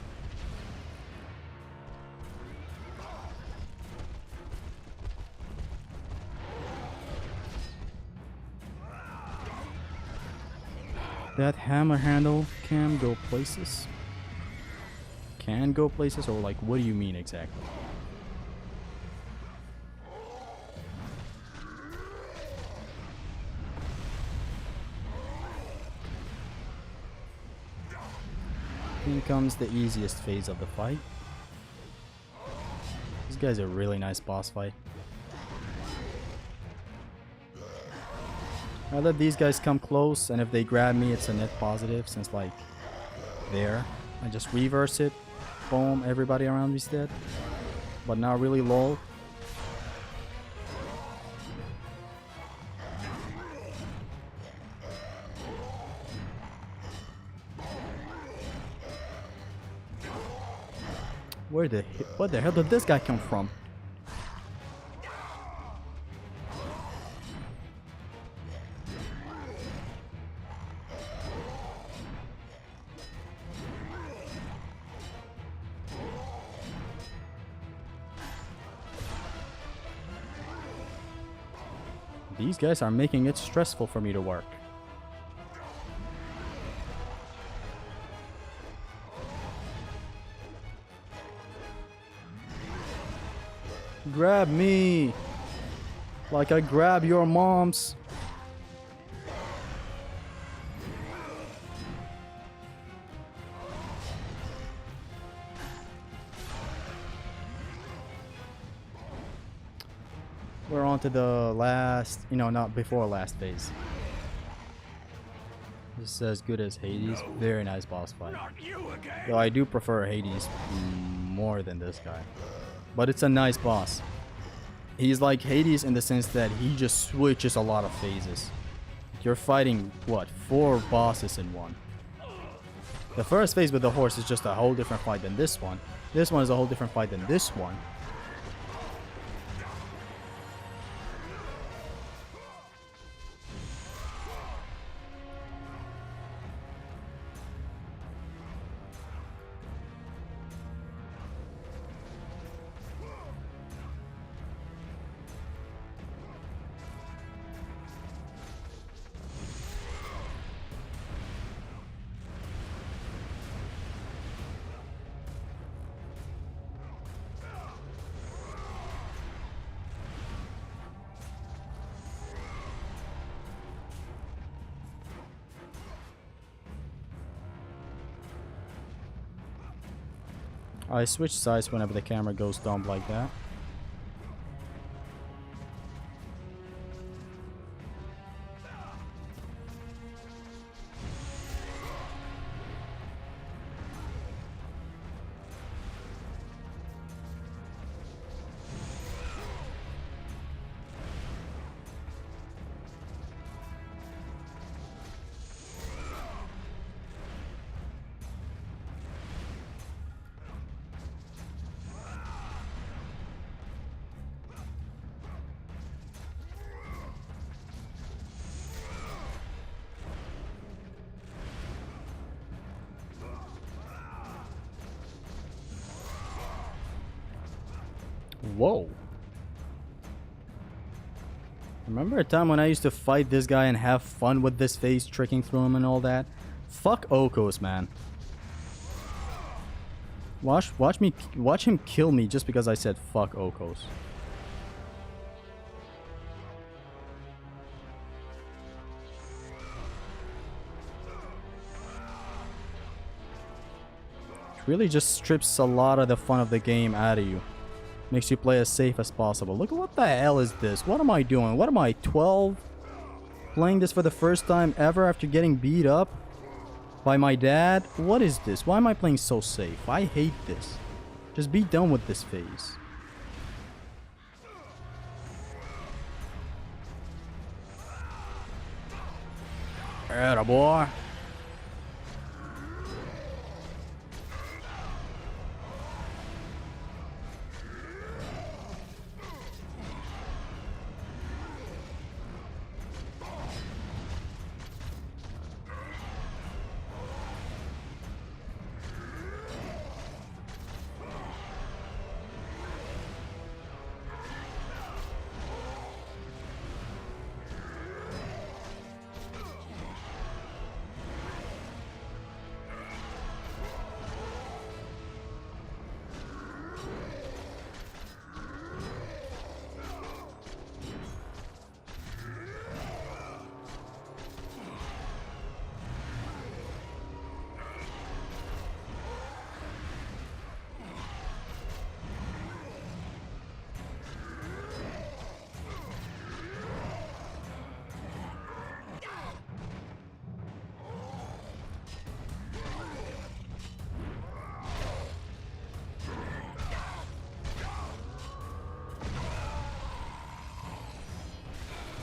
That hammer handle can go places. Can go places, or like, what do you mean exactly? Here comes the easiest phase of the fight. This guy's a really nice boss fight. I let these guys come close, and if they grab me, it's a net positive, since like, there. I just reverse it, boom, everybody around me's dead. But not really lol. What the hell did this guy come from? These guys are making it stressful for me to work. Grab me! Like I grab your moms. We're on to the last, not before last phase. This is as good as Hades. Very nice boss fight. Though I do prefer Hades more than this guy. But it's a nice boss. He's like Hades in the sense that he just switches a lot of phases. You're fighting, what, 4 bosses in one. The first phase with the horse is just a whole different fight than this one. This one is a whole different fight than this one. I switch sides whenever the camera goes dumb like that. Whoa. Remember a time when I used to fight this guy and have fun with this phase, tricking through him and all that? Fuck Okos, man. Watch him kill me just because I said fuck Okos. It really just strips a lot of the fun of the game out of you. Makes you play as safe as possible. Look, what the hell is this? What am I doing? What am I, 12? Playing this for the first time ever after getting beat up by my dad? What is this? Why am I playing so safe? I hate this. Just be done with this phase. Atta boy.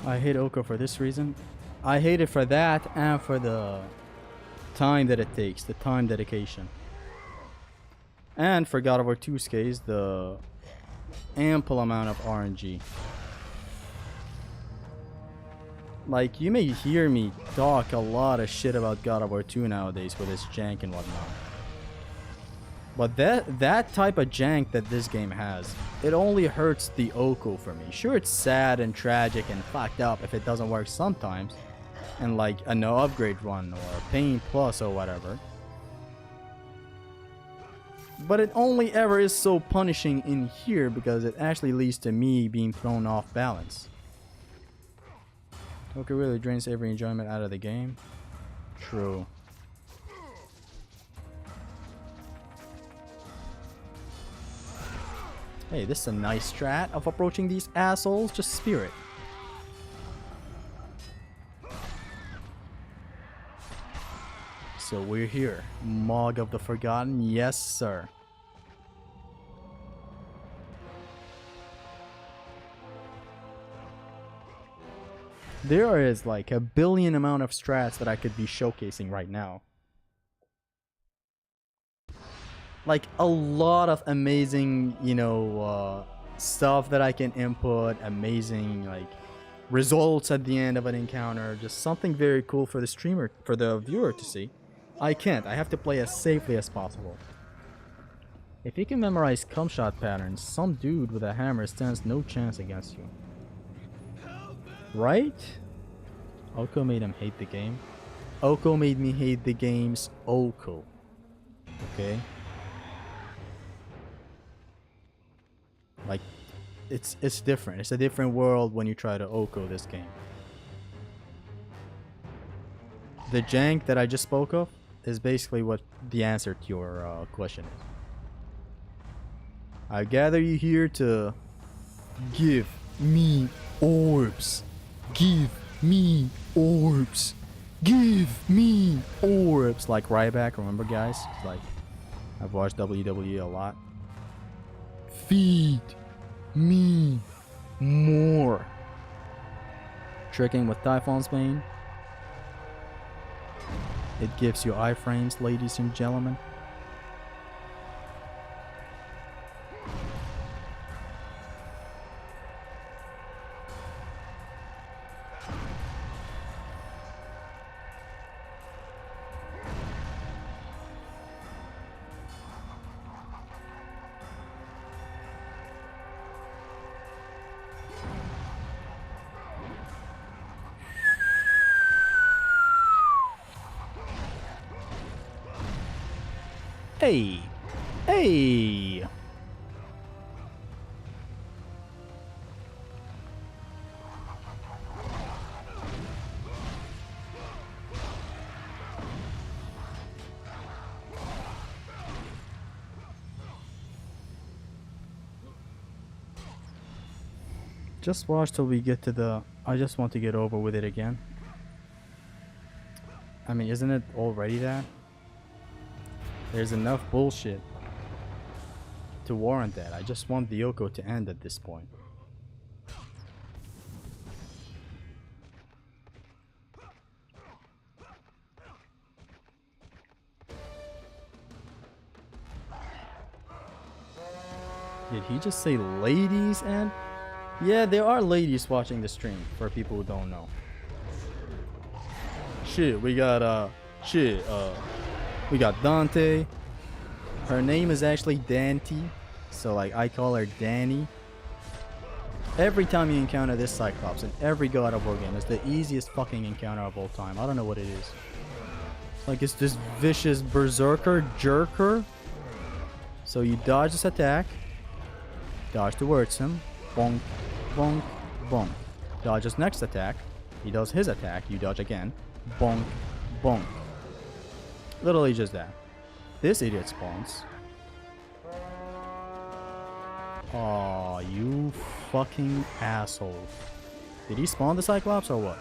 I hate Oko for this reason. I hate it for that and for the time that it takes, the time dedication. And for God of War 2's case, the ample amount of RNG. Like, you may hear me talk a lot of shit about God of War 2 nowadays with its jank and whatnot. But that type of jank that this game has, it only hurts the Oko for me. Sure, it's sad and tragic and fucked up if it doesn't work sometimes, and like a no upgrade run or Pain Plus or whatever. But it only ever is so punishing in here because it actually leads to me being thrown off balance. Oko really drains every enjoyment out of the game. True. Hey, this is a nice strat of approaching these assholes. Just spear it. So we're here. Mog of the Forgotten. Yes, sir. There is like a billion amount of strats that I could be showcasing right now. Like a lot of amazing, you know, stuff that I can input, amazing like results at the end of an encounter, just something very cool for the streamer, for the viewer to see. I can't. I have to play as safely as possible. If you can memorize cum shot patterns, some dude with a hammer stands no chance against you. Right? Oko made him hate the game. Oko made me hate the game's Oko. Okay? Like, it's different. It's a different world when you try to Oko this game. The jank that I just spoke of is basically what the answer to your question is. I gather you here to give me orbs. Give me orbs. Give me orbs. Like Ryback, remember guys? It's like, I've watched WWE a lot. Feed me more. Tricking with Typhon's Bane. It gives you iframes, ladies and gentlemen. Hey! Hey! Just watch till we get to the... I just want to get over with it again. I mean, isn't it already that? There's enough bullshit to warrant that. I just want the Yoko to end at this point. Did he just say ladies? And yeah, there are ladies watching the stream, for people who don't know. Shit, we got we got Dante. Her name is actually Dante, so like I call her Danny. Every time you encounter this Cyclops in every God of War game, it's the easiest fucking encounter of all time. I don't know what it is. Like, it's this vicious berserker jerker. So you dodge this attack, dodge towards him, bonk, bonk, bonk. Dodge his next attack, he does his attack, you dodge again, bonk, bonk. Literally just that. This idiot spawns. Aw, you fucking asshole. Did he spawn the Cyclops or what?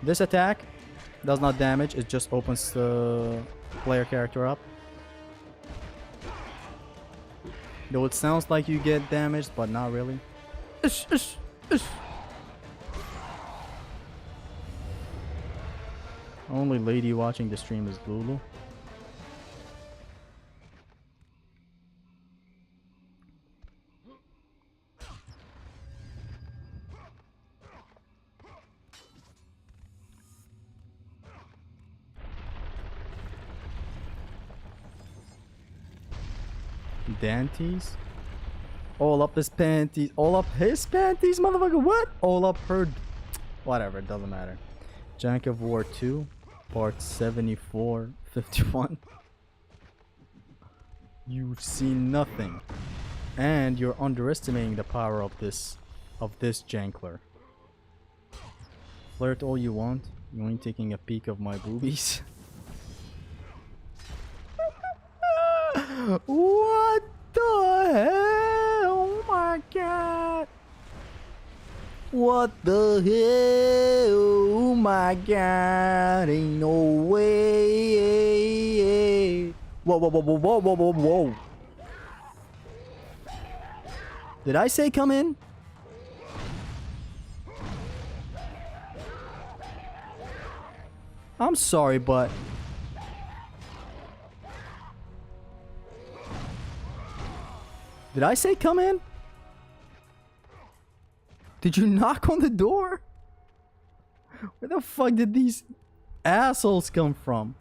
This attack does not damage, it just opens the player character up. Though it sounds like you get damaged, but not really. Ish, ish, ish. Only lady watching the stream is Lulu. Dantes? All up his panties. All up his panties, motherfucker. What? All up her... Whatever, it doesn't matter. Jank of War 2. Part 7451. You've seen nothing, and you're underestimating the power of this Jankler. Flirt all you want. You ain't taking a peek of my boobies. What the hell? Oh my god. What the hell? Oh my god, ain't no way. Whoa, whoa, whoa, whoa, whoa, whoa, whoa, whoa. Did I say come in? I'm sorry, but... Did I say come in? Did you knock on the door? Where the fuck did these assholes come from?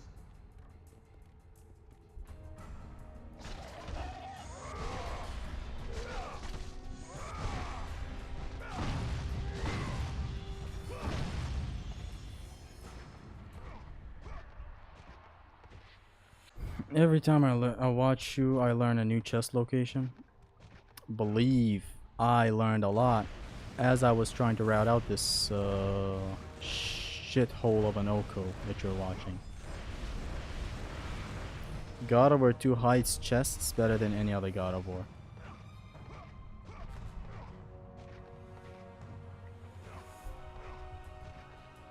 Every time I watch you, I learn a new chest location. Believe I learned a lot as I was trying to route out this shithole of an Oko that you're watching. God of War 2 hides chests better than any other God of War.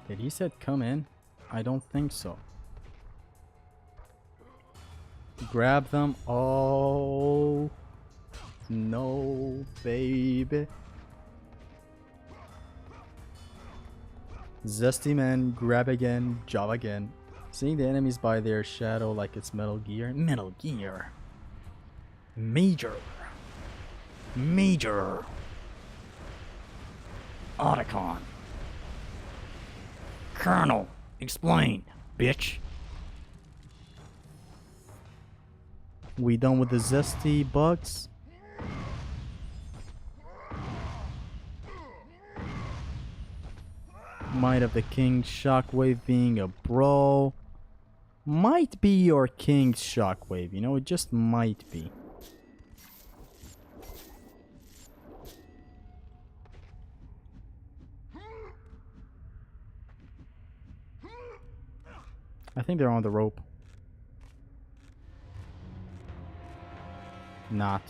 Did he said come in? I don't think so. Grab them. Oh no, baby. Zesty man, grab again, job again. Seeing the enemies by their shadow like it's Metal Gear. Metal Gear. Major. Major. Otacon. Colonel, explain, bitch. We done with the zesty bugs? Might of the King Shockwave being a bro. Might be your King's Shockwave, you know, it just might be. I think they're on the rope. Not.